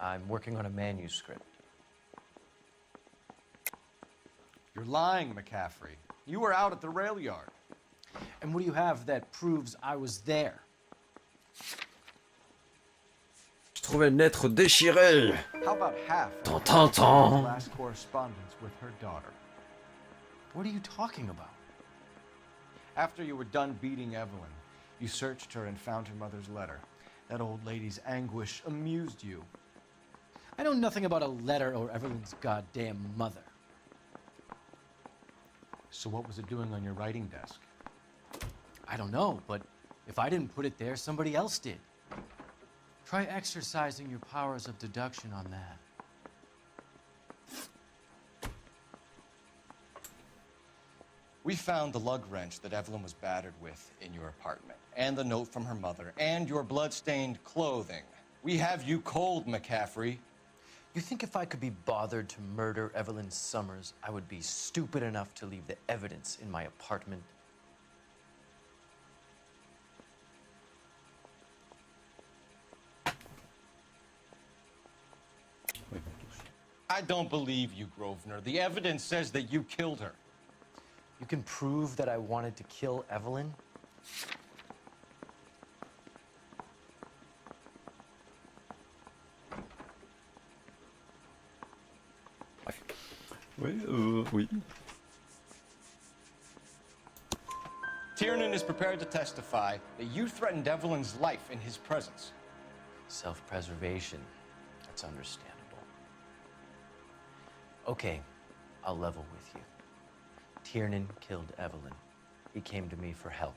I'm working on a manuscript. You're lying, McCaffrey. You were out at the rail yard. And what do you have that proves I was there? Je trouvais une lettre déchirée. How about half Tan, of tan, tan. Evelyn's last correspondence with her daughter? What are you talking about? After you were done beating Evelyn, you searched her and found her mother's letter. That old lady's anguish amused you. I know nothing about a letter or Evelyn's goddamn mother. So what was it doing on your writing desk? I don't know, but if I didn't put it there, somebody else did. Try exercising your powers of deduction on that. We found the lug wrench that Evelyn was battered with in your apartment, and the note from her mother, and your blood-stained clothing. We have you cold, McCaffrey. You think if I could be bothered to murder Evelyn Summers, I would be stupid enough to leave the evidence in my apartment? I don't believe you, Grosvenor. The evidence says that you killed her. You can prove that I wanted to kill Evelyn? Oui. Tiernan is prepared to testify that you threatened Evelyn's life in his presence. Self-preservation. That's understandable. Okay, I'll level with you. Tiernan killed Evelyn. He came to me for help.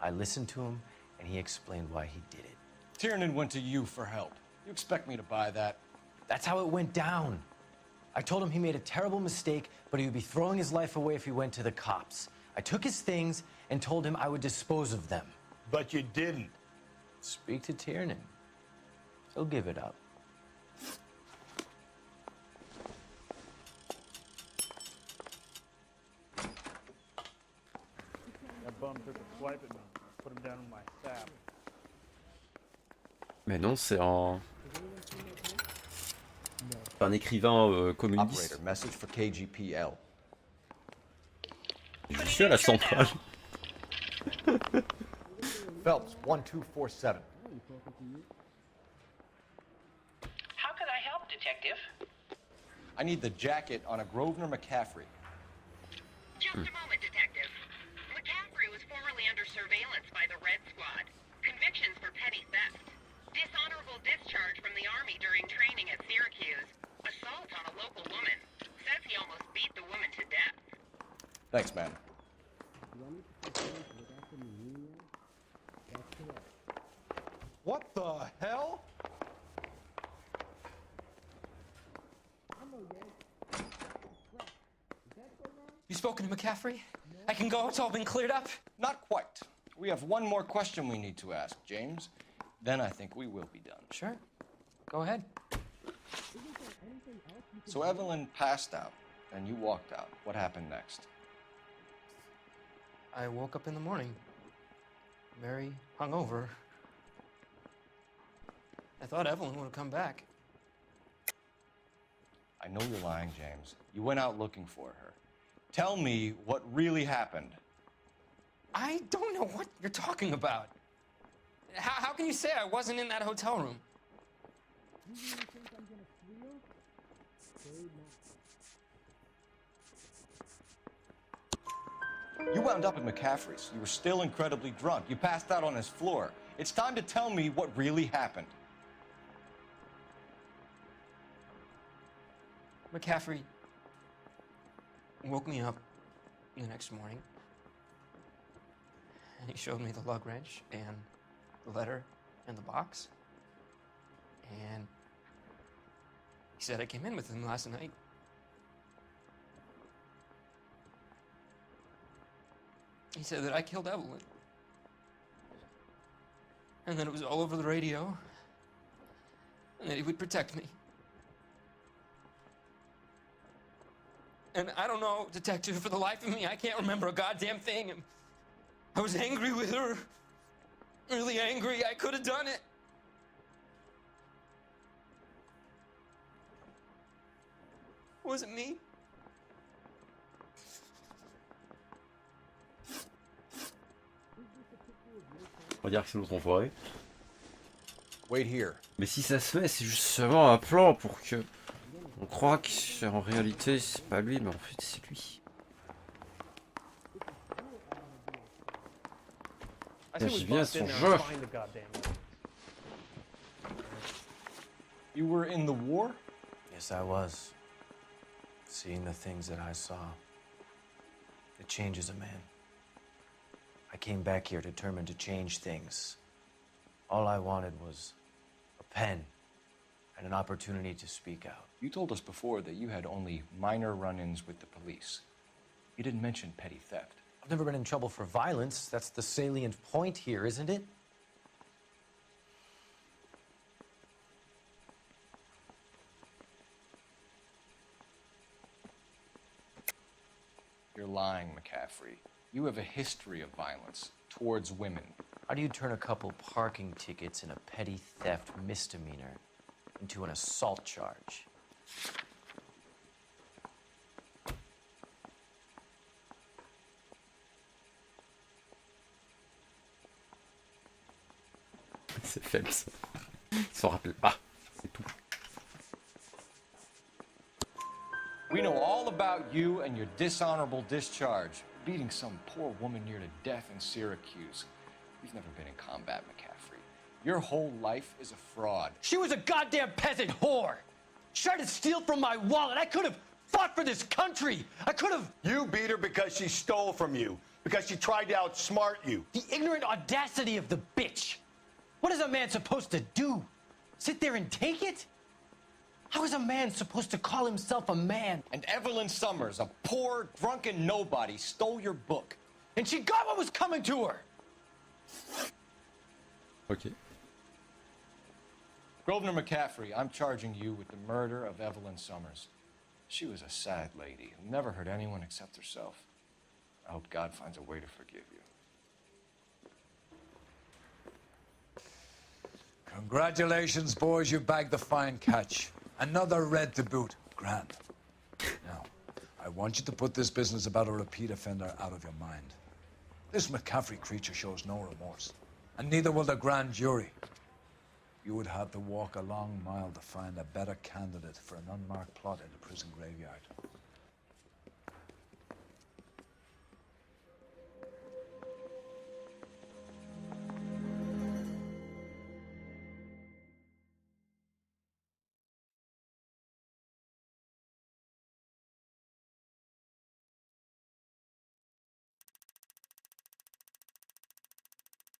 I listened to him, and he explained why he did it. Tiernan went to you for help. You expect me to buy that? That's how it went down. I told him he made a terrible mistake, but he would be throwing his life away if he went to the cops. I took his things and told him I would dispose of them. But you didn't. Speak to Tiernan. He'll give it up. That bum took a swipe at me. Put him down in my sap. Mais non, c'est un écrivain communiste. Operator, message for KGPL. Je suis à la centrale. Phelps, 1247. How can I help, Detective? I need the jacket on a Grosvenor McCaffrey. Just a moment, Detective. McCaffrey was formerly under surveillance by the Red Squad. Convictions for petty theft. Dishonorable discharge from the Army during training at Syracuse. Assault on a local woman. Says he almost beat the woman to death. Thanks, man. What the hell? You spoken to McCaffrey? I can go, it's all been cleared up? Not quite. We have one more question we need to ask, James. Then I think we will be done. Sure. Go ahead. So Evelyn passed out, and you walked out. What happened next? I woke up in the morning, very hungover. I thought Evelyn would have come back. I know you're lying, James. You went out looking for her. Tell me what really happened. I don't know what you're talking about. How can you say I wasn't in that hotel room? You wound up at McCaffrey's. You were still incredibly drunk. You passed out on his floor. It's time to tell me what really happened. McCaffrey woke me up the next morning, and he showed me the lug wrench and the letter and the box, and he said I came in with him last night. He said that I killed Evelyn, and that it was all over the radio, and that he would protect me. And I don't know, Detective, for the life of me, I can't remember a goddamn thing. I was angry with her. Really angry. I could have done it. Was it me? On va dire que c'est notre enfoiré. Wait here. Mais si ça se fait, c'est justement un plan pour que on croit qu'en réalité c'est pas lui, mais en fait c'est lui. J'aime bien son jeu. You were in the war? Yes, I was. Seeing the things that I saw, it changes a man. I came back here determined to change things. All I wanted was a pen and an opportunity to speak out. You told us before that you had only minor run-ins with the police. You didn't mention petty theft. I've never been in trouble for violence. That's the salient point here, isn't it? You're lying, McCaffrey. You have a history of violence towards women. How do you turn a couple parking tickets and a petty theft misdemeanor into an assault charge? C'est faible ça. Il s'en rappelle pas. C'est tout. We know all about you and your dishonorable discharge, beating some poor woman near to death in Syracuse. You've never been in combat, McCaffrey. Your whole life is a fraud. She was a goddamn peasant whore. She tried to steal from my wallet. I could have fought for this country. I could have... You beat her because she stole from you, because she tried to outsmart you. The ignorant audacity of the bitch. What is a man supposed to do? Sit there and take it? How is a man supposed to call himself a man? And Evelyn Summers, a poor, drunken nobody, stole your book. And she got what was coming to her. Ok. Grosvenor McCaffrey, I'm charging you with the murder of Evelyn Summers. She was a sad lady who never hurt anyone except herself. I hope God finds a way to forgive you. Congratulations, boys, you bagged the fine catch. Another red to boot. Grand. Now, I want you to put this business about a repeat offender out of your mind. This McCaffrey creature shows no remorse, and neither will the grand jury. You would have to walk a long mile to find a better candidate for an unmarked plot in the prison graveyard.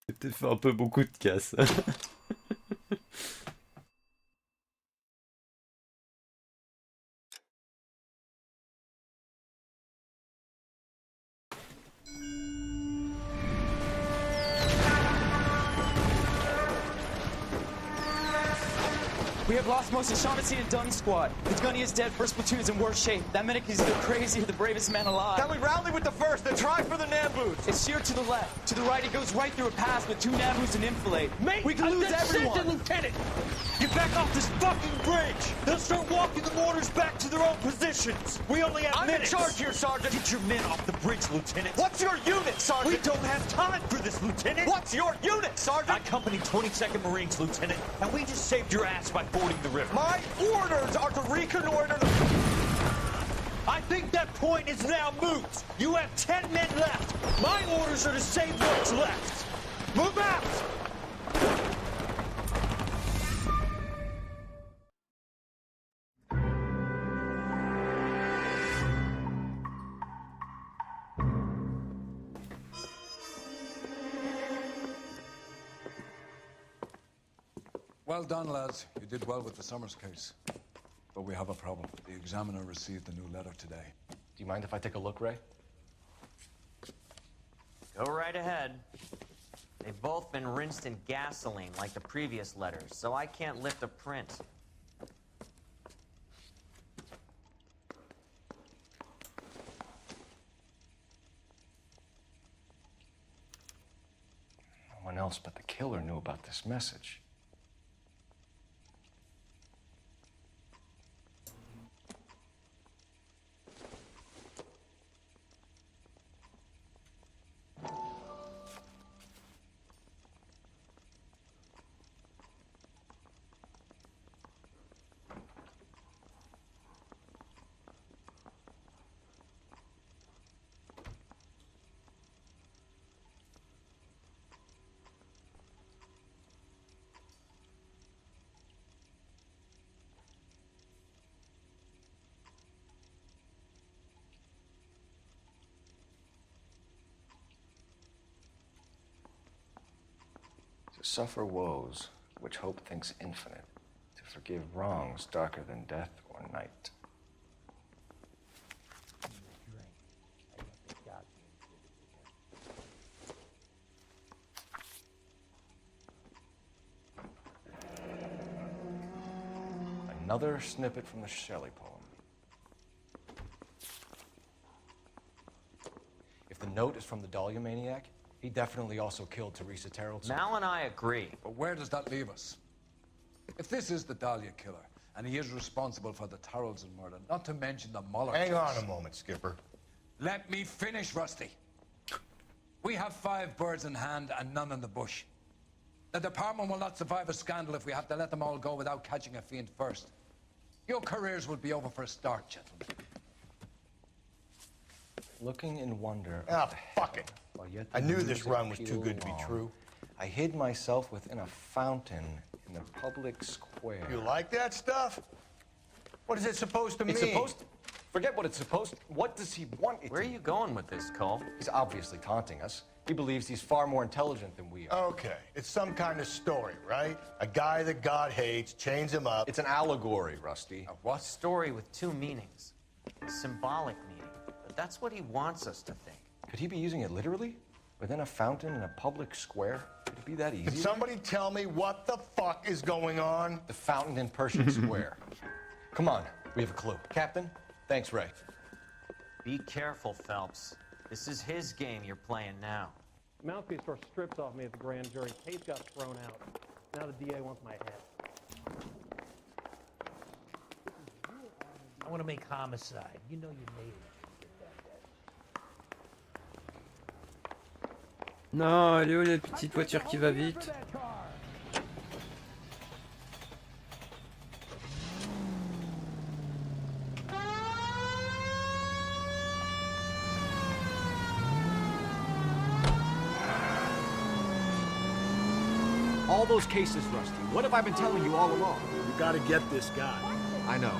J'ai peut-être fait un peu beaucoup de casse. We have lost most of Shaughnessy and Dunn's squad. The gunny is dead, first platoon's in worse shape. That medic is either crazy or the bravest man alive. Can we rally with the first and try for the Nambus? It's sheer to the left. To the right, it goes right through a pass with 2 Nambus and enfilade. Mate, we can lose everyone. Lieutenant! Get back off this fucking bridge! They'll start walking the mortars back to their own positions! We only have minutes! I'm in charge here, Sergeant! Get your men off the bridge, Lieutenant! What's your unit, Sergeant? We don't have time for this, Lieutenant! What's your unit, Sergeant? I company 22nd Marines, Lieutenant, and we just saved your ass by fording the river. My orders are to reconnoiter the... I think that point is now moot! You have 10 men left! My orders are to save what's left! Move out! Well done, lads. You did well with the Summers case. But we have a problem. The examiner received a new letter today. Do you mind if I take a look, Ray? Go right ahead. They've both been rinsed in gasoline like the previous letters, so I can't lift a print. No one else but the killer knew about this message. To suffer woes which hope thinks infinite, to forgive wrongs darker than death or night. Another snippet from the Shelley poem. If the note is from the Dahlia maniac, he definitely also killed Teresa Terrellson. Mal and I agree. But where does that leave us? If this is the Dahlia killer, and he is responsible for the Terrellson murder, not to mention the Muller Hang case... on a moment, Skipper. Let me finish, Rusty. We have 5 birds in hand and none in the bush. The department will not survive a scandal if we have to let them all go without catching a fiend first. Your careers will be over for a start, gentlemen. Looking in wonder... Ah, fuck it. I knew this run was too good to be true. I hid myself within a fountain in the public square. You like that stuff? What is it supposed to mean? It's supposed to... Forget what it's supposed to... What does he want it Where are you going with this, Cole? He's obviously taunting us. He believes he's far more intelligent than we are. Okay, it's some kind of story, right? A guy that God hates, chains him up. It's an allegory, Rusty. A what? Story with 2 meanings. A symbolic meaning. But that's what he wants us to think. Could he be using it literally? Within a fountain in a public square? Could it be that easy? Can somebody tell me what the fuck is going on? The fountain in Pershing Square. Come on, we have a clue. Captain, thanks, Ray. Be careful, Phelps. This is his game you're playing now. Mouthpiece were stripped off me at the grand jury. Case got thrown out. Now the DA wants my head. I want to make homicide. You know you made it. Non, elle est où la petite voiture qui va vite? All those cases, Rusty. What have I been telling you all along? You gotta get this guy. I know.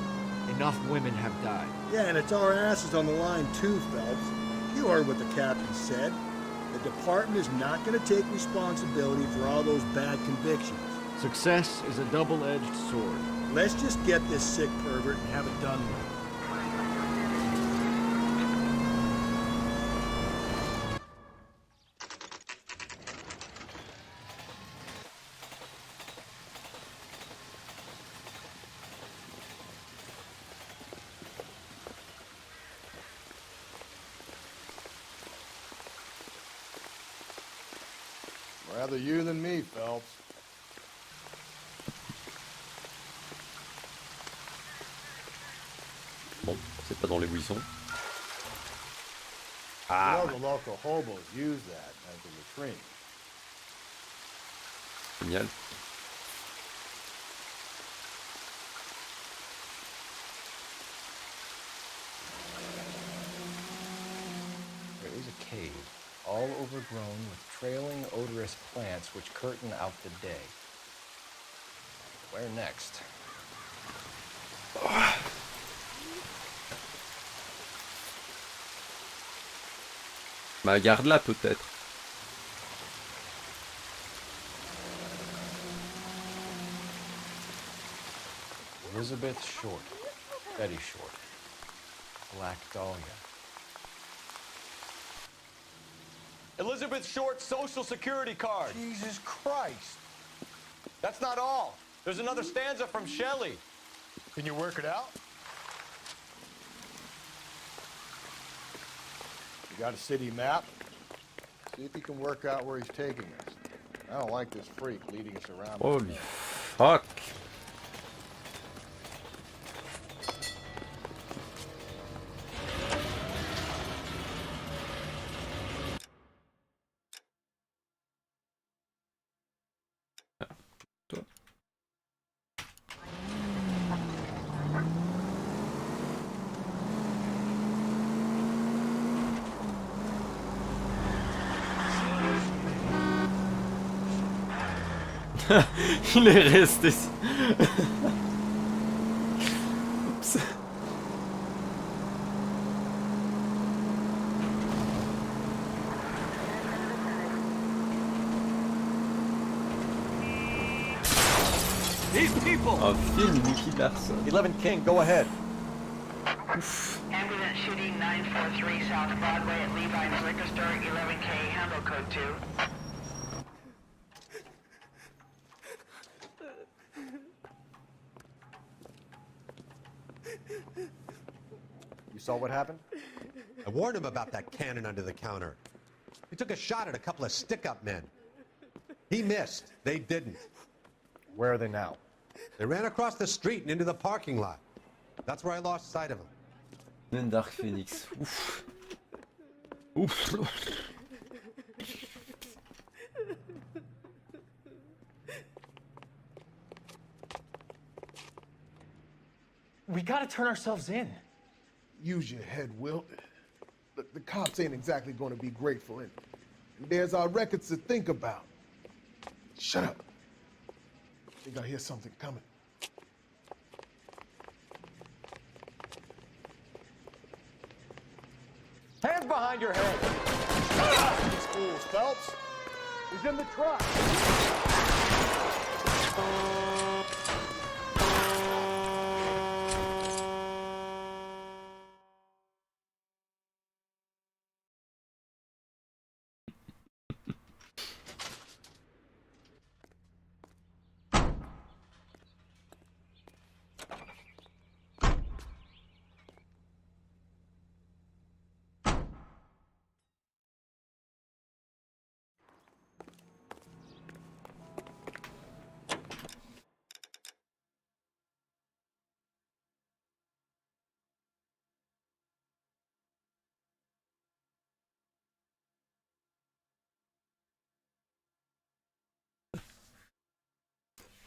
Enough women have died. Yeah, and it's our asses on the line too, Phelps. You heard what the captain said. The department is not going to take responsibility for all those bad convictions. Success is a double-edged sword. Let's just get this sick pervert and have it done with. Rather you than me, Phelps. Bon, c'est pas dans les buissons. Ah. You know the local hobos use that as a latrine. Génial. There is a cave, all overgrown with trailing, odorous plants which curtain out the day. Where next? Bah garde-la peut-être. Elizabeth Short. Betty Short. Black Dahlia. Elizabeth Short's social security card. Jesus Christ. That's not all. There's another stanza from Shelley. Can you work it out? You got a city map? See if you can work out where he's taking us. I don't like this freak leading us around. Holy fuck. Il est resté. Oups. These people! Un film Nicky Larson. 11 King, go ahead. Ambulance shooting 943 South Broadway at Levi's Liquor Store, 11K, handle code 2. You saw what happened? I warned him about that cannon under the counter. He took a shot at a couple of stick-up men. He missed. They didn't. Where are they now? They ran across the street and into the parking lot. That's where I lost sight of them. Même Dark Phoenix. Ouf. Ouf. We gotta turn ourselves in. Use your head, Wilt. The cops ain't exactly going to be grateful, and there's our records to think about. Shut up. I think I hear something coming. Hands behind your head. These fools, Phelps. He's in the truck.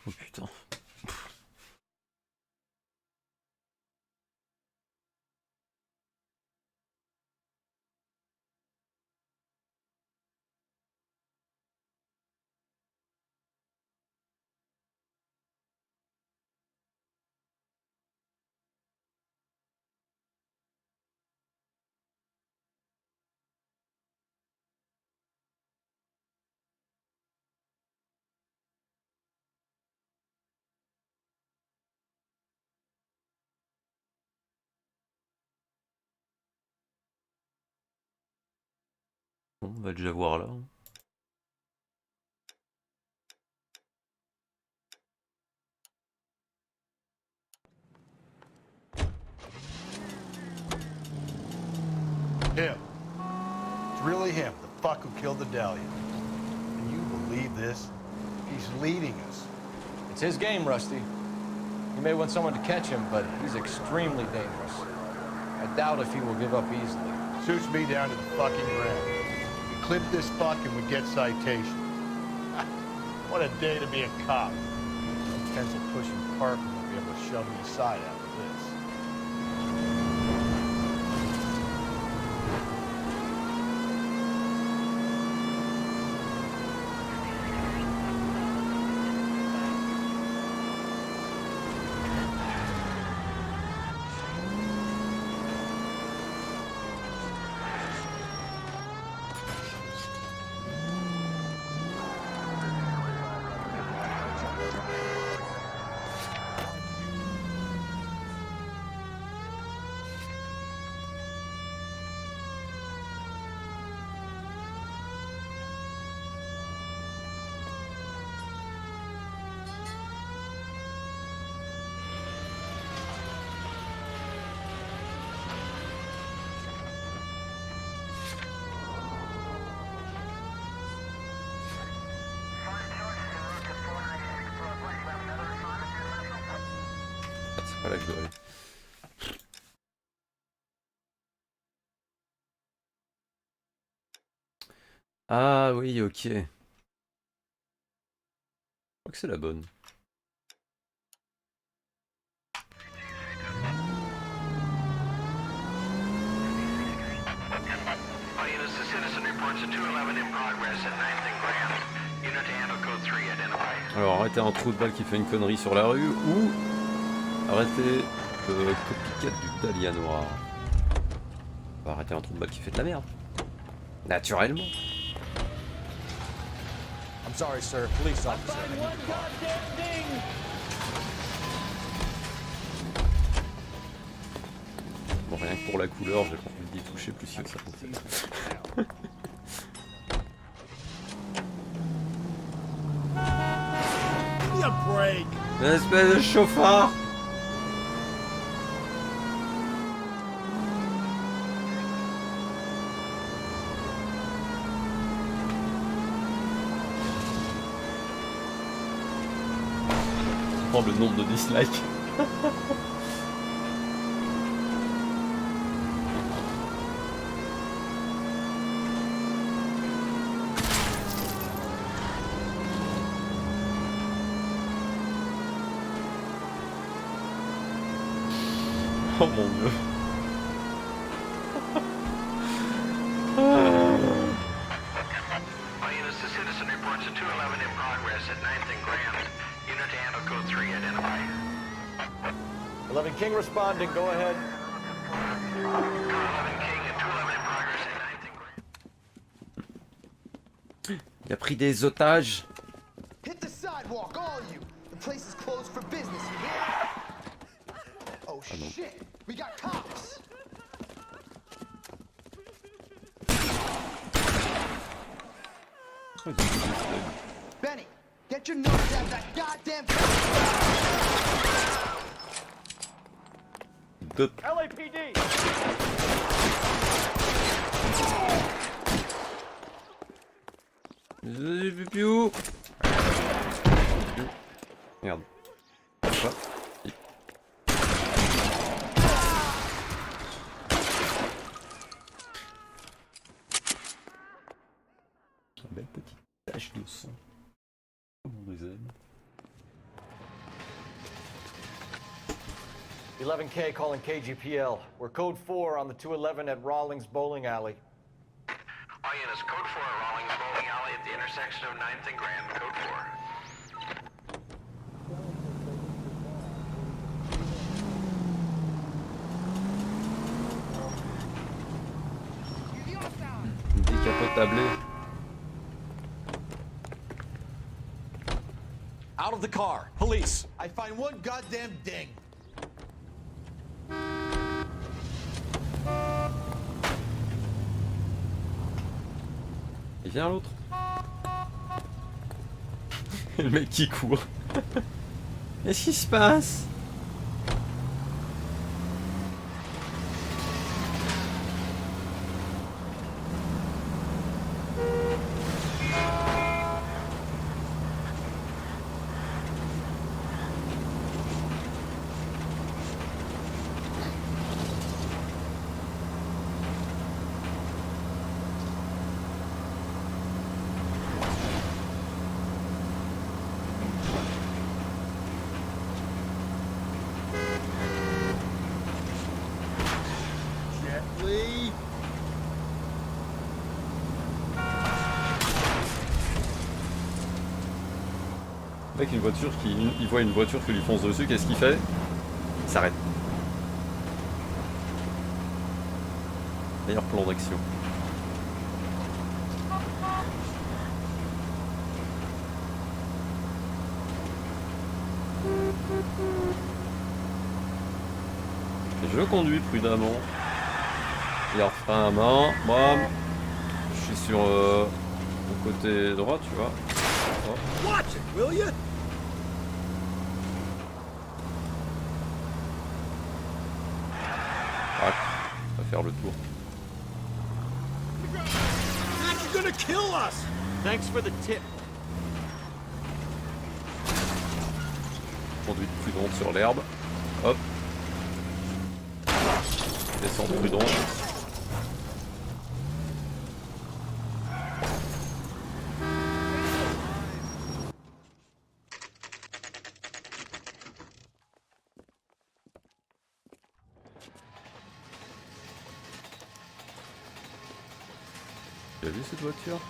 Oh putain. Bon, on va déjà voir là. Him. It's really him, the fuck who killed the Dahlia. Can you believe this? He's leading us. It's his game, Rusty. You may want someone to catch him, but he's extremely dangerous. I doubt if he will give up easily. Shoots me down to the fucking ground. We clip this fuck and we get citations. What a day to be a cop. Some pencil-pushing Parker won't be able to shove me aside after this. C'est pas là que je dois aller. Ah oui, ok. Je crois que c'est la bonne. Alors arrêtez un trou de balle qui fait une connerie sur la rue ou arrêtez le copycat du Dahlia Noir. On va arrêter un trou de balle qui fait de la merde. Naturellement. I'm sorry, sir. Police officer. Bon, rien que pour la couleur, j'ai pas envie d'y toucher plus que ça. Une espèce de chauffard. Oh, le nombre de dislikes. Oh mon dieu. King responding, go ahead. Il a pris des otages. Hit the sidewalk, all of you. The place is closed for business, you hear? Oh shit, we got cops. Benny, get your nose out of that goddamn LAPD! Merde. Quoi? Une belle petite tache de sang. Comme on les aime. 11K calling KGPL. We're code 4 on the 211 at Rawlings Bowling Alley. All units, code 4 at Rawlings Bowling Alley at the intersection of 9th and Grand. Code 4. Décapotable. Out of the car. Police. I find one goddamn ding. Et viens l'autre. Le mec qui court. Qu'est-ce qui se passe? Gently. Mec, une voiture il voit une voiture qui lui fonce dessus, qu'est-ce qu'il fait? Il s'arrête. Meilleur plan d'action. Je conduis prudemment. Et en frein à main, moi, je suis sur mon côté droit, tu vois. Hop. Watch it, will you? Ah, on va faire le tour. Max, you're gonna kill us! Thanks for the tip. Conduite prudente sur l'herbe. Hop. Descente prudente. Tu as vu cette voiture?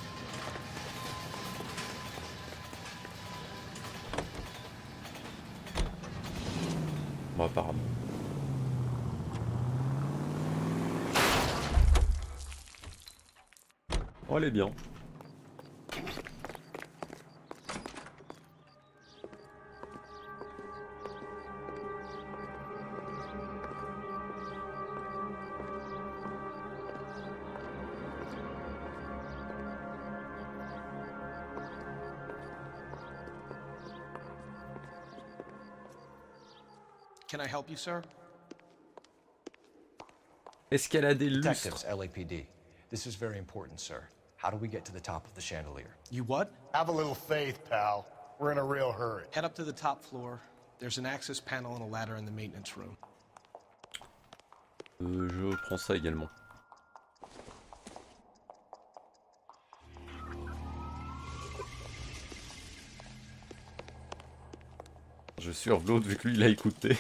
Bon, apparemment. Oh, elle est bien. Can I help you, sir? Est-ce qu'elle a des lustres? Detectives, LAPD. This is very important, sir. How do we get to the top of the chandelier? You what? Have a little faith, pal. We're in a real hurry. Head up to the top floor. There's an access panel and a ladder in the maintenance room. Je prends ça également. Je surve l'autre vu que lui il a écouté.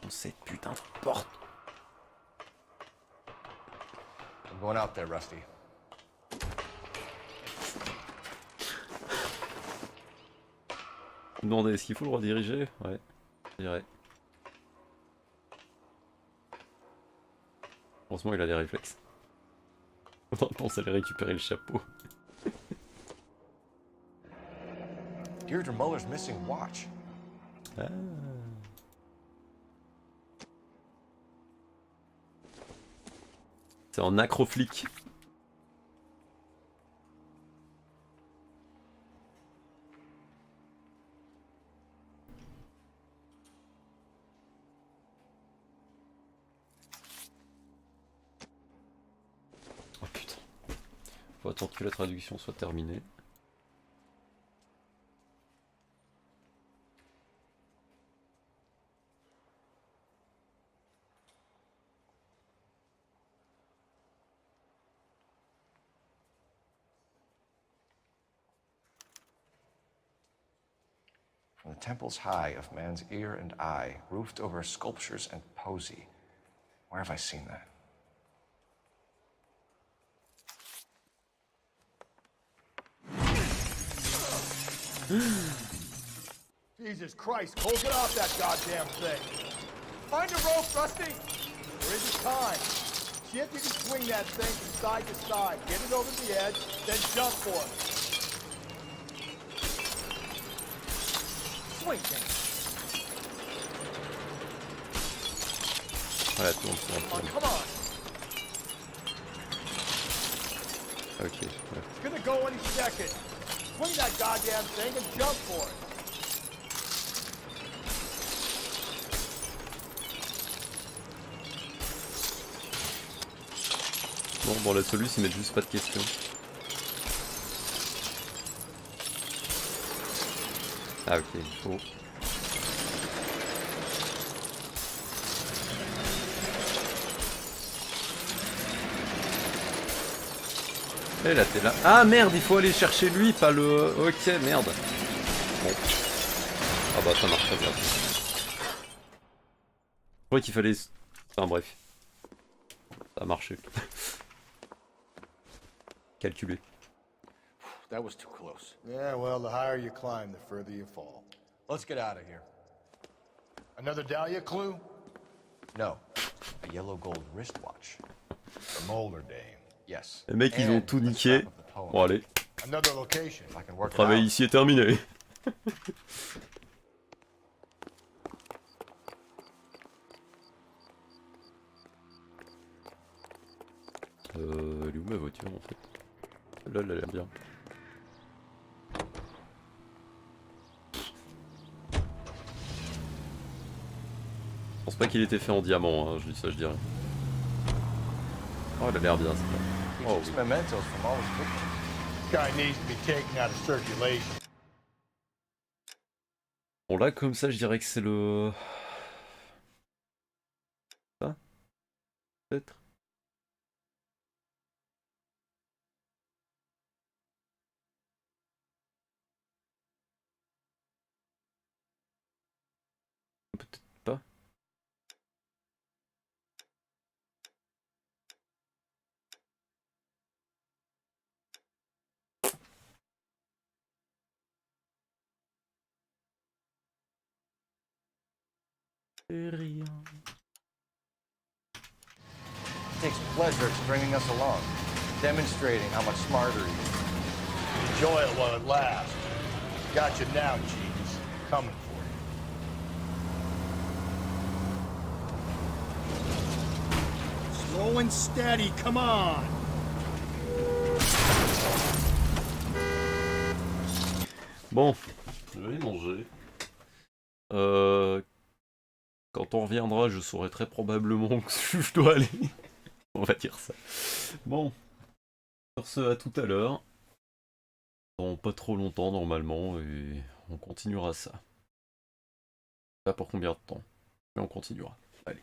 Cette putain de porte. I'm going out there, Rusty. Vous demandez est-ce qu'il faut le rediriger? Ouais, je dirais. Heureusement il a des réflexes. On pense aller récupérer le chapeau. Deirdre Muller's missing watch. Ah. C'est en acroflic. Oh putain. Faut attendre que la traduction soit terminée. From the temple's high of man's ear and eye, roofed over sculptures and poesy. Where have I seen that? Jesus Christ, Cole, get off that goddamn thing. Find a rope, Rusty. There isn't time. See if you can swing that thing from side to side. Get it over the edge, then jump for it. Swing thing. Ouais, tourne. Come on. Ok, ouais. It's gonna go any second. Swing that goddamn thing and jump for it. Bon, dans la solution, ils mettent juste pas de questions. Ah ok, il faut... Et là, t'es là. Ah merde, il faut aller chercher lui, pas le... Ok, merde. Bon. Ah bah ça marche très bien. Je croyais qu'il fallait... Enfin bref. Ça a marché. Calculé. That was too close. Yeah, well, the higher you climb, the further you fall. Let's get out of here. Another Dahlia clue? No. A yellow gold wristwatch. From older dame. Yes. Les mecs, ils ont tout niqué. Bon, allez. Another location. I can Le work it travail out. ici est terminé. Elle est où ma voiture en fait? Là, elle a l'air bien. Je pense pas qu'il était fait en diamant, hein, je dis ça, je dirais. Oh, elle a l'air bien, ça. Oh, oui. Mementos from all his victims. Guy needs to be taken out of circulation. Bon, là, comme ça, je dirais que c'est le... Ça? Peut-être? Peut-être pas. Rien. Takes pleasure stringing us along, demonstrating how much smarter he is. Enjoy it while it lasts. Got you now, Cheese. Coming for you. Slow and steady, come on. Bon, je vais manger. Quand on reviendra, je saurai très probablement que je dois aller. On va dire ça. Bon, sur ce, à tout à l'heure. Dans pas trop longtemps normalement, et on continuera ça. Pas pour combien de temps, mais on continuera. Allez.